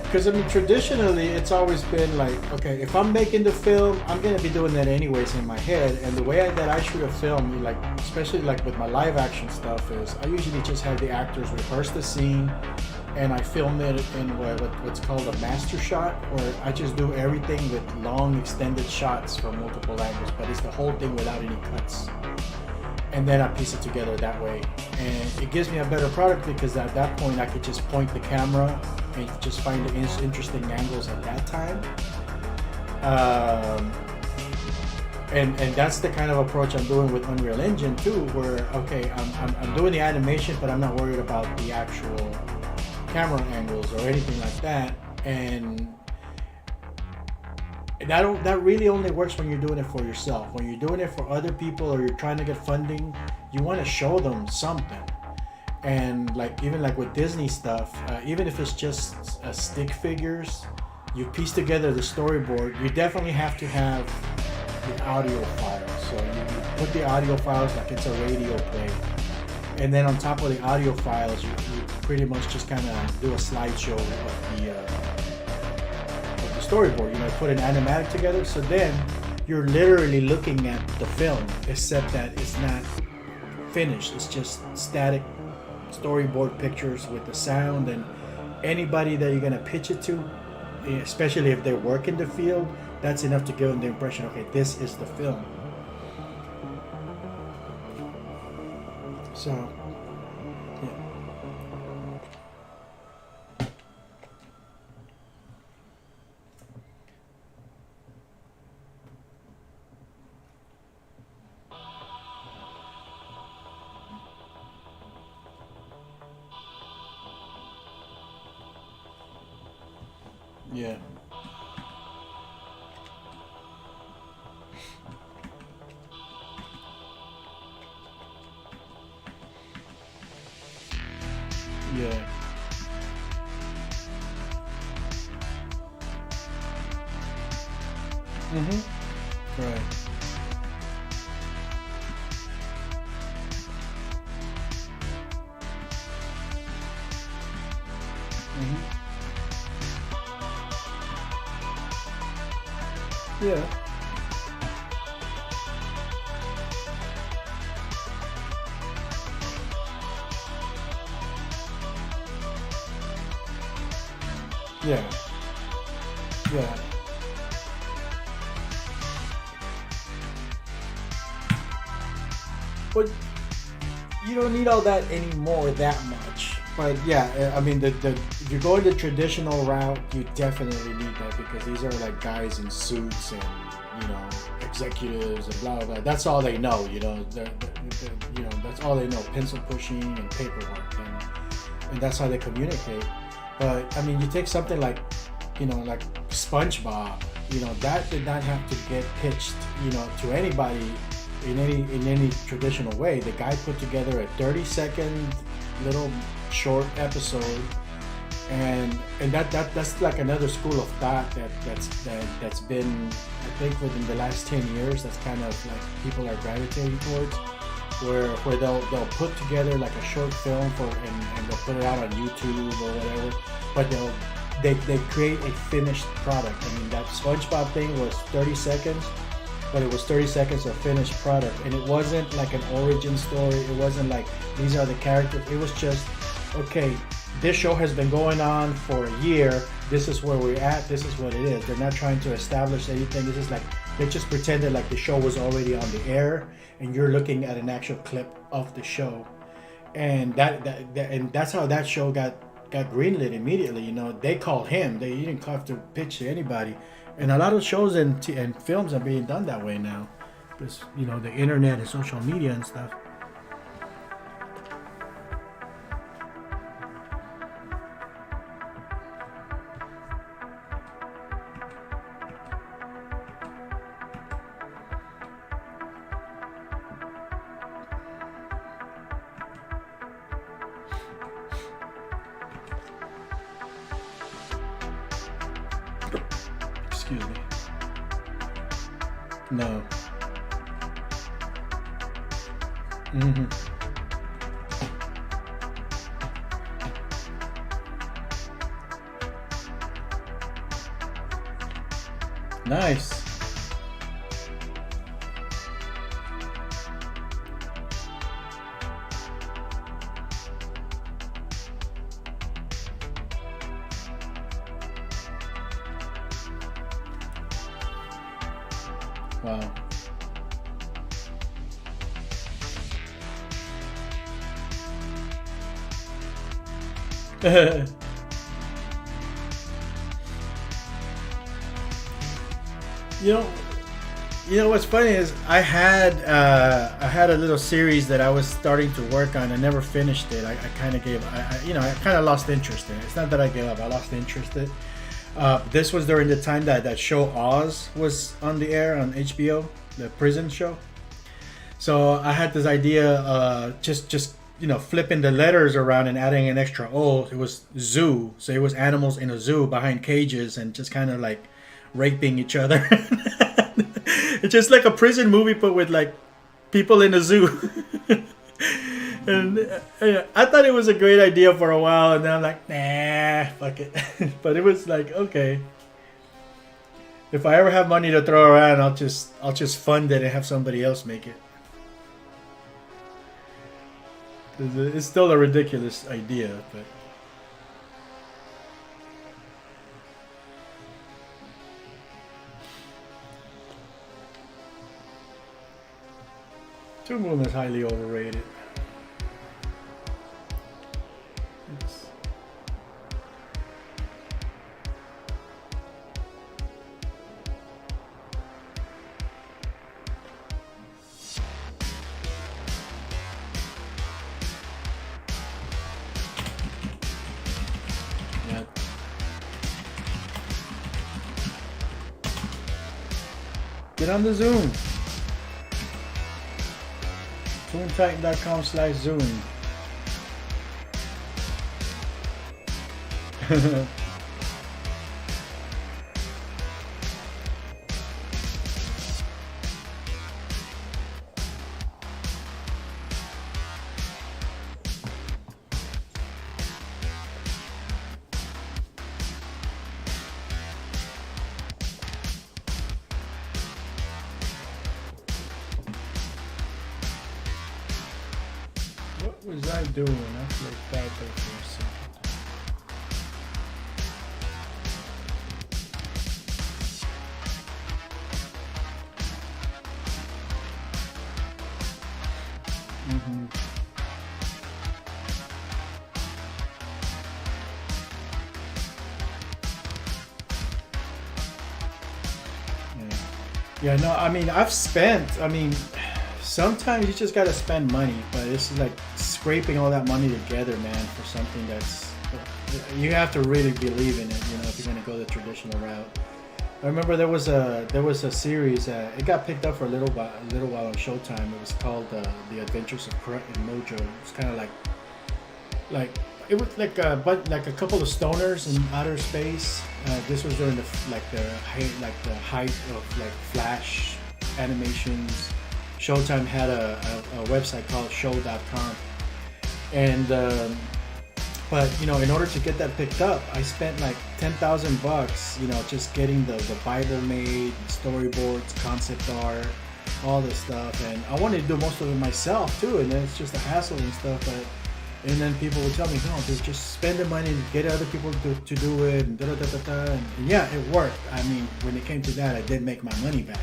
E: Because traditionally it's always been like, okay, if I'm making the film, I'm gonna be doing that anyways in my head. And the way that I shoot a film, like especially like with my live action stuff, is I usually just have the actors rehearse the scene, and I film it in what's called a master shot, where I just do everything with long extended shots from multiple angles, but it's the whole thing without any cuts. And then I piece it together that way. And it gives me a better product because at that point I could just point the camera and just find the interesting angles at that time. And that's the kind of approach I'm doing with Unreal Engine too, where, okay, I'm doing the animation, but I'm not worried about the actual camera angles or anything like that. And that really only works when you're doing it for yourself. When you're doing it for other people or you're trying to get funding, you want to show them something. And even with Disney stuff, even if it's just stick figures, you piece together the storyboard. You definitely have to have the audio files. So you put the audio files like it's a radio play, and then on top of the audio files, you pretty much just kind of do a slideshow of the storyboard. Put an animatic together. So then you're literally looking at the film, except that it's not finished. It's just static storyboard pictures with the sound, and anybody that you're going to pitch it to, especially if they work in the field, that's enough to give them the impression, okay, this is the film. So, yeah. Yeah. Mm-hmm. Right. Mm-hmm. Yeah. Yeah. Yeah. But you don't need all that anymore that much. But yeah, I mean, if you're going the traditional route, you definitely need that because these are like guys in suits and executives and blah blah blah. That's all they know, that's all they know: pencil pushing and paperwork, and that's how they communicate. But I mean, you take something like SpongeBob, that did not have to get pitched, to anybody in any traditional way. The guy put together a 30-second little short episode, and that's like another school of thought that's been, I think, within the last 10 years. That's kind of like people are gravitating towards, where they'll put together like a short film and they'll put it out on YouTube or whatever, but they create a finished product. I mean, that SpongeBob thing was 30 seconds, but it was 30 seconds of finished product, and it wasn't like an origin story. It wasn't like these are the characters. It was just, okay, this show has been going on for a year. This is where we're at. This is what it is. They're not trying to establish anything. This is like, they just pretended like the show was already on the air, and you're looking at an actual clip of the show, and that's how that show got greenlit immediately. They called him. They didn't have to pitch to anybody, and a lot of shows and films are being done that way now, because the internet and social media and stuff. Excuse me. No. Nice. Wow. You know what's funny is I had a little series that I was starting to work on. I never finished it. I kind of gave I kind of lost interest in it. It's not that I gave up. I lost interest in it. This was during the time that show Oz was on the air on HBO, the prison show. So I had this idea, just flipping the letters around and adding an extra O. It was zoo, so it was animals in a zoo behind cages and just kind of like raping each other. It's just like a prison movie, but with like people in a zoo. And I thought it was a great idea for a while, and then I'm like, nah, fuck it. But it was like, okay, if I ever have money to throw around, I'll just fund it and have somebody else make it. It's still a ridiculous idea, but. Toon Boom is highly overrated. Yeah. Get on the Zoom. ToonTitan.com/Zoom. What was I doing? I played back there for a second. Yeah, no, I mean, I've spent, I mean, sometimes you just gotta spend money, but it's like scraping all that money together, man, for something that's, you have to really believe in it, you know, if you're gonna go the traditional route. I remember there was a series, it got picked up for a little while on Showtime. It was called The Adventures of Kurt and Mojo. It's kind of like it was like a couple of stoners in outer space. This was during the height of like Flash animations. Showtime had a website called show.com, and but you know, in order to get that picked up, I spent like $10,000, you know, just getting the Bible made, storyboards, concept art, all this stuff. And I wanted to do most of it myself too, and then it's just a hassle and stuff. But and then people would tell me, no, just spend the money and get other people to do it, and and yeah, it worked. I mean, when it came to that, I did make my money back,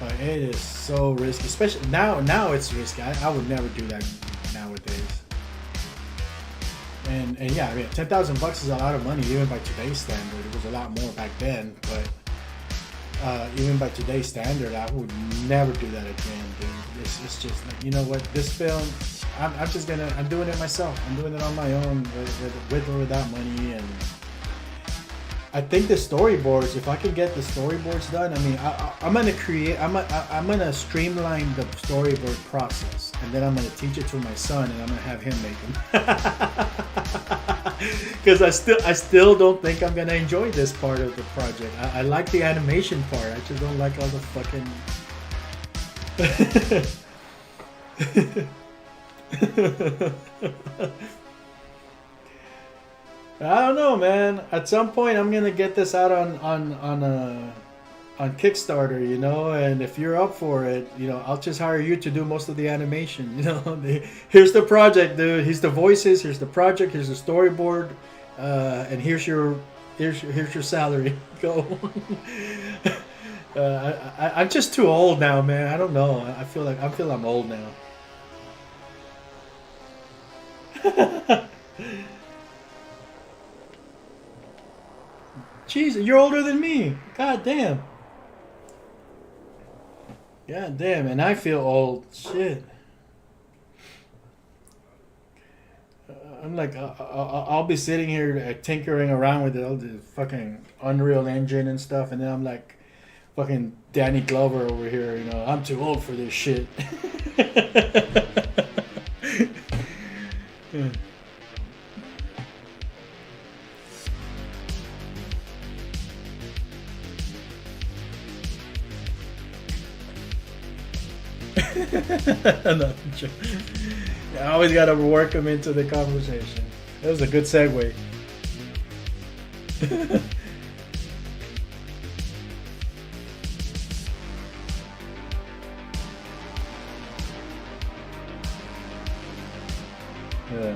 E: but it is so risky, especially now. Now it's risky. I would never do that nowadays. And yeah, I mean, $10,000 is a lot of money even by today's standard. It was a lot more back then, but even by today's standard, I would never do that again, dude. It's just like, you know what, this film, I'm doing it myself. I'm doing it on my own, with or without money. And I think the storyboards, if I can get the storyboards done, I mean, I'm gonna streamline the storyboard process, and then I'm gonna teach it to my son, and I'm gonna have him make them. Because I still don't think I'm gonna enjoy this part of the project. I like the animation part. I just don't like all the fucking. I don't know, man. At some point, I'm gonna get this out on Kickstarter, you know. And if you're up for it, you know, I'll just hire you to do most of the animation. You know, here's the project, dude. Here's the voices. Here's the project. Here's the storyboard, and here's your salary. Go. I'm just too old now, man. I don't know. I feel I'm old now. Jeez, you're older than me. God damn. God damn, and I feel old. Shit. I'm like, I'll be sitting here tinkering around with all the fucking Unreal Engine and stuff, and then I'm like, fucking Danny Glover over here, you know, I'm too old for this shit. Yeah. No, I always gotta work them into the conversation. That was a good segue. Yeah.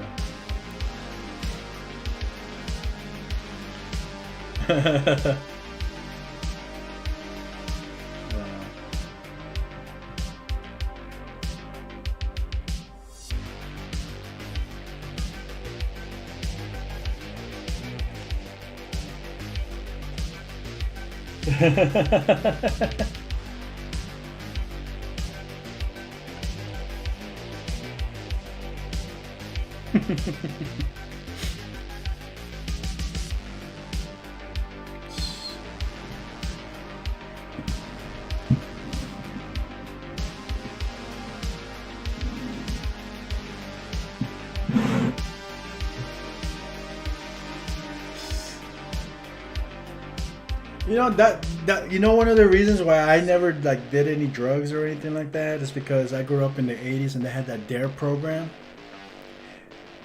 E: You know that you know, one of the reasons why I never like did any drugs or anything like that is because I grew up in the 80s and they had that DARE program,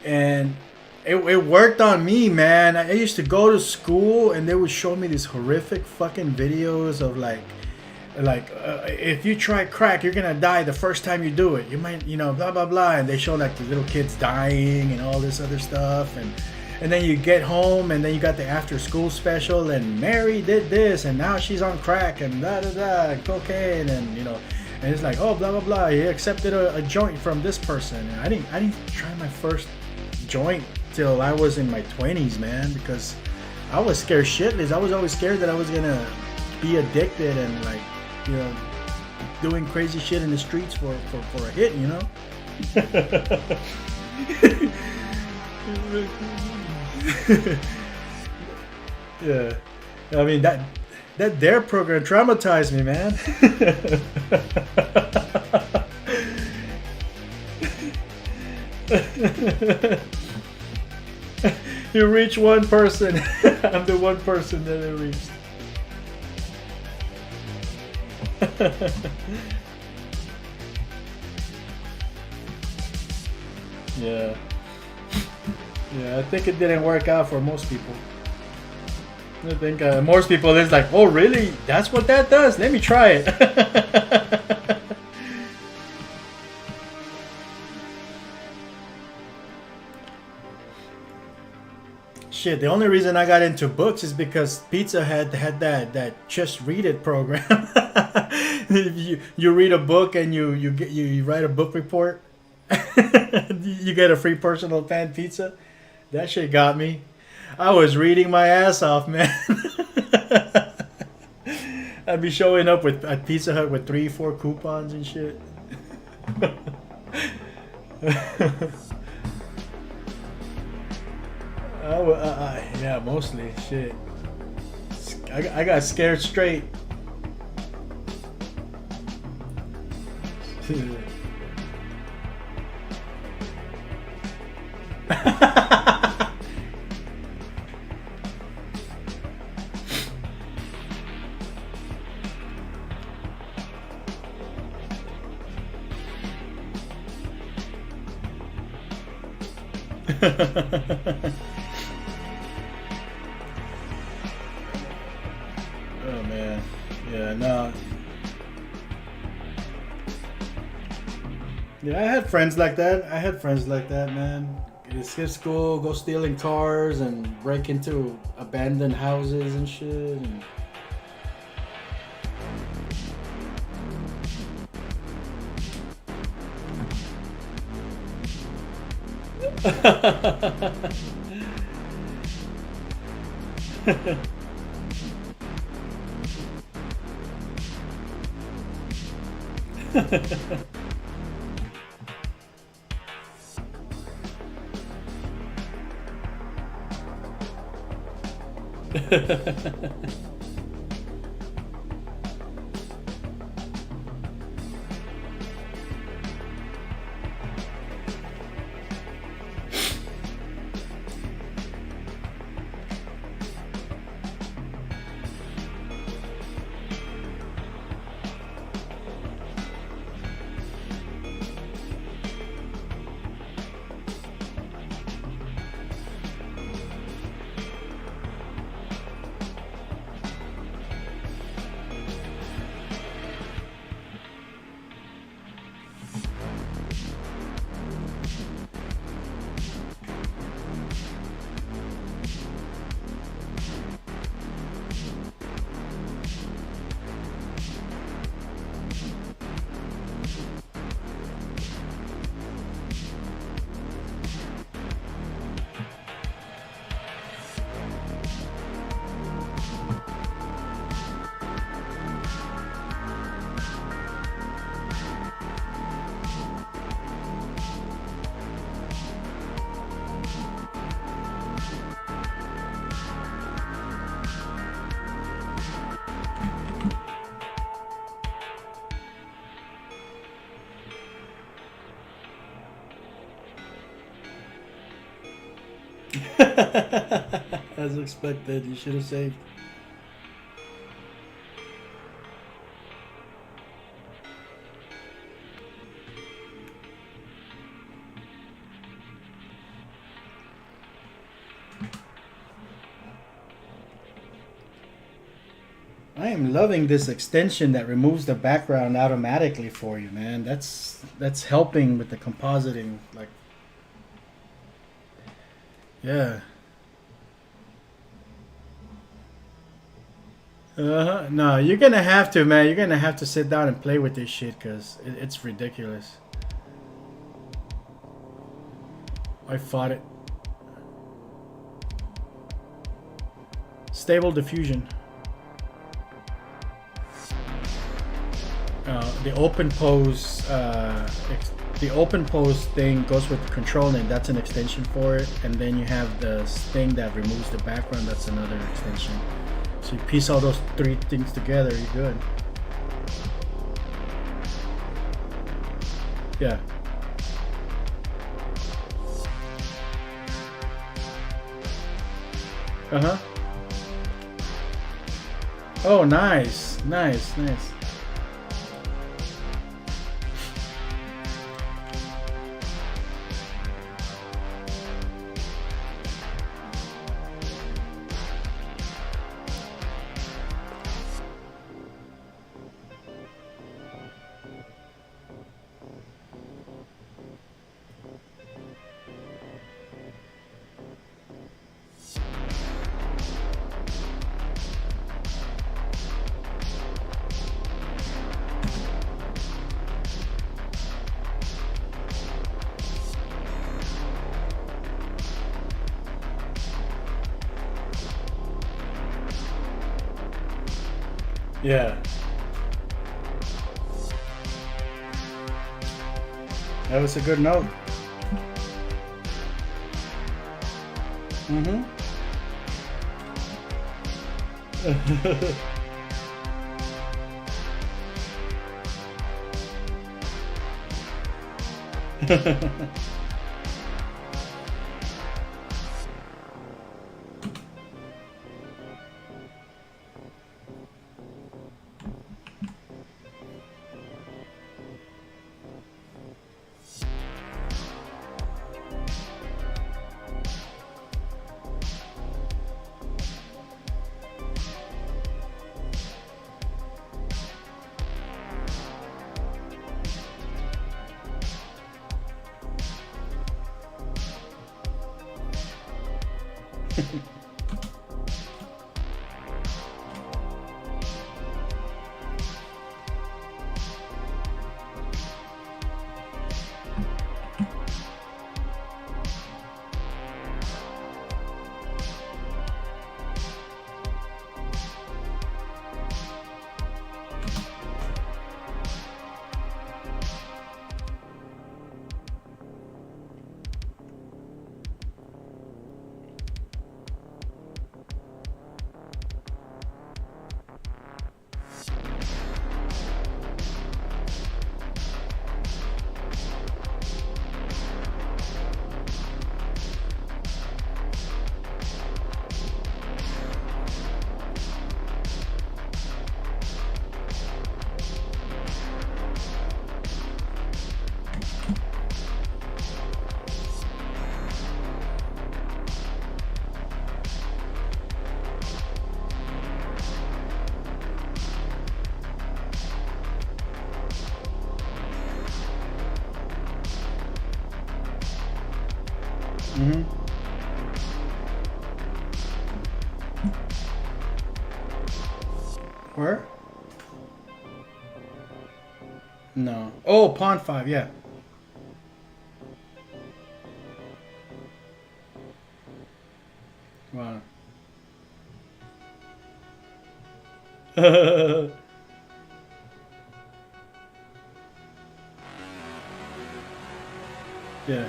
E: and it worked on me, man. I used to go to school and they would show me these horrific fucking videos of like if you try crack, you're gonna die the first time you do it. You might, you know, blah blah blah, and they show like the little kids dying and all this other stuff, and then you get home and then you got the after school special, and Mary did this and now she's on crack and da da da, and cocaine, and you know, and it's like, oh, blah blah blah, he accepted a joint from this person. And I didn't try my first joint till I was in my 20s, man, because I was scared shitless. I was always scared that I was gonna be addicted and like, you know, doing crazy shit in the streets for a hit, you know. Yeah, I mean that Dare program traumatized me, man. You reach one person. I'm the one person that it reached. Yeah. Yeah, I think it didn't work out for most people. I think most people is like, oh really? That's what that does? Let me try it. Shit, the only reason I got into books is because Pizza had that just read it program. you read a book and you write a book report. You get a free personal pan pizza. That shit got me. I was reading my ass off, man. I'd be showing up at Pizza Hut with 3-4 coupons and shit. Yeah, mostly shit. I got scared straight. Oh man, yeah, no. Yeah, I had friends like that. Man. Skip school, go stealing cars, and break into abandoned houses and shit. And... As expected, you should have saved. I am loving this extension that removes the background automatically for you, man. That's helping with the compositing, like, yeah. No, you're gonna have to, man. You're gonna have to sit down and play with this shit, because it's ridiculous. I fought it. Stable diffusion. the open pose the open pose thing goes with the control, and that's an extension for it. And then you have the thing that removes the background. That's another extension. So you piece all those three things together, you're good. Yeah. Uh-huh. Oh, nice. Nice. Yeah. That was a good note. Mm-hmm. Mm-hmm. Where? No. Oh, Pawn 5, yeah. Wow. Yeah.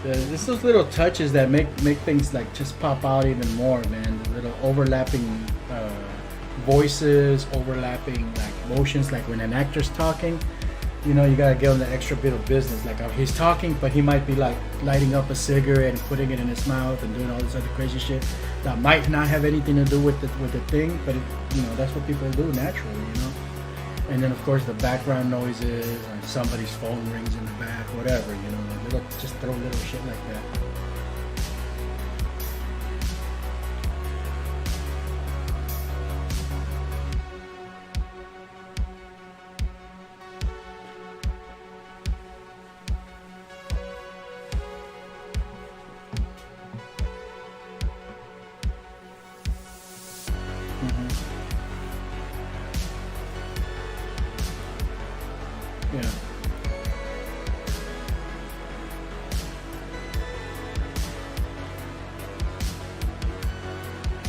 E: It's those little touches that make things like just pop out even more, man. The little overlapping voices, overlapping like motions, like when an actor's talking, you know, you gotta give him the extra bit of business. Like he's talking, but he might be like lighting up a cigarette and putting it in his mouth and doing all this other crazy shit that might not have anything to do with the thing, but it, you know, that's what people do naturally, you know. And then of course the background noises, or somebody's phone rings in the back, whatever, you know, little, just throw little shit like that. Yeah.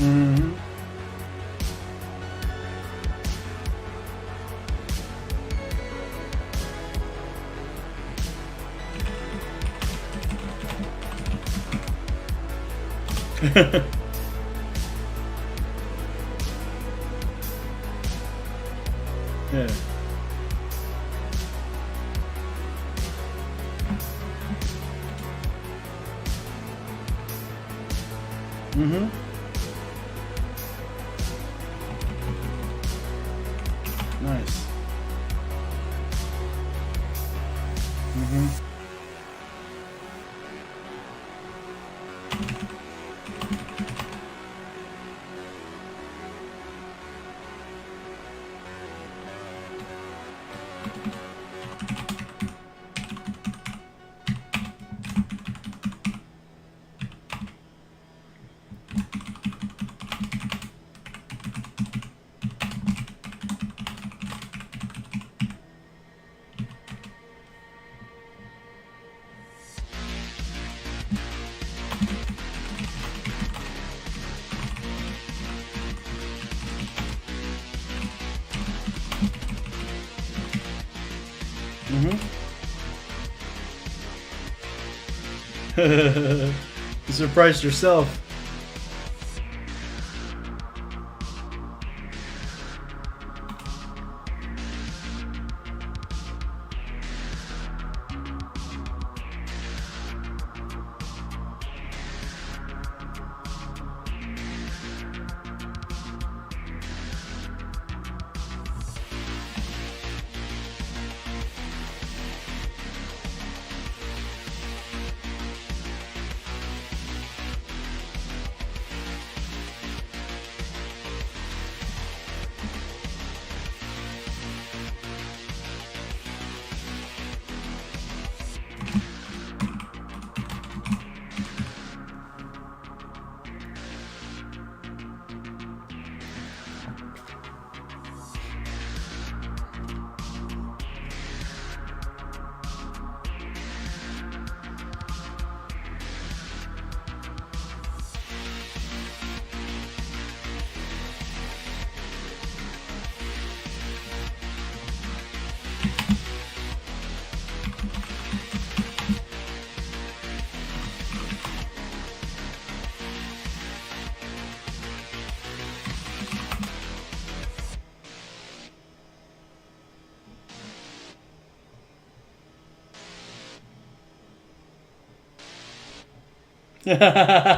E: Mm-hmm. Yeah. Mm-hmm. Nice. Mm-hmm. You surprised yourself. Yeah.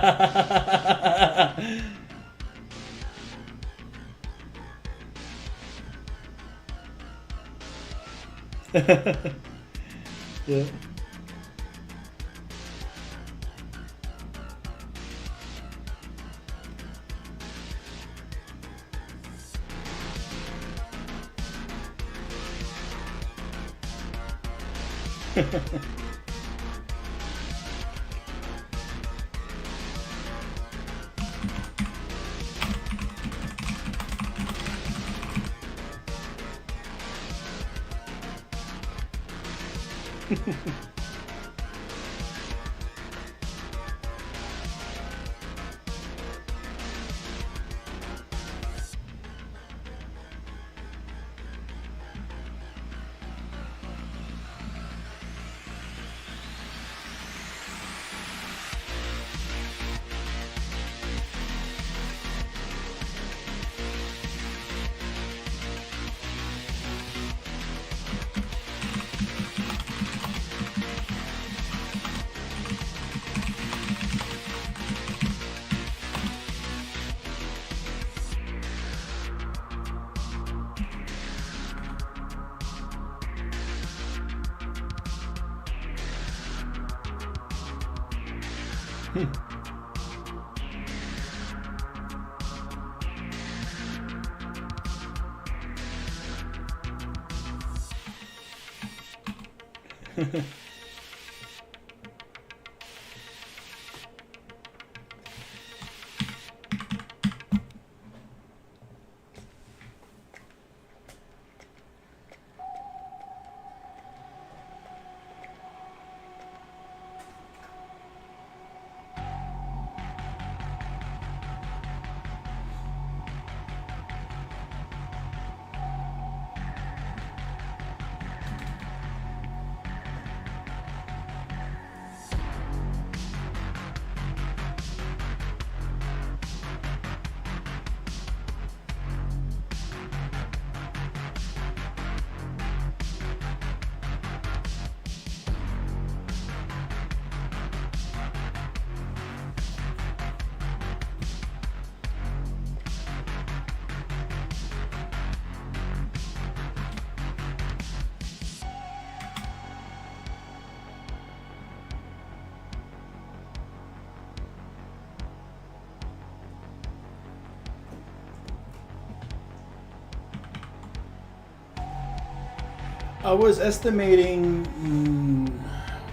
E: I was estimating,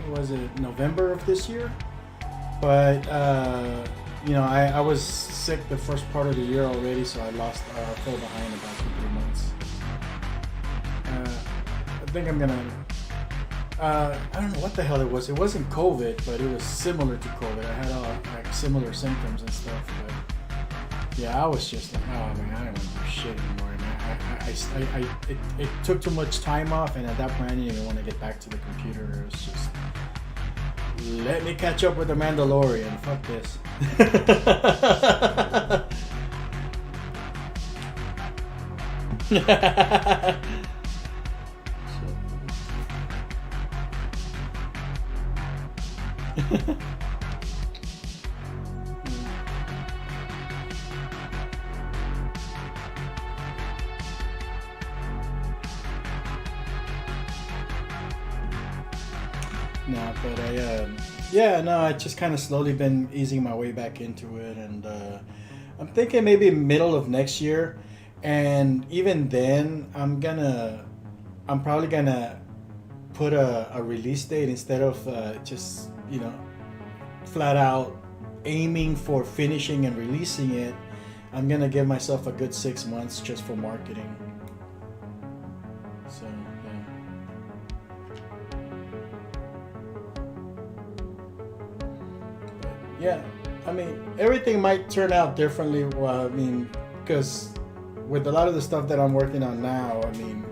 E: what was it, November of this year? But, you know, I was sick the first part of the year already, so I fell behind about 2-3 months. I think I'm gonna, I don't know what the hell it was. It wasn't COVID, but it was similar to COVID. I had like similar symptoms and stuff, but yeah, I was just like, oh man, I don't want to do shit anymore. And it took too much time off, and at that point, I didn't even want to get back to the computer. It was just, let me catch up with the Mandalorian. Fuck this. No, but I just kind of slowly been easing my way back into it, and I'm thinking maybe middle of next year, and even then, I'm probably gonna put a release date instead of just, you know, flat out aiming for finishing and releasing it. I'm gonna give myself a good 6 months just for marketing. So yeah, I mean, everything might turn out differently. Well, I mean, because with a lot of the stuff that I'm working on now, I mean,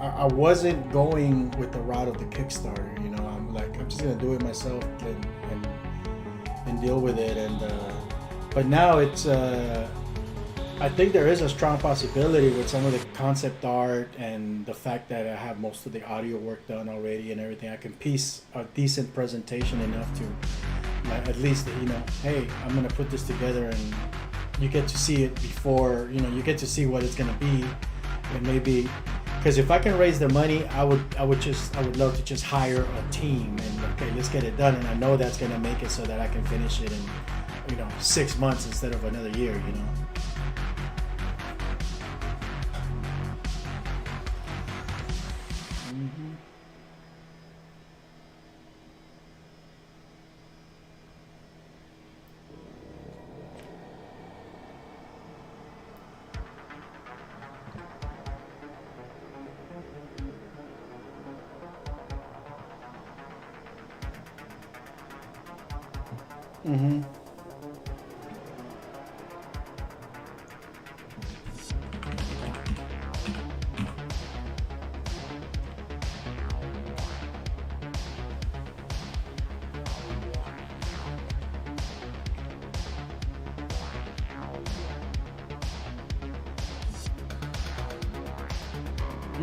E: I wasn't going with the route of the Kickstarter. You know, I'm just gonna do it myself and deal with it. And but now it's I think there is a strong possibility with some of the concept art and the fact that I have most of the audio work done already and everything. I can piece a decent presentation enough to at least, you know, hey, I'm gonna put this together, and you get to see it before, you know, you get to see what it's gonna be. And maybe, because if I can raise the money, I would love to just hire a team and, okay, let's get it done, and I know that's gonna make it so that I can finish it in, you know, 6 months instead of another year, you know. Mm-hmm.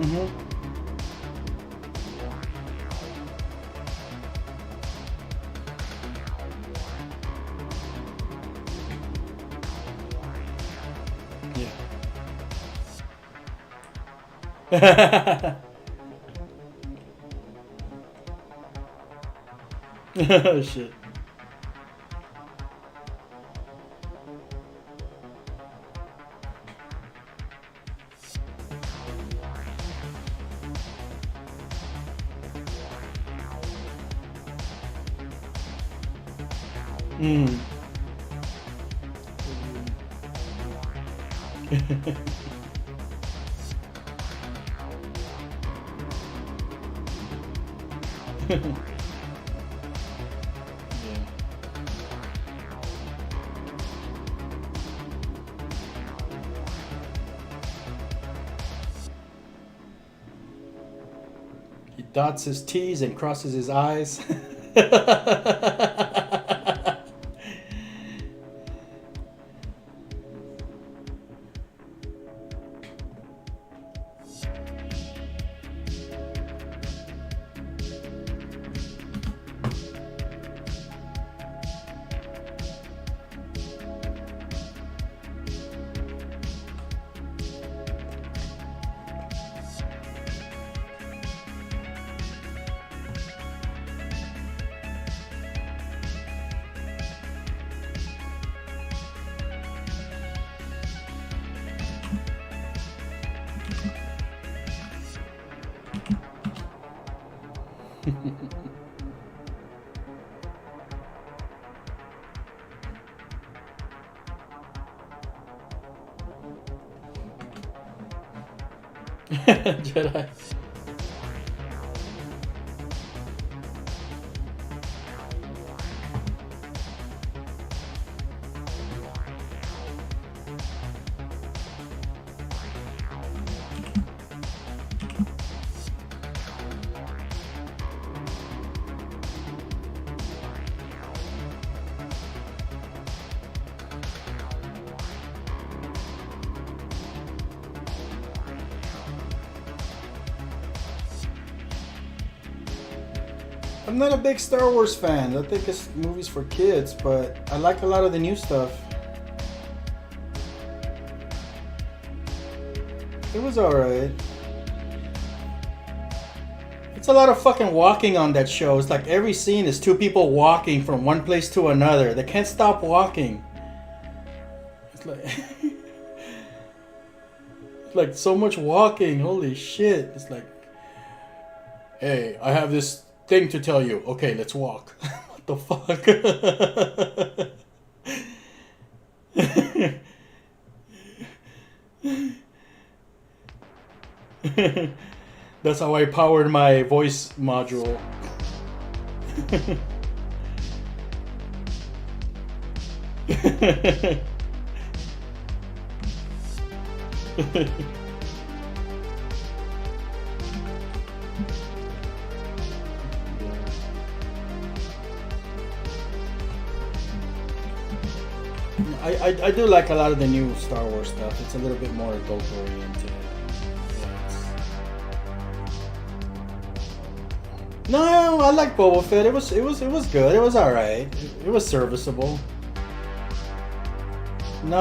E: Mm-hmm. Yeah. Oh shit. Mm. Yeah. He dots his T's and crosses his I's. Jedi. I'm not a big Star Wars fan. I think it's movies for kids, but I like a lot of the new stuff. It was alright. It's a lot of fucking walking on that show. It's like every scene is two people walking from one place to another. They can't stop walking. It's like it's like so much walking. Holy shit. It's like, hey, I have this thing to tell you. Okay, let's walk. What the fuck? That's how I powered my voice module. I do like a lot of the new Star Wars stuff. It's a little bit more adult oriented. No, I like Boba Fett. It was good. It was alright. It was serviceable. No,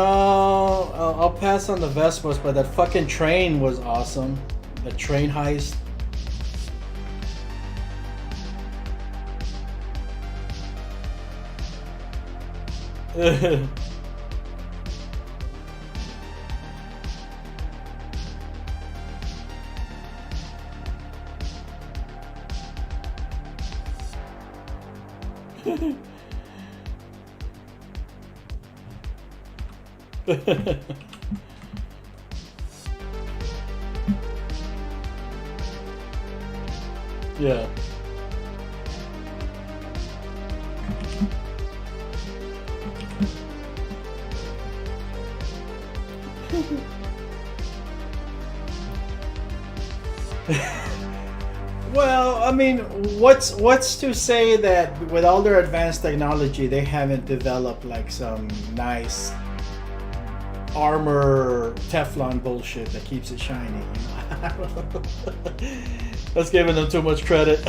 E: I'll pass on the Vespas, but that fucking train was awesome. The train heist. Yeah. Well, I mean, what's to say that with all their advanced technology, they haven't developed like some nice armor Teflon bullshit that keeps it shiny? That's giving them too much credit.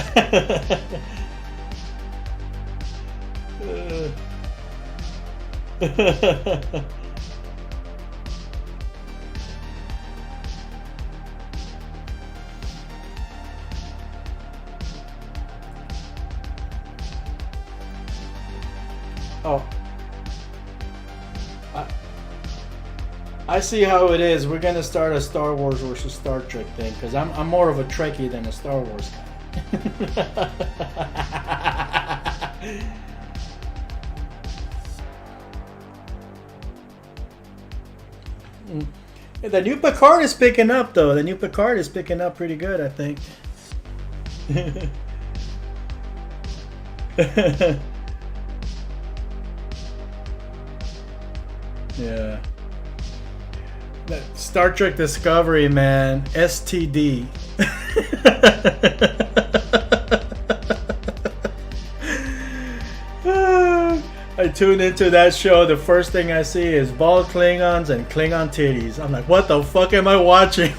E: Oh, I see how it is. We're gonna start a Star Wars versus Star Trek thing because I'm more of a Trekkie than a Star Wars guy. The new Picard is picking up, though. The new Picard is picking up pretty good, I think. Yeah. That Star Trek Discovery, man. STD. I tune into that show. The first thing I see is bald Klingons and Klingon titties. I'm like, what the fuck am I watching?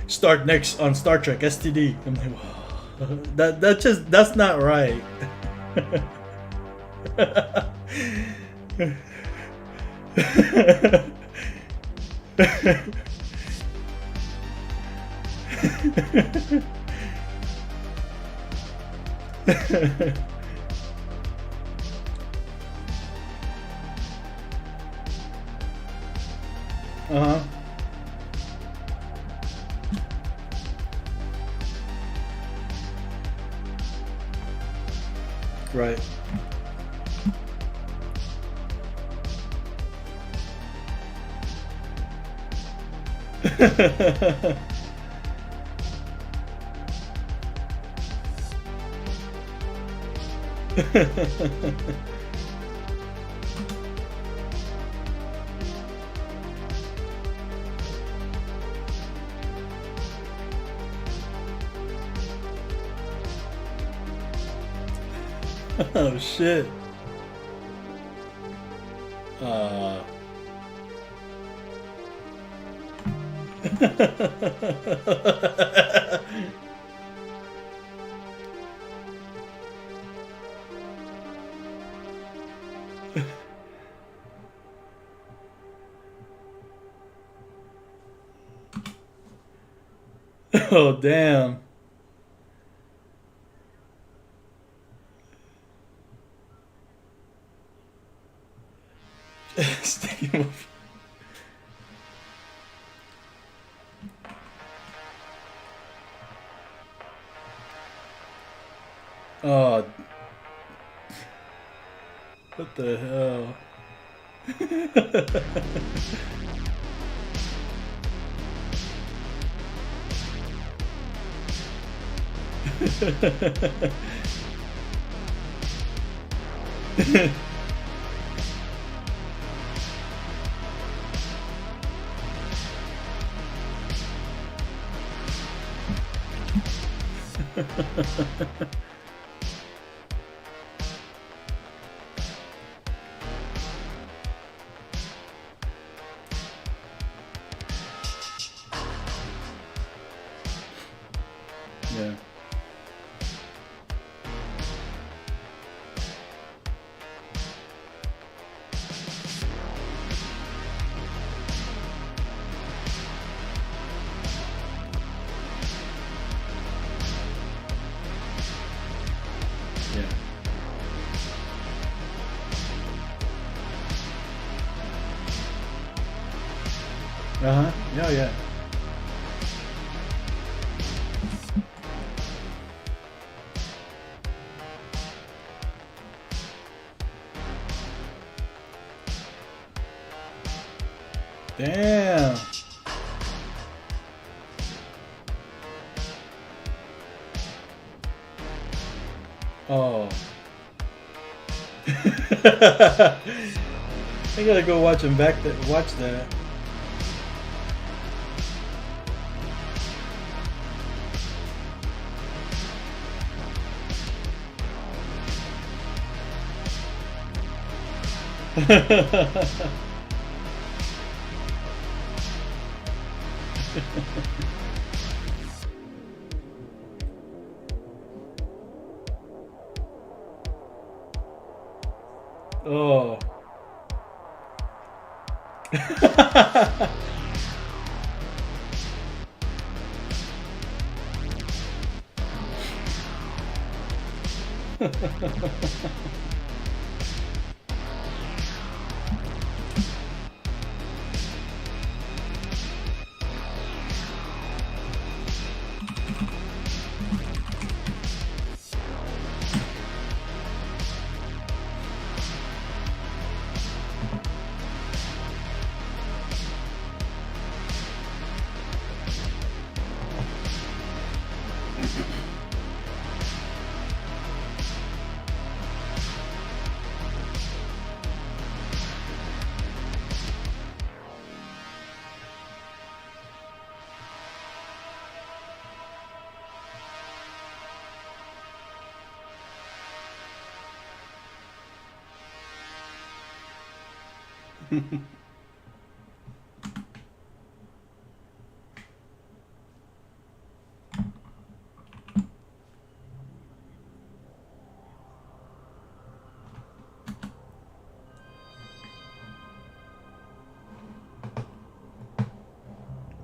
E: Start next on Star Trek STD. I'm like, whoa. That's not right. Uh-huh. Right. Oh shit. Oh damn. Stick him up. Oh. What the hell? Yeah. Yeah. Uh-huh. Yeah, yeah. Damn. Oh. I gotta go watch him back. Watch that. Oh.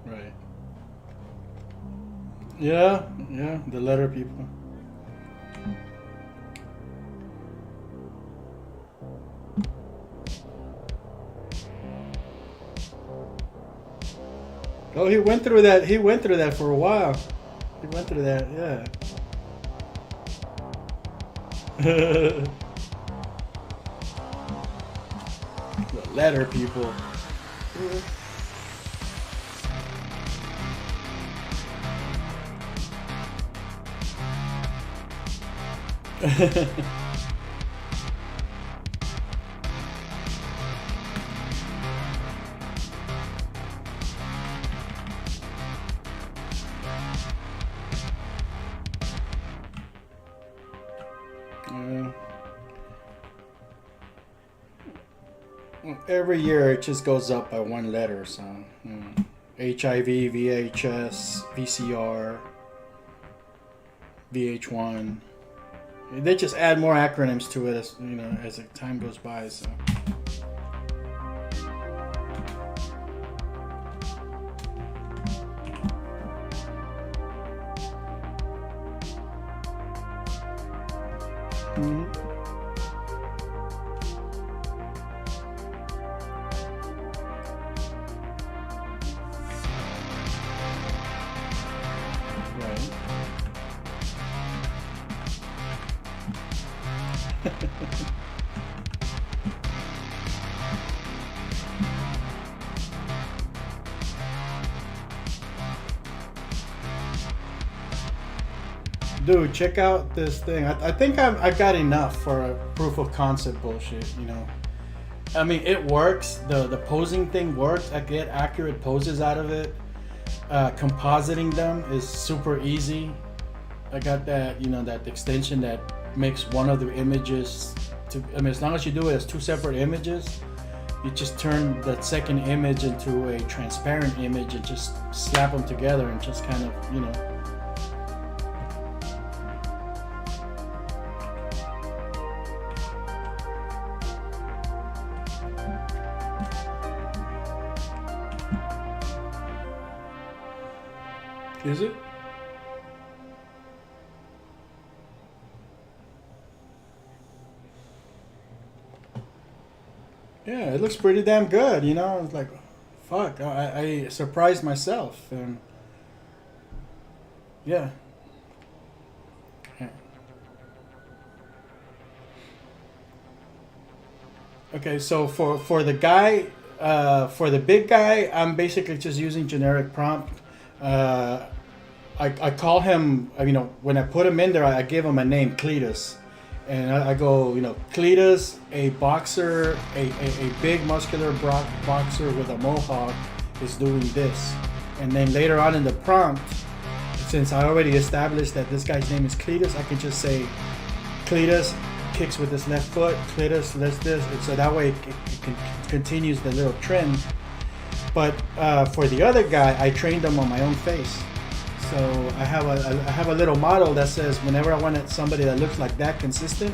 E: Right. Yeah, yeah, the letter people. Oh, he went through that. He went through that for a while. He went through that, yeah. The letter people. Every year it just goes up by one letter, so HIV, VHS, VCR, VH1. They just add more acronyms to it as as the time goes by. So. Dude, check out this thing. I think I got enough for a proof of concept bullshit, I mean, it works. The posing thing works. I get accurate poses out of it. Compositing them is super easy. I got that, that extension that makes one of the images as long as you do it as two separate images, you just turn that second image into a transparent image and just slap them together and just kind of, Is it? Yeah, it looks pretty damn good, It's like, fuck, I surprised myself, and yeah. Okay, so for the guy, for the big guy, I'm basically just using generic prompt. I call him, when I put him in there, I give him a name, Cletus. And I go, Cletus, a boxer, a big muscular boxer with a mohawk is doing this. And then later on in the prompt, since I already established that this guy's name is Cletus, I can just say, Cletus kicks with his left foot, Cletus does this, and so that way it continues the little trend. But for the other guy, I trained him on my own face. So I have a little model that says whenever I want somebody that looks like that consistent,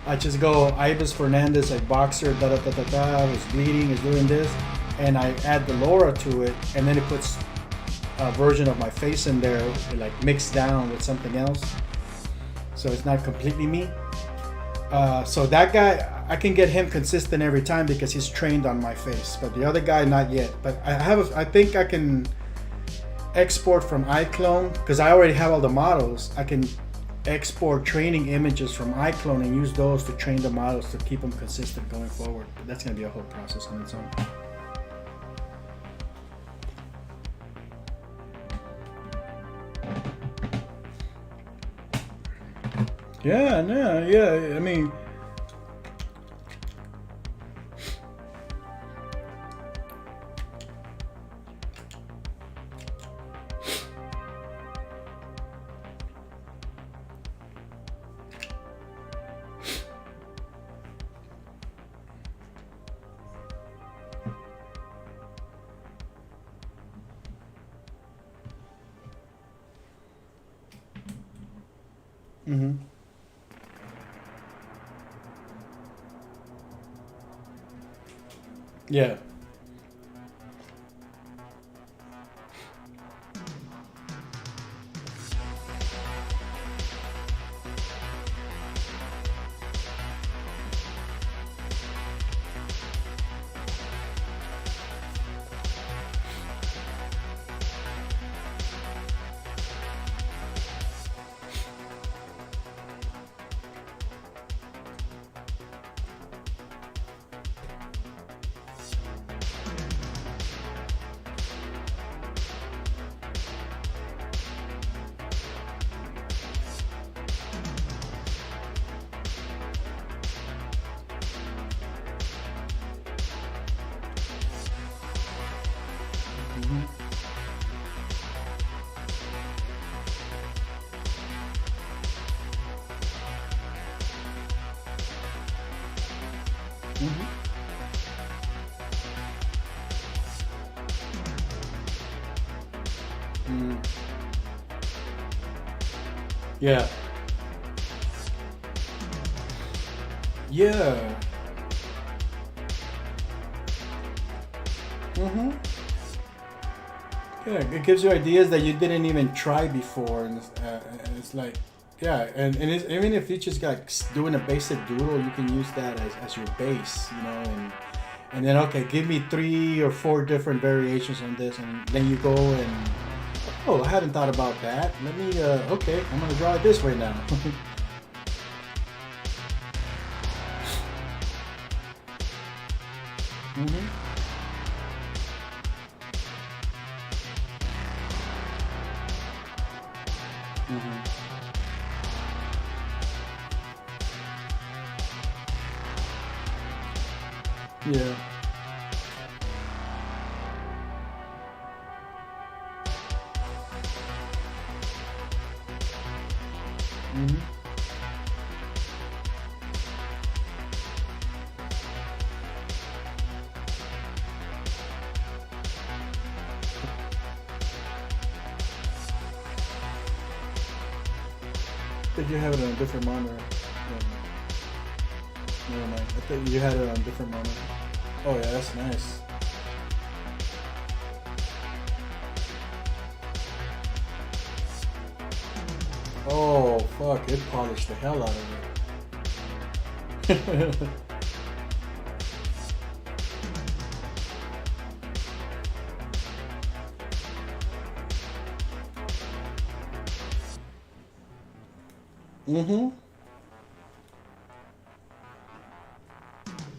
E: I just go Ibis Fernandez, a boxer, was bleeding, is doing this, and I add the Laura to it, and then it puts a version of my face in there, like mixed down with something else. So it's not completely me. So that guy, I can get him consistent every time because he's trained on my face, but the other guy not yet. But I think I can export from iClone because I already have all the models. I can export training images from iClone and use those to train the models to keep them consistent going forward. But that's going to be a whole process on its own. Yeah. I mean, yeah. Yeah. Yeah. Yeah, it gives you ideas that you didn't even try before, and it's like, yeah, and even if you just got doing a basic doodle, you can use that as your base, you know, and then okay, give me 3 or 4 different variations on this, and then you go and oh, I hadn't thought about that. Let me okay, I'm gonna draw it this way now. Yeah. I think you have it on a different monitor. Never mind. I thought you had it on a different monitor. Oh yeah, that's nice. Oh fuck! It polished the hell out of it.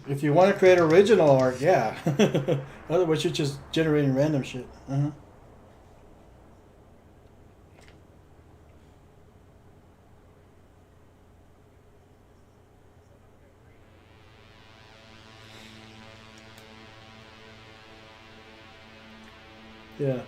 E: If you want to create original art, yeah. Otherwise, you're just generating random shit. Yeah. Yeah.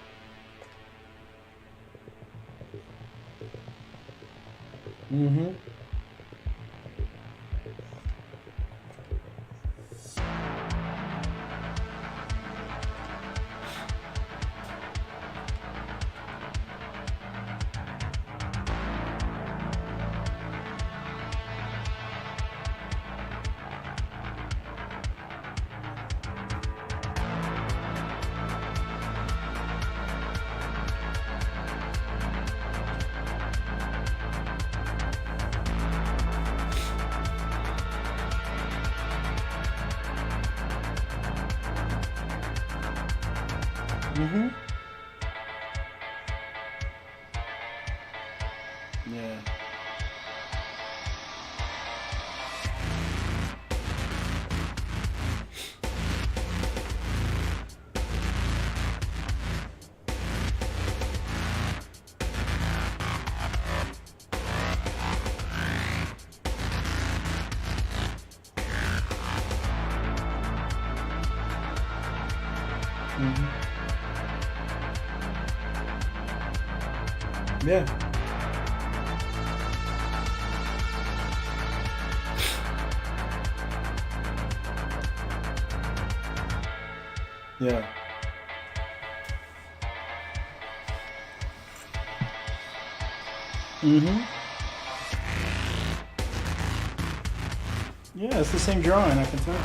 E: Yeah. Yeah. Yeah, it's the same drawing, I can tell.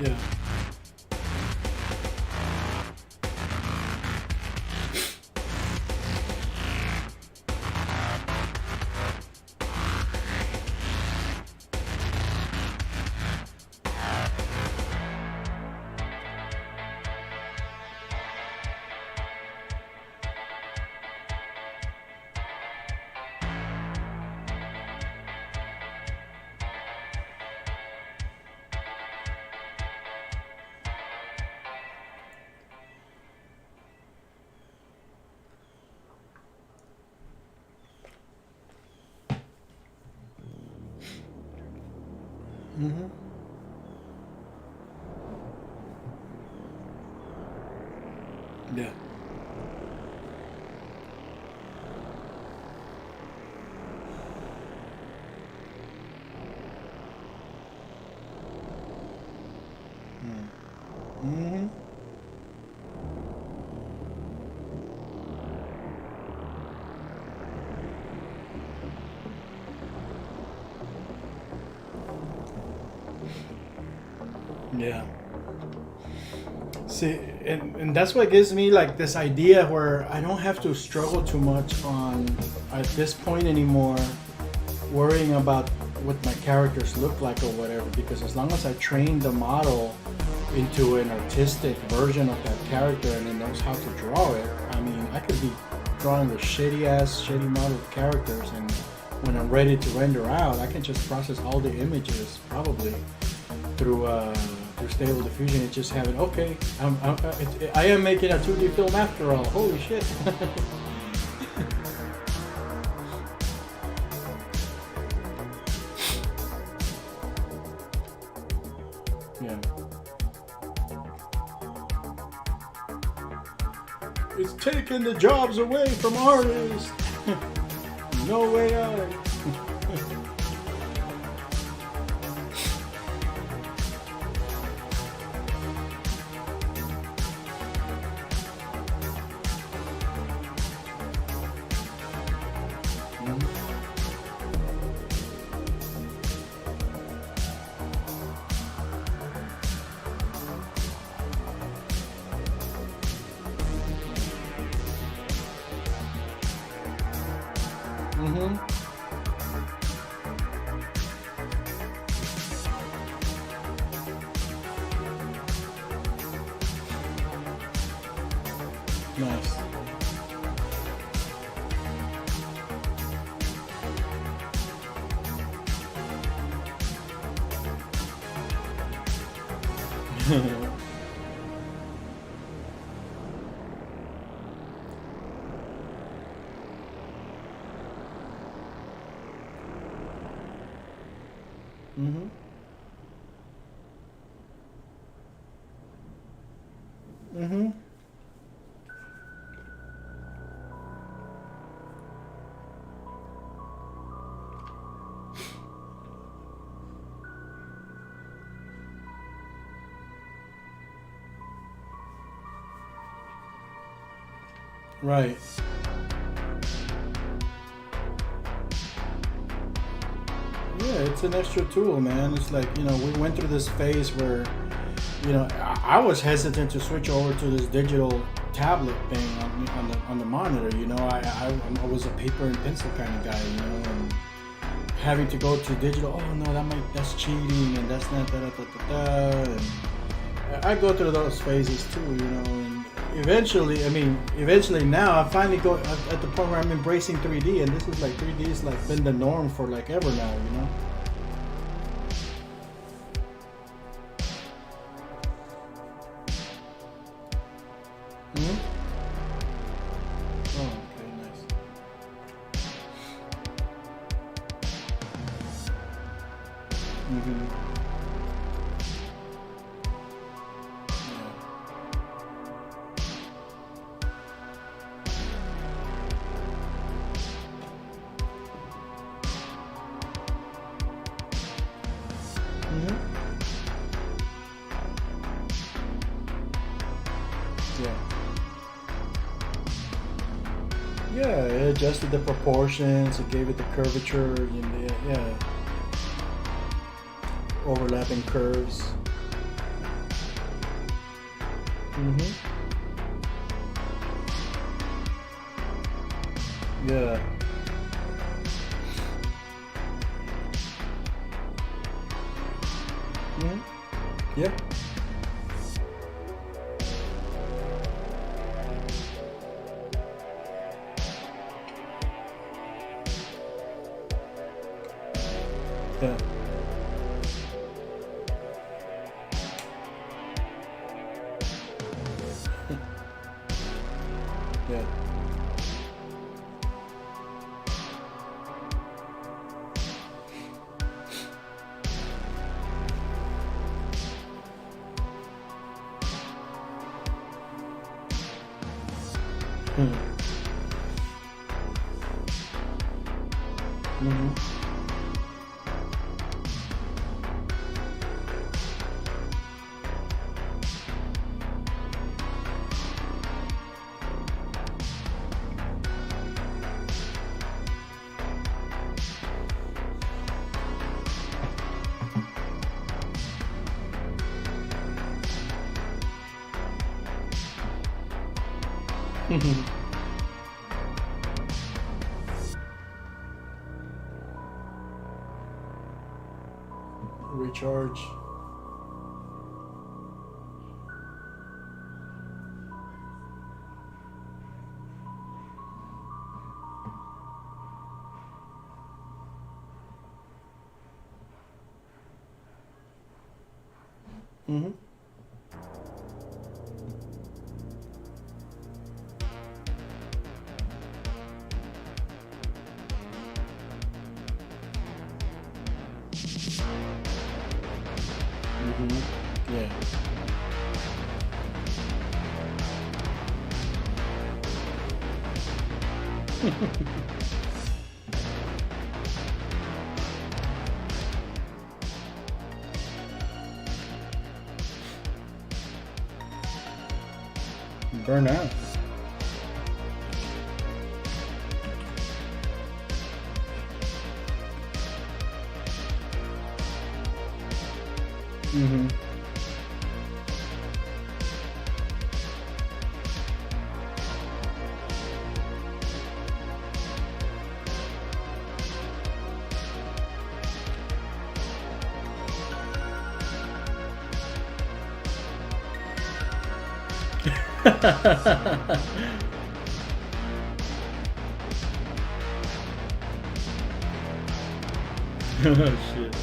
E: Yeah. Mm-hmm. Yeah. Mm-hmm. Yeah. See, and that's what gives me like this idea where I don't have to struggle too much on at this point anymore worrying about what my characters look like or whatever, because as long as I train the model into an artistic version of that character and it knows how to draw it, I mean, I could be drawing a shitty model of characters, and when I'm ready to render out, I can just process all the images probably through Stable Diffusion and just have it, okay, I am making a 2D film after all, holy shit. Yeah. It's taking the jobs away from artists. No way out. Mm-hmm. Nice. Mm-hmm. Mm-hmm. Right. Yeah, it's an extra tool, man. It's like, you know, we went through this phase where, you know, I was hesitant to switch over to this digital tablet thing on the monitor. You know, I was a paper and pencil kind of guy, you know, and having to go to digital. Oh no, that's cheating, and that's not da da da da da. And I go through those phases too, you know. And eventually now I finally go at the point where I'm embracing 3D, and this is like 3D is like been the norm for like ever now, you know. Mm-hmm. Oh, okay, nice. Mm-hmm. Yeah, it adjusted the proportions, it gave it the curvature, yeah, overlapping curves. Mm-hmm. Yeah. Mm-hmm. Yep. Yeah. Yeah. Hmm. Mm-hmm. Recharge. Mm-hmm. Mm-hmm. Yeah. Burn out. Mm-hmm. Oh shit.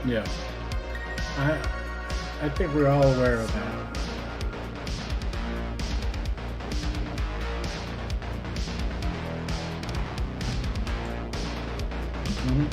E: Yeah. I think we're all aware of that. Mm-hmm.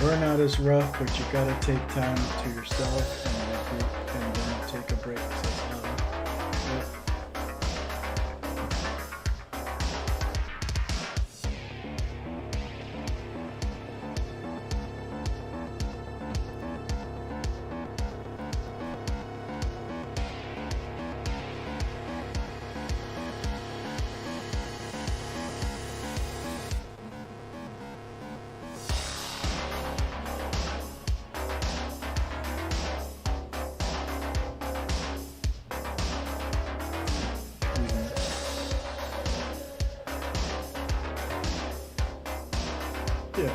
E: Burnout is rough, but you gotta take time to yourself and then take a break. Says Alan. Yep. Yeah.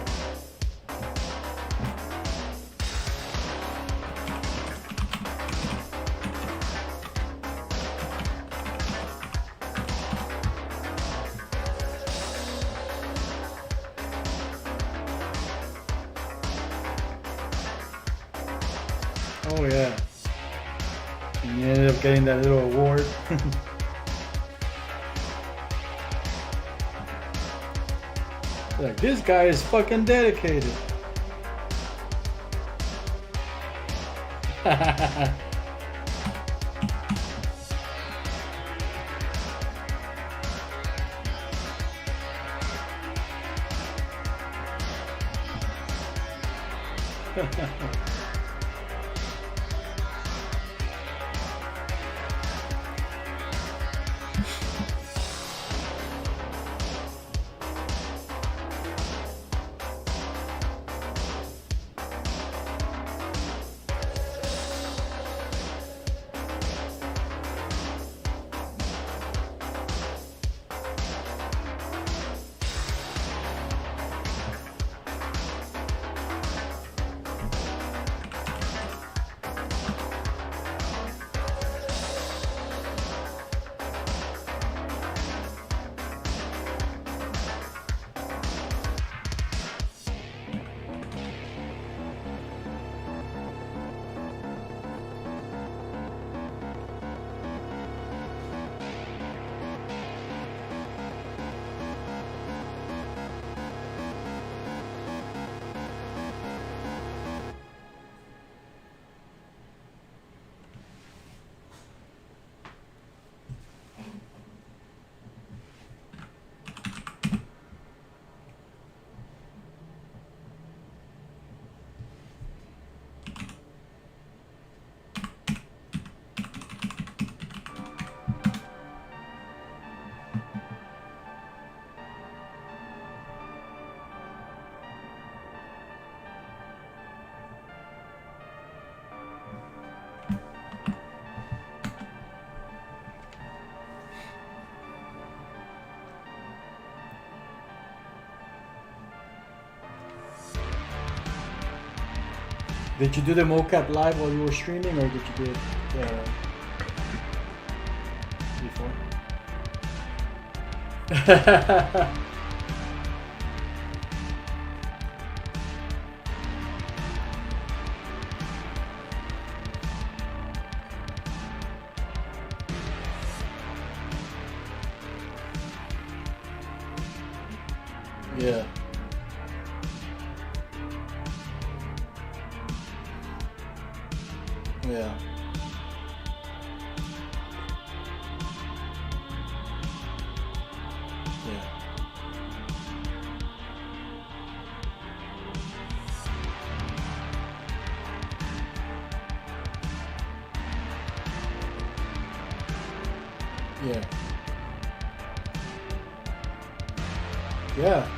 E: Oh yeah. And you ended up getting that little award. Like, this guy is fucking dedicated. Did you do the mocap live while you were streaming, or did you do it before? Yeah. Yeah. Yeah. Yeah. Yeah.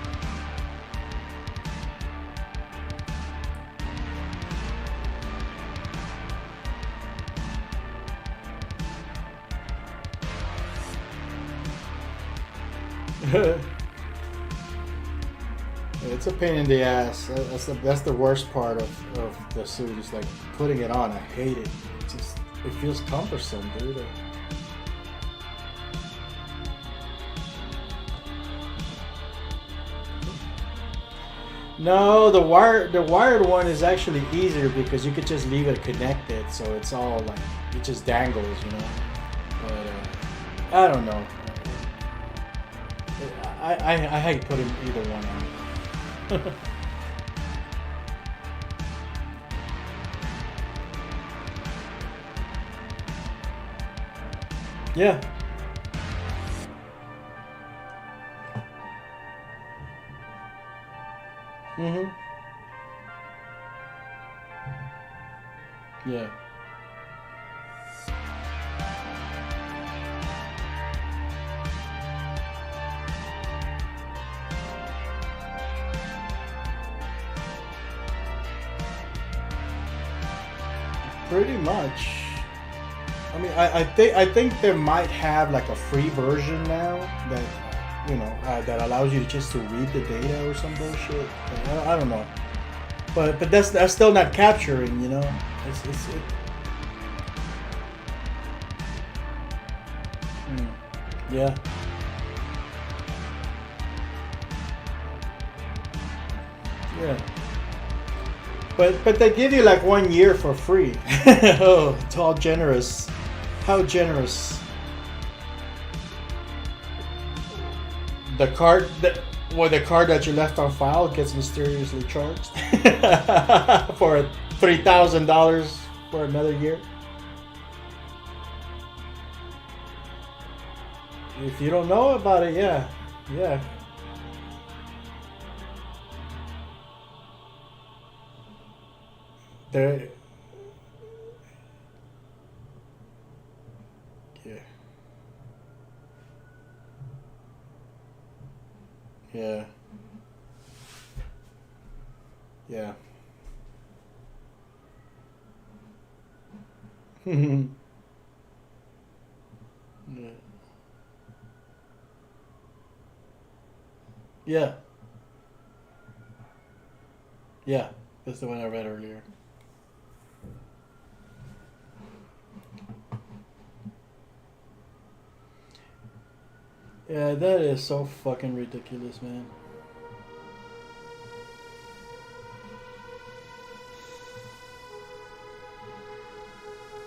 E: It's a pain in the ass. That's the worst part of the suit. Is like putting it on. I hate it. It feels cumbersome, dude. No, the wired one is actually easier because you could just leave it connected, so it's all like it just dangles, you know. But I don't know. I hate putting either one on. Yeah. Mm-hmm. Yeah. Pretty much. I mean, I think they might have like a free version now that that allows you just to read the data or some bullshit. I don't know, but that's still not capturing. You know, yeah. Yeah. But they give you like 1 year for free. Oh, it's all generous. How generous. The card that you left on file gets mysteriously charged for $3,000 for another year. If you don't know about it, yeah. There. Yeah. Yeah. Yeah. Yeah. Yeah. That's the one I read earlier. Yeah, that is so fucking ridiculous, man.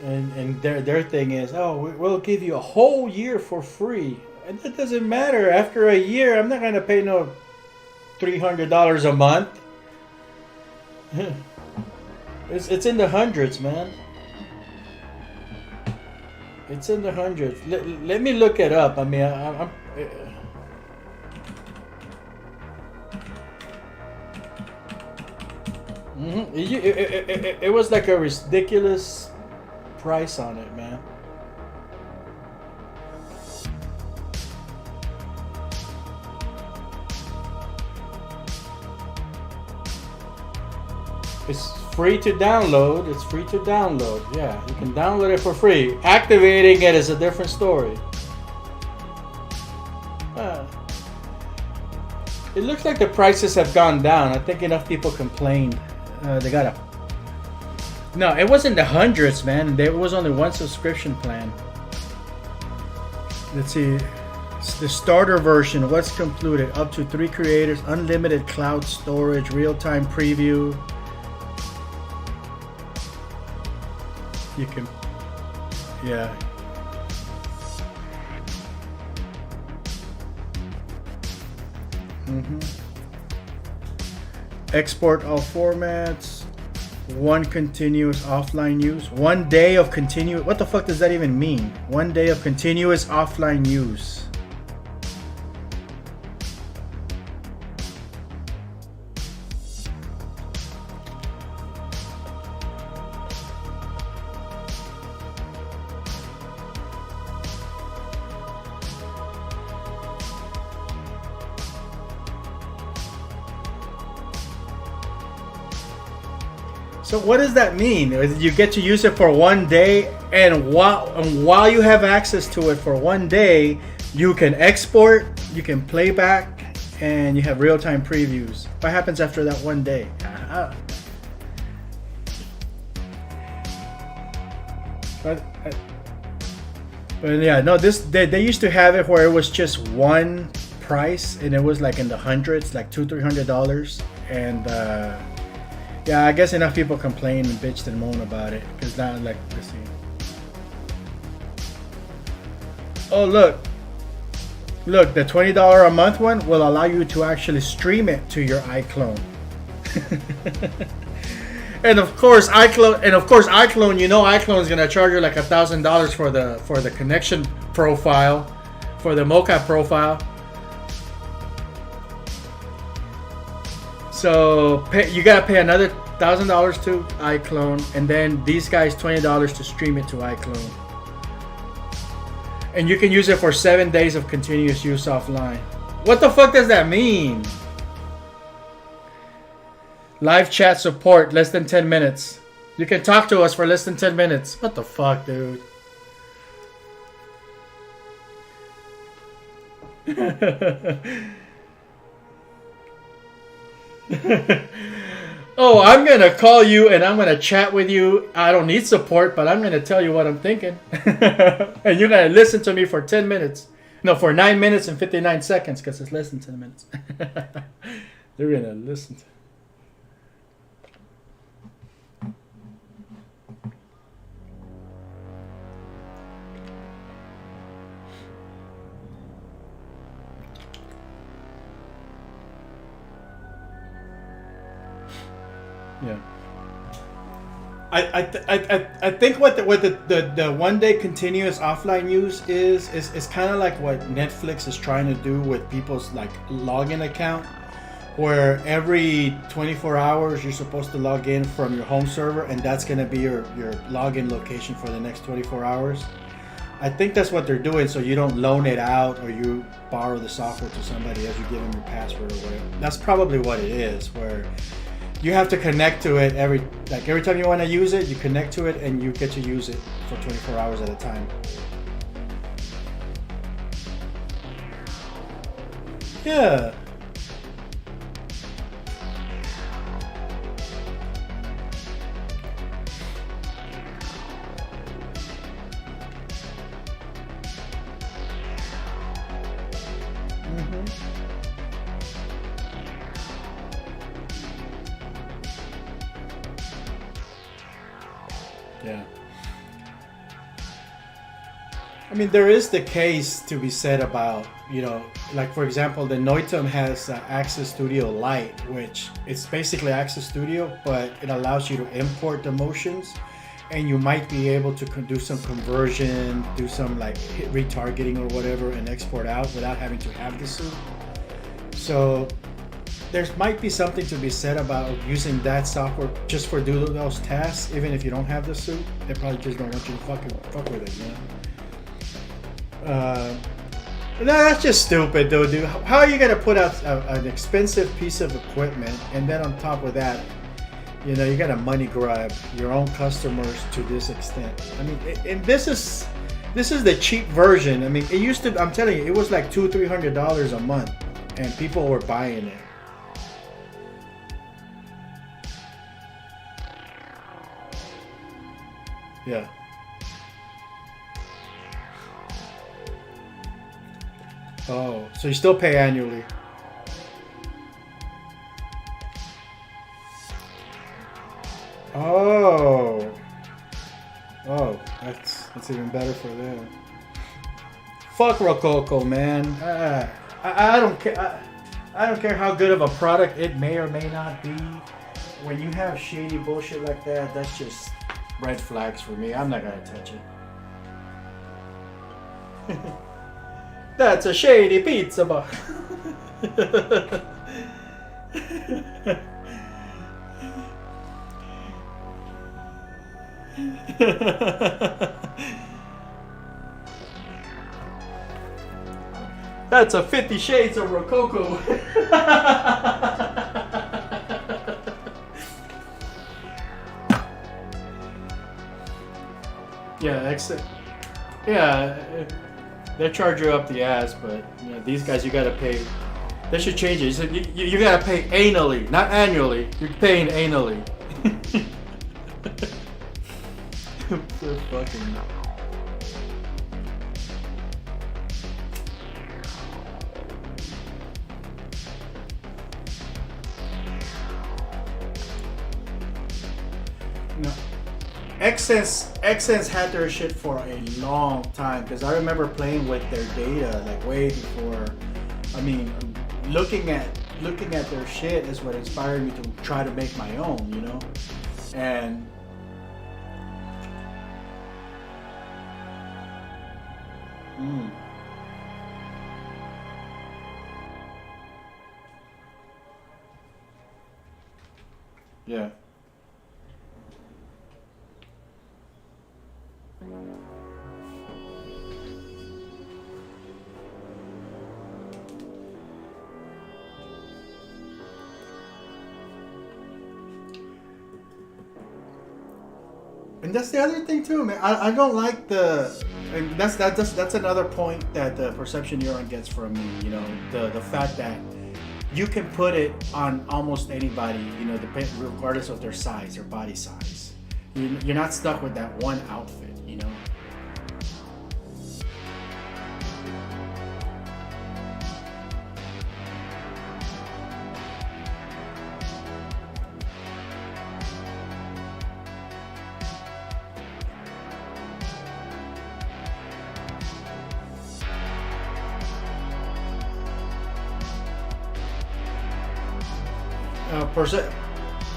E: And their thing is, oh, we'll give you a whole year for free. And that doesn't matter. After a year, I'm not gonna pay no $300 a month. It's in the hundreds, man. It's in the hundreds. Let me look it up. I mean, I'm it was like a ridiculous price on it, man. It's free to download. It's free to download. Yeah, you can download it for free. Activating it is a different story. It looks like the prices have gone down. I think enough people complained. They got a... No, it wasn't the hundreds, man. There was only one subscription plan. Let's see. It's the starter version. What's included? Up to 3 creators, unlimited cloud storage, real-time preview. You can... Yeah. Export all formats. 1 continuous offline use. 1 day of continuous... What the fuck does that even mean? 1 day of continuous offline use. So what does that mean? You get to use it for 1 day, and while you have access to it for 1 day, you can export, you can play back, and you have real-time previews. What happens after that 1 day? But yeah, no, they used to have it where it was just one price, and it was like in the hundreds, like $200-300, and yeah, I guess enough people complain and bitched and moan about it, because now, like, let's see. Oh, look, the $20 a month one will allow you to actually stream it to your iClone. And of course, iClone, you know, iClone is gonna charge you like $1,000 for the connection profile, for the mocap profile. So you gotta pay another $1,000 to iClone, and then these guys $20 to stream it to iClone. And you can use it for 7 days of continuous use offline. What the fuck does that mean? Live chat support, less than 10 minutes. You can talk to us for less than 10 minutes. What the fuck, dude? Oh, I'm gonna call you and I'm gonna chat with you. I don't need support, but I'm gonna tell you what I'm thinking. And you're gonna listen to me for 10 minutes. No, for 9 minutes and 59 seconds, because it's less than 10 minutes. They're gonna listen to. Yeah, I think what the 1 day continuous offline use is kind of like what Netflix is trying to do with people's like login account, where every 24 hours you're supposed to log in from your home server, and that's gonna be your login location for the next 24 hours. I think that's what they're doing, so you don't loan it out or you borrow the software to somebody as you give them your password or whatever. That's probably what it is, where you have to connect to it every time you want to use it, you connect to it and you get to use it for 24 hours at a time. Yeah. Yeah. I mean, there is the case to be said about, you know, like for example, the Noitum has Access Studio Lite, which it's basically Access Studio, but it allows you to import the motions, and you might be able to do some conversion, do some like hit retargeting or whatever, and export out without having to have the suit. So there might be something to be said about using that software just for doing those tasks, even if you don't have the suit. They probably just don't want you to fuck with it, you know? No, that's just stupid, though, dude. How are you gonna put out an expensive piece of equipment, and then on top of that, you know, you gotta money grab your own customers to this extent? I mean, and this is the cheap version. I mean, it used to. I'm telling you, it was like $200-300 a month, and people were buying it. Yeah. Oh, so you still pay annually? Oh. Oh, that's even better for them. Fuck Rococo, man. I don't care. I don't care how good of a product it may or may not be. When you have shady bullshit like that, that's just red flags for me. I'm not gonna touch it. That's a shady pizza bar. That's a 50 Shades of Rococo. Yeah, they charge you up the ass, but you know, these guys you gotta pay. They should change it. You gotta pay annually, not annually. You're paying annually. So fucking. No. Xsense had their shit for a long time because I remember playing with their data like way before. I mean, looking at their shit is what inspired me to try to make my own, you know, and. Yeah. And that's the other thing too, man. I don't like and that's another point that the perception neuron gets from me. You know, the fact that you can put it on almost anybody. You know, regardless of their size, their body size. You're not stuck with that one outfit. You know.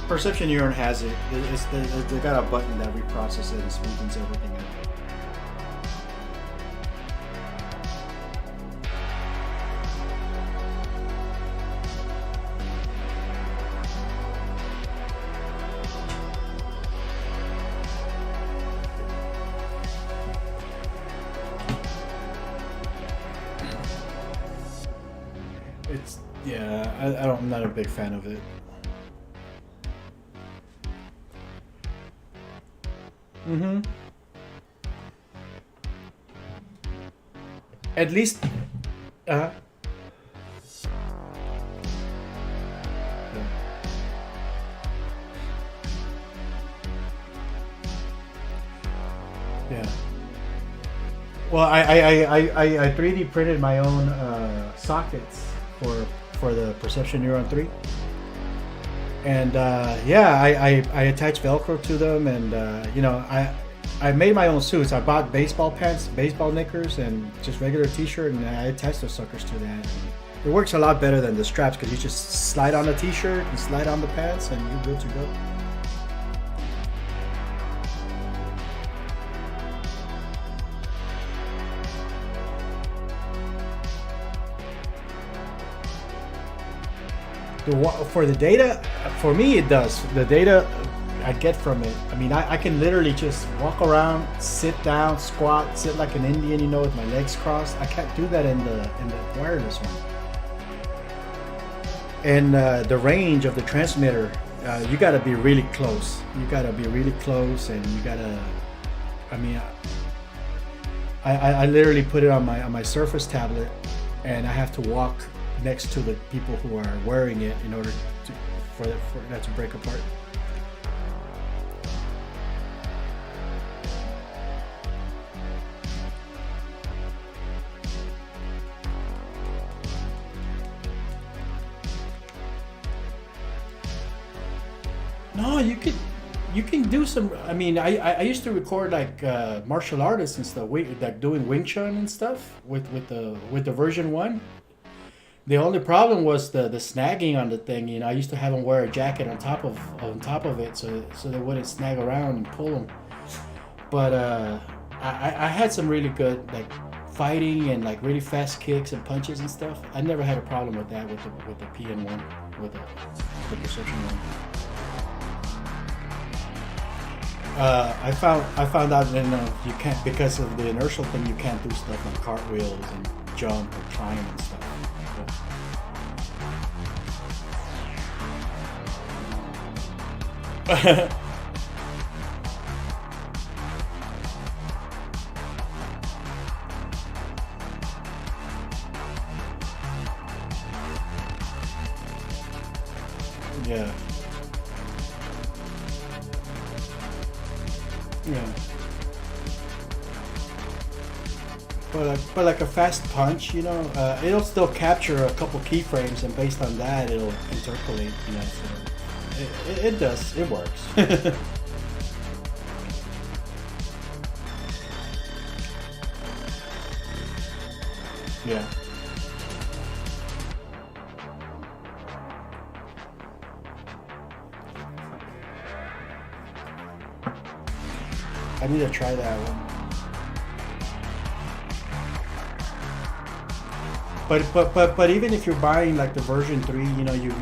E: Perception neuron has it. They got a button that reprocesses it and smoothens everything out. I'm not a big fan of it. Mm-hmm. At least, yeah. Well, I 3D printed my own sockets for the Perception Neuron 3. And I attached Velcro to them, and you know, I made my own suits. I bought baseball pants, baseball knickers, and just regular t-shirt, and I attached those suckers to that. It works a lot better than the straps because you just slide on the t-shirt and slide on the pants, and you're good to go. For the data, for me it does. The data I get from it, I mean, I can literally just walk around, sit down, squat, sit like an Indian, you know, with my legs crossed. I can't do that in the wireless one. And the range of the transmitter, you got to be really close. You got to be really close, and you got to. I mean, I literally put it on my Surface tablet, and I have to walk next to the people who are wearing it in order for that to break apart. No, you can do some. I mean, I used to record like martial artists and stuff, like doing Wing Chun and stuff with the version 1. The only problem was the snagging on the thing. You know, I used to have them wear a jacket on top of it, so they wouldn't snag around and pull them. But I had some really good like fighting and like really fast kicks and punches and stuff. I never had a problem with that with the PN1, with the Perception one. I found out that you can't, because of the inertial thing, you can't do stuff on cartwheels and jump or climb and stuff. Yeah. Yeah. But like a fast punch, you know, it'll still capture a couple keyframes, and based on that, it'll interpolate. You know, so it does. It works. Yeah. I need to try that one. But even if you're buying like the version 3, you know, you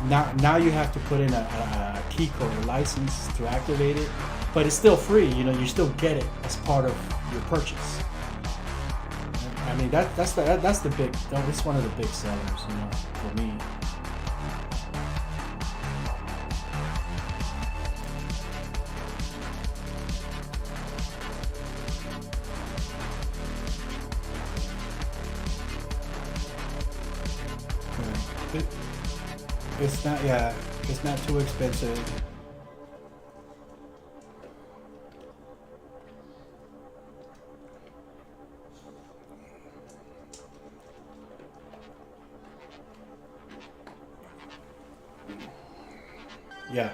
E: now you have to put in a key code, a license to activate it. But it's still free, you know, you still get it as part of your purchase. I mean that's the big, that's one of the big sellers, you know, for me. It's not, yeah, it's not too expensive. Yeah.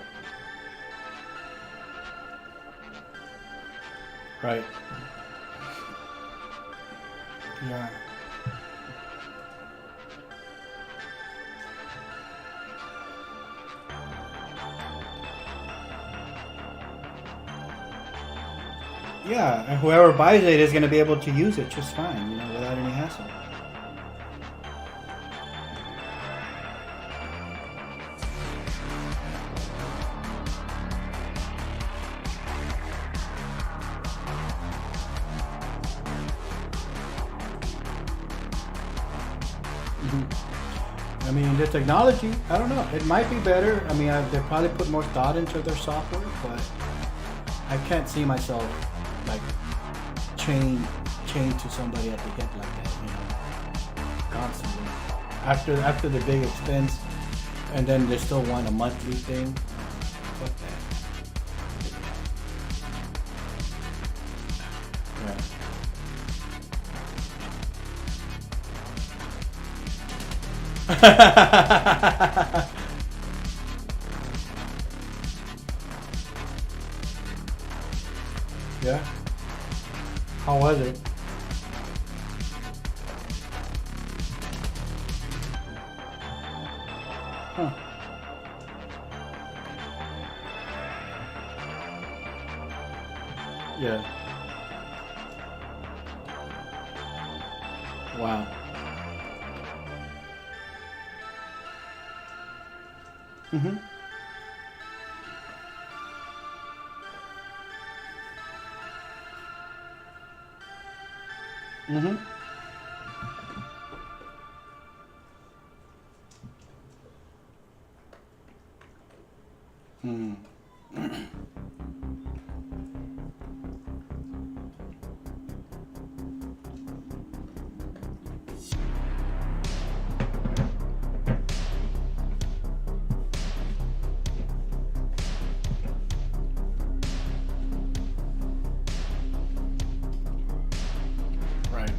E: Right. Yeah. Yeah, and whoever buys it is going to be able to use it just fine, you know, without any hassle. I mean, the technology, I don't know. It might be better. I mean, they probably put more thought into their software, but I can't see myself like chained to somebody at the hip like that, you know, constantly. After the big expense, and then they still want a monthly thing. Fuck that. Yeah. Yeah. How was it? Huh. Yeah. Wow. Mm-hmm. Mm-hmm. Mm. Right.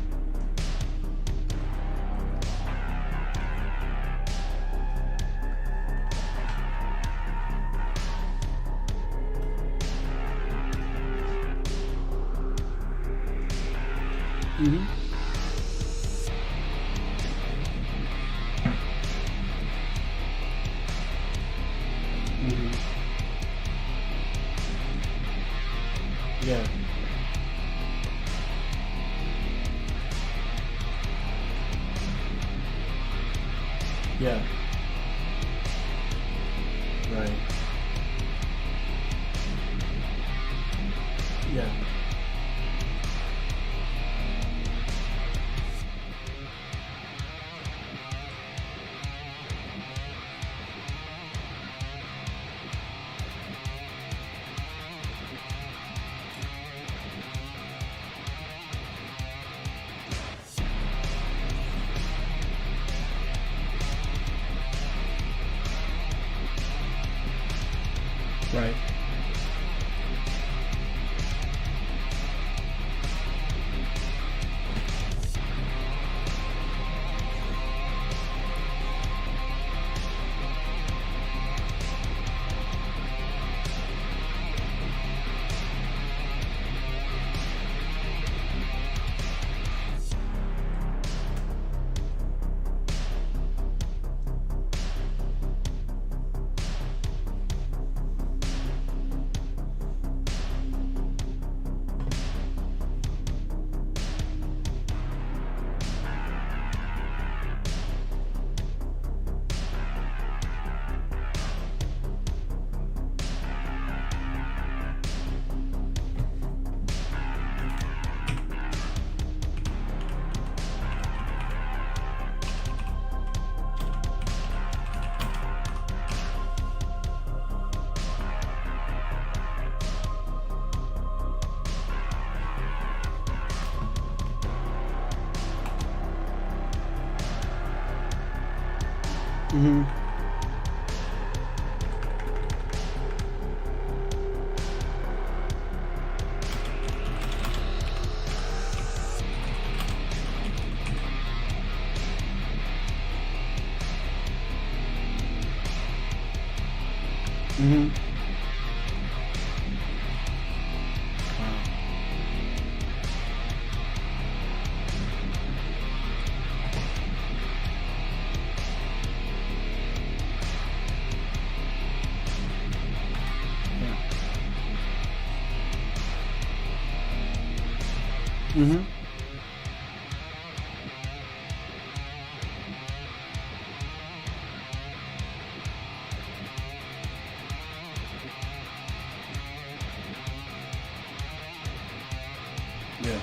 E: Mm-hmm. Mm-hmm. Yeah. Yeah. Right. Yeah. Mm-hmm. Mm-hmm. Mm-hmm. Yeah.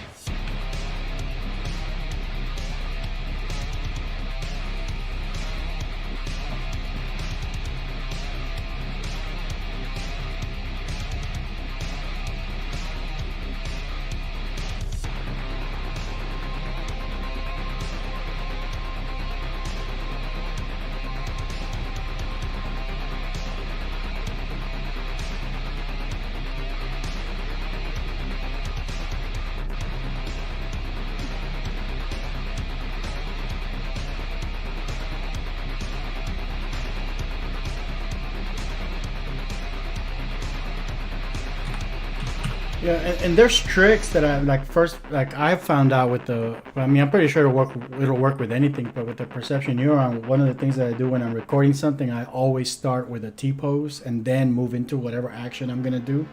E: Yeah, and there's tricks that I like. First, like I found out with the. I mean, I'm pretty sure it'll work with anything, but with the perception neuron, one of the things that I do when I'm recording something, I always start with a T pose and then move into whatever action I'm gonna do.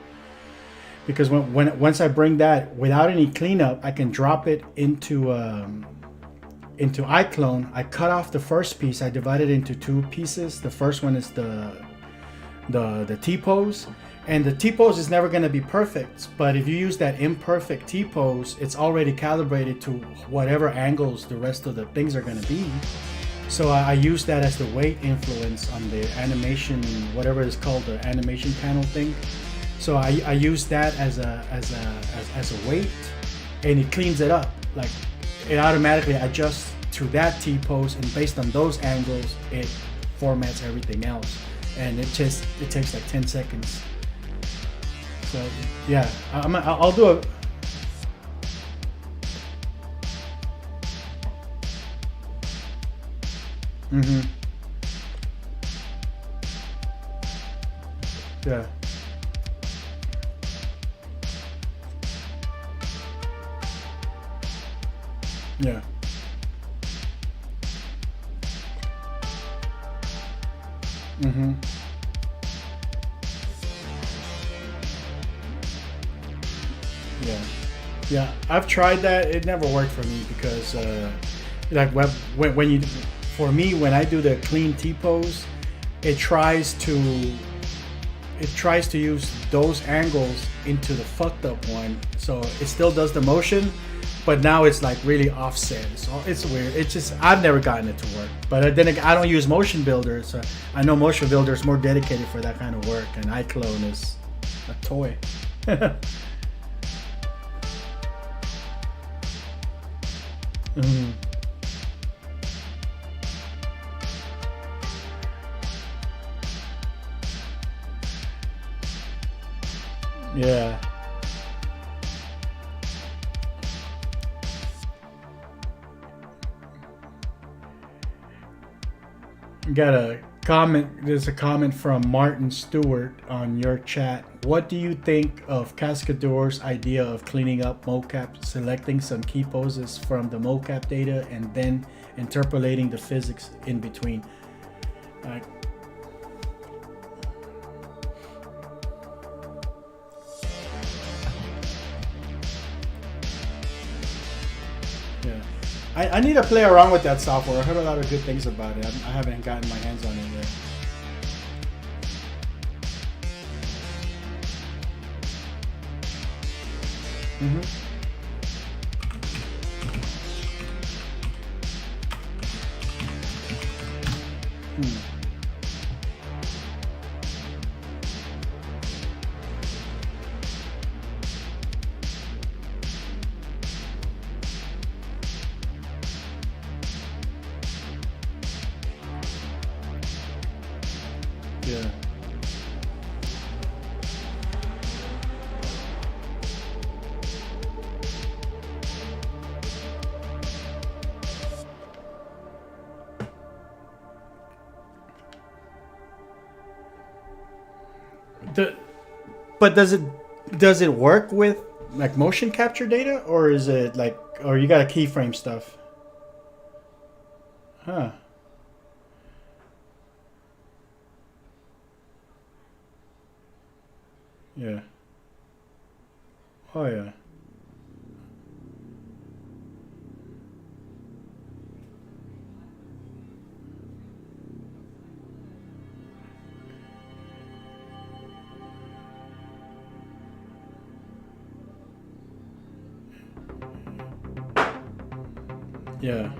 E: Because once I bring that without any cleanup, I can drop it into iClone. I cut off the first piece. I divide it into two pieces. The first one is the T pose. And the T-pose is never going to be perfect, but if you use that imperfect T-pose, it's already calibrated to whatever angles the rest of the things are going to be. So I use that as the weight influence on the animation, whatever it's called, the animation panel thing. So I use that as a weight, and it cleans it up. Like it automatically adjusts to that T-pose, and based on those angles, it formats everything else. And it takes like 10 seconds. So yeah, I'll do a. Mm-hmm. Yeah. Yeah. Mm-hmm. Yeah, I've tried that. It never worked for me because, like when you, for me when I do the clean T pose, it tries to use those angles into the fucked up one. So it still does the motion, but now it's like really offset. So it's weird. It's just I've never gotten it to work. But then again, I don't use Motion Builder, so I know Motion Builder is more dedicated for that kind of work, and iClone is a toy. Mm. Yeah. Got a comment. There's a comment from Martin Stewart on your chat. What do you think of Cascador's idea of cleaning up mocap, selecting some key poses from the mocap data, and then interpolating the physics in between? Yeah, I need to play around with that software. I heard a lot of good things about it. I haven't gotten my hands on it yet. Mm-hmm. Yeah. But does it work with like motion capture data, or is it like, or you got a keyframe stuff? Huh. Yeah. Oh yeah. Yeah.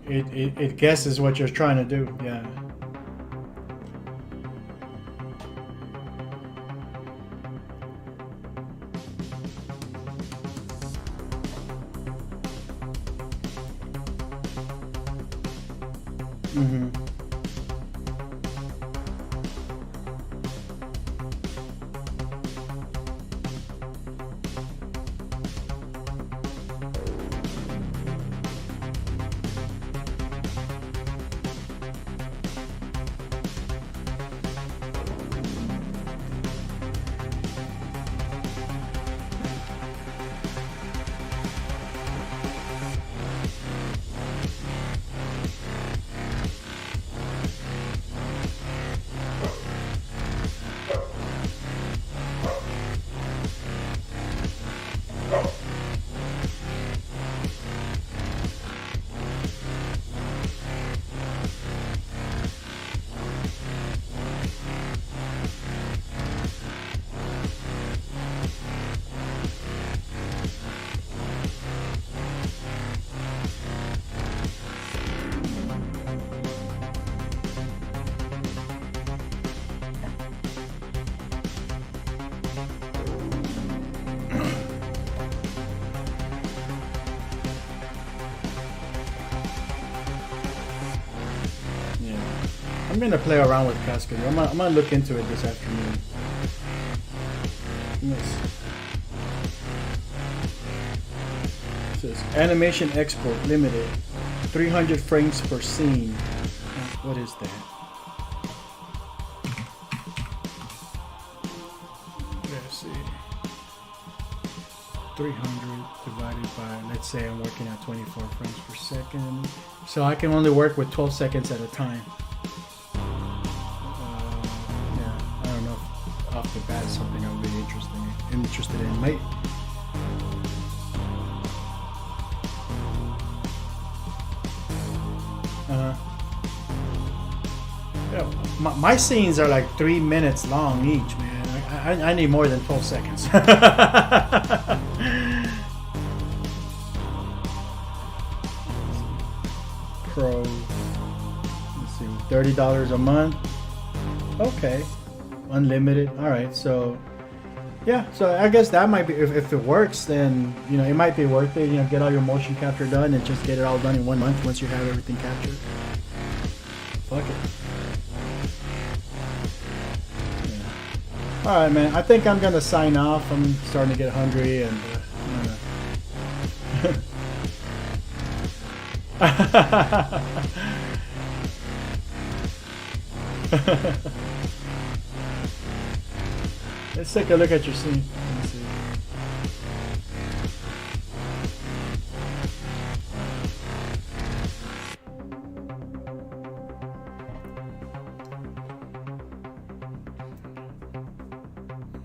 E: It guesses what you're trying to do. Yeah. Mm-hmm. I'm gonna play around with Cascade. I'm gonna look into it this afternoon. Yes. It says animation export limited, 300 frames per scene. What is that? Let's see. 300 divided by, let's say I'm working at 24 frames per second. So I can only work with 12 seconds at a time. Off the bat, something I'm really interested in. Might yeah, my scenes are like 3 minutes long each, man. I need more than 12 seconds. Pro, let's see, $30 a month. Okay. Unlimited. All right, so yeah, so I guess that might be, if it works, then you know it might be worth it. You know, get all your motion capture done and just get it all done in 1 month once you have everything captured. Fuck it. Yeah. All right, man. I think I'm gonna sign off. I'm starting to get hungry and. Let's take a look at your scene. Let me see.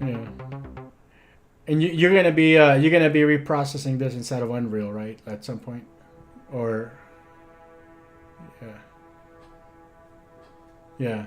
E: Yeah. And you're gonna be reprocessing this inside of Unreal, right? At some point, or yeah.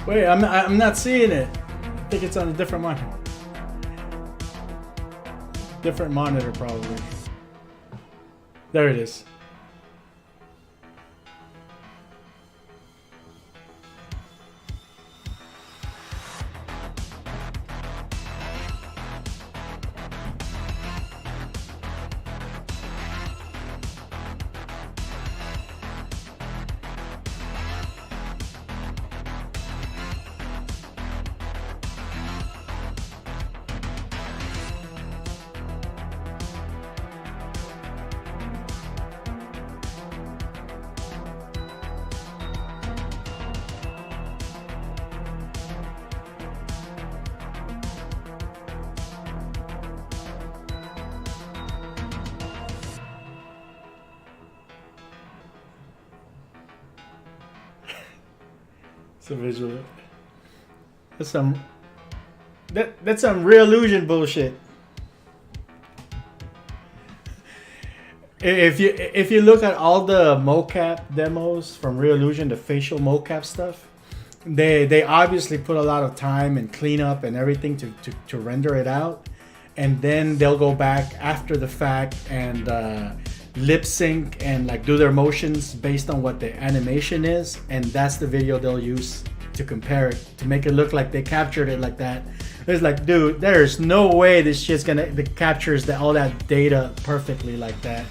E: Wait, I'm not seeing it. I think it's on a different monitor. Different monitor, probably. There it is. It's a visual. That's some. That's some Reallusion bullshit. If you look at all the mocap demos from Reallusion, the facial mocap stuff, they obviously put a lot of time and cleanup and everything to render it out, and then they'll go back after the fact and lip sync and like do their motions based on what the animation is, and that's the video they'll use to compare it to make it look like they captured it like that. It's like, dude, there's no way this shit's gonna captures all that data perfectly like that.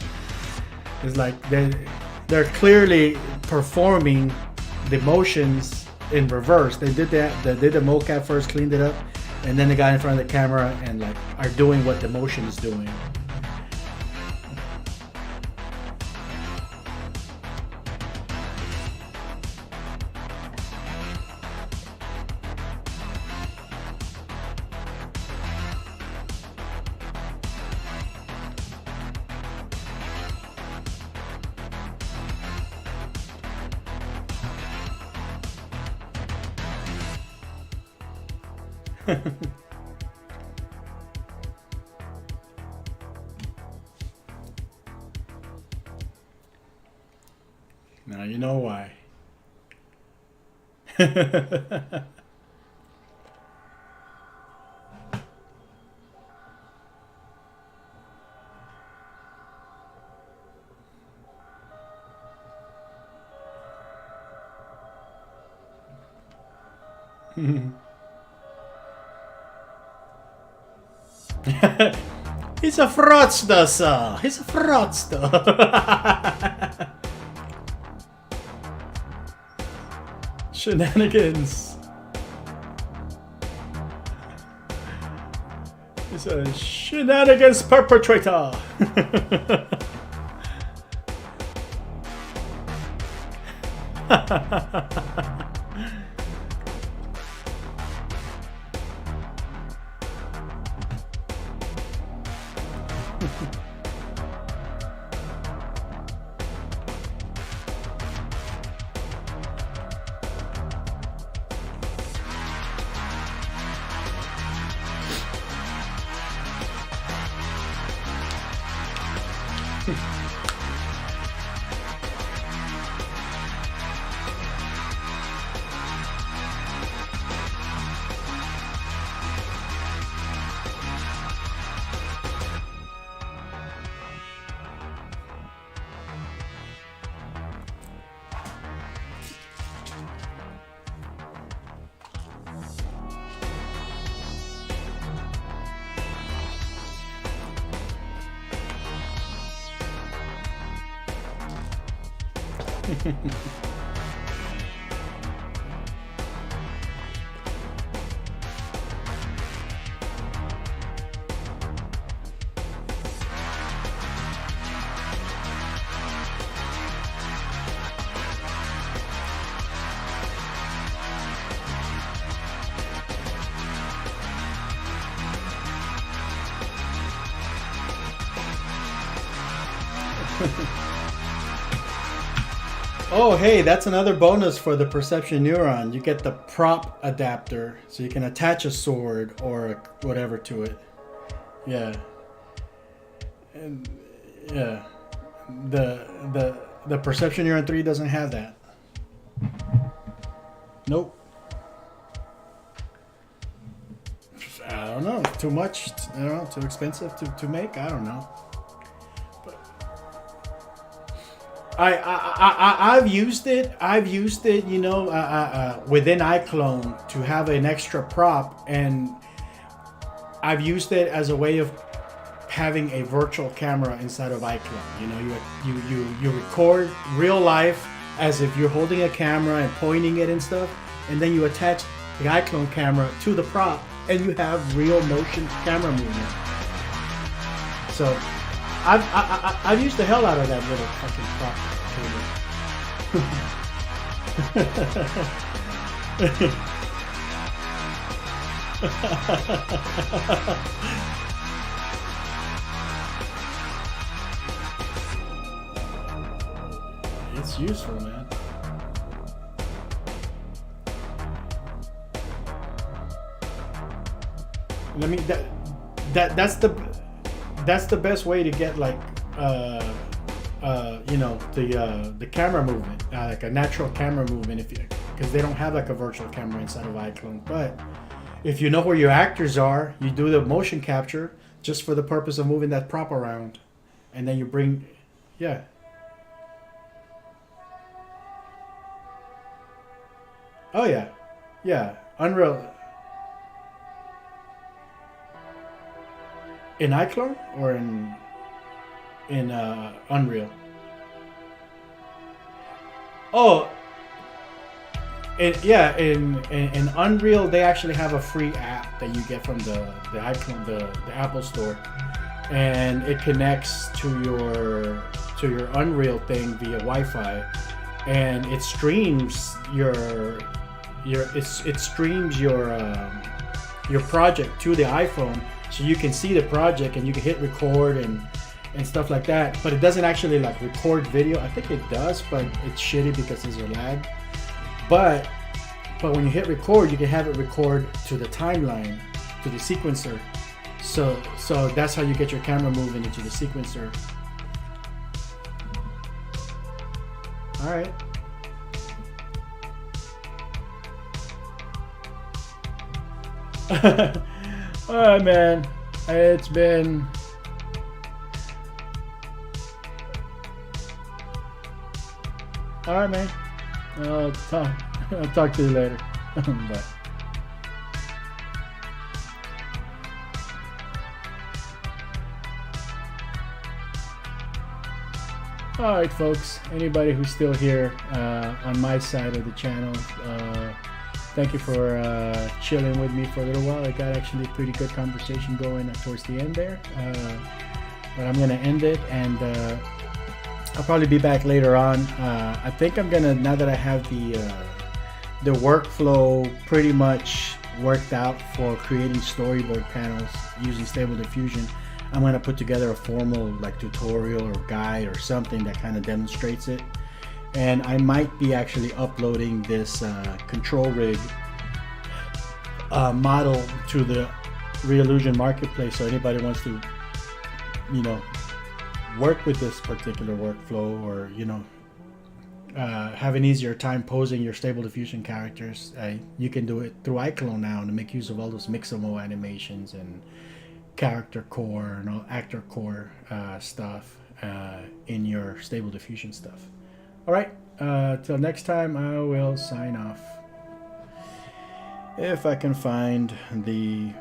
E: It's like they're clearly performing the motions in reverse. They did that. They did the mocap first, cleaned it up, and then they got in front of the camera and like are doing what the motion is doing. Now you know why. He's a fraudster, sir. He's a fraudster. Shenanigans. He's a shenanigans perpetrator. Oh, hey, that's another bonus for the Perception Neuron. You get the prop adapter, so you can attach a sword or whatever to it. Yeah. And yeah. The Perception Neuron 3 doesn't have that. Nope. I don't know. Too much. I don't know. Too expensive to make. I don't know. But I've used it. I've used it. You know, within iClone to have an extra prop, and I've used it as a way of having a virtual camera inside of iClone. You know, you record real life as if you're holding a camera and pointing it and stuff, and then you attach the iClone camera to the prop, and you have real motion camera movement. So I've used the hell out of that little fucking prop cable. It's useful, man. I mean that's the best way to get like you know, the camera movement, like a natural camera movement, if you, because they don't have like a virtual camera inside of iClone. But if you know where your actors are, you do the motion capture just for the purpose of moving that prop around, and then you bring, yeah. Oh yeah, yeah. Unreal. In iClone or in Unreal? Oh, yeah. In Unreal, they actually have a free app that you get from the iClone, the Apple Store, and it connects to your Unreal thing via Wi-Fi, and it streams it streams your project to the iPhone, so you can see the project and you can hit record and stuff like that. But it doesn't actually like record video. I think it does, but it's shitty because there's a lag. But when you hit record, you can have it record to the timeline, to the sequencer. So that's how you get your camera moving into the sequencer. All right. All right, man. It's been all right, man. I'll talk to you later. Bye. All right, folks. Anybody who's still here on my side of the channel, thank you for chilling with me for a little while. I got actually a pretty good conversation going towards the end there. But I'm going to end it, and I'll probably be back later on. I think I'm going to, now that I have the workflow pretty much worked out for creating storyboard panels using Stable Diffusion, I'm going to put together a formal like tutorial or guide or something that kind of demonstrates it. And I might be actually uploading this control rig model to the Reallusion Marketplace, so anybody wants to, you know, work with this particular workflow, or you know, have an easier time posing your Stable Diffusion characters. You can do it through iClone now to make use of all those Mixamo animations and character core and all actor core stuff in your Stable Diffusion stuff. All right, till next time, I will sign off. If I can find the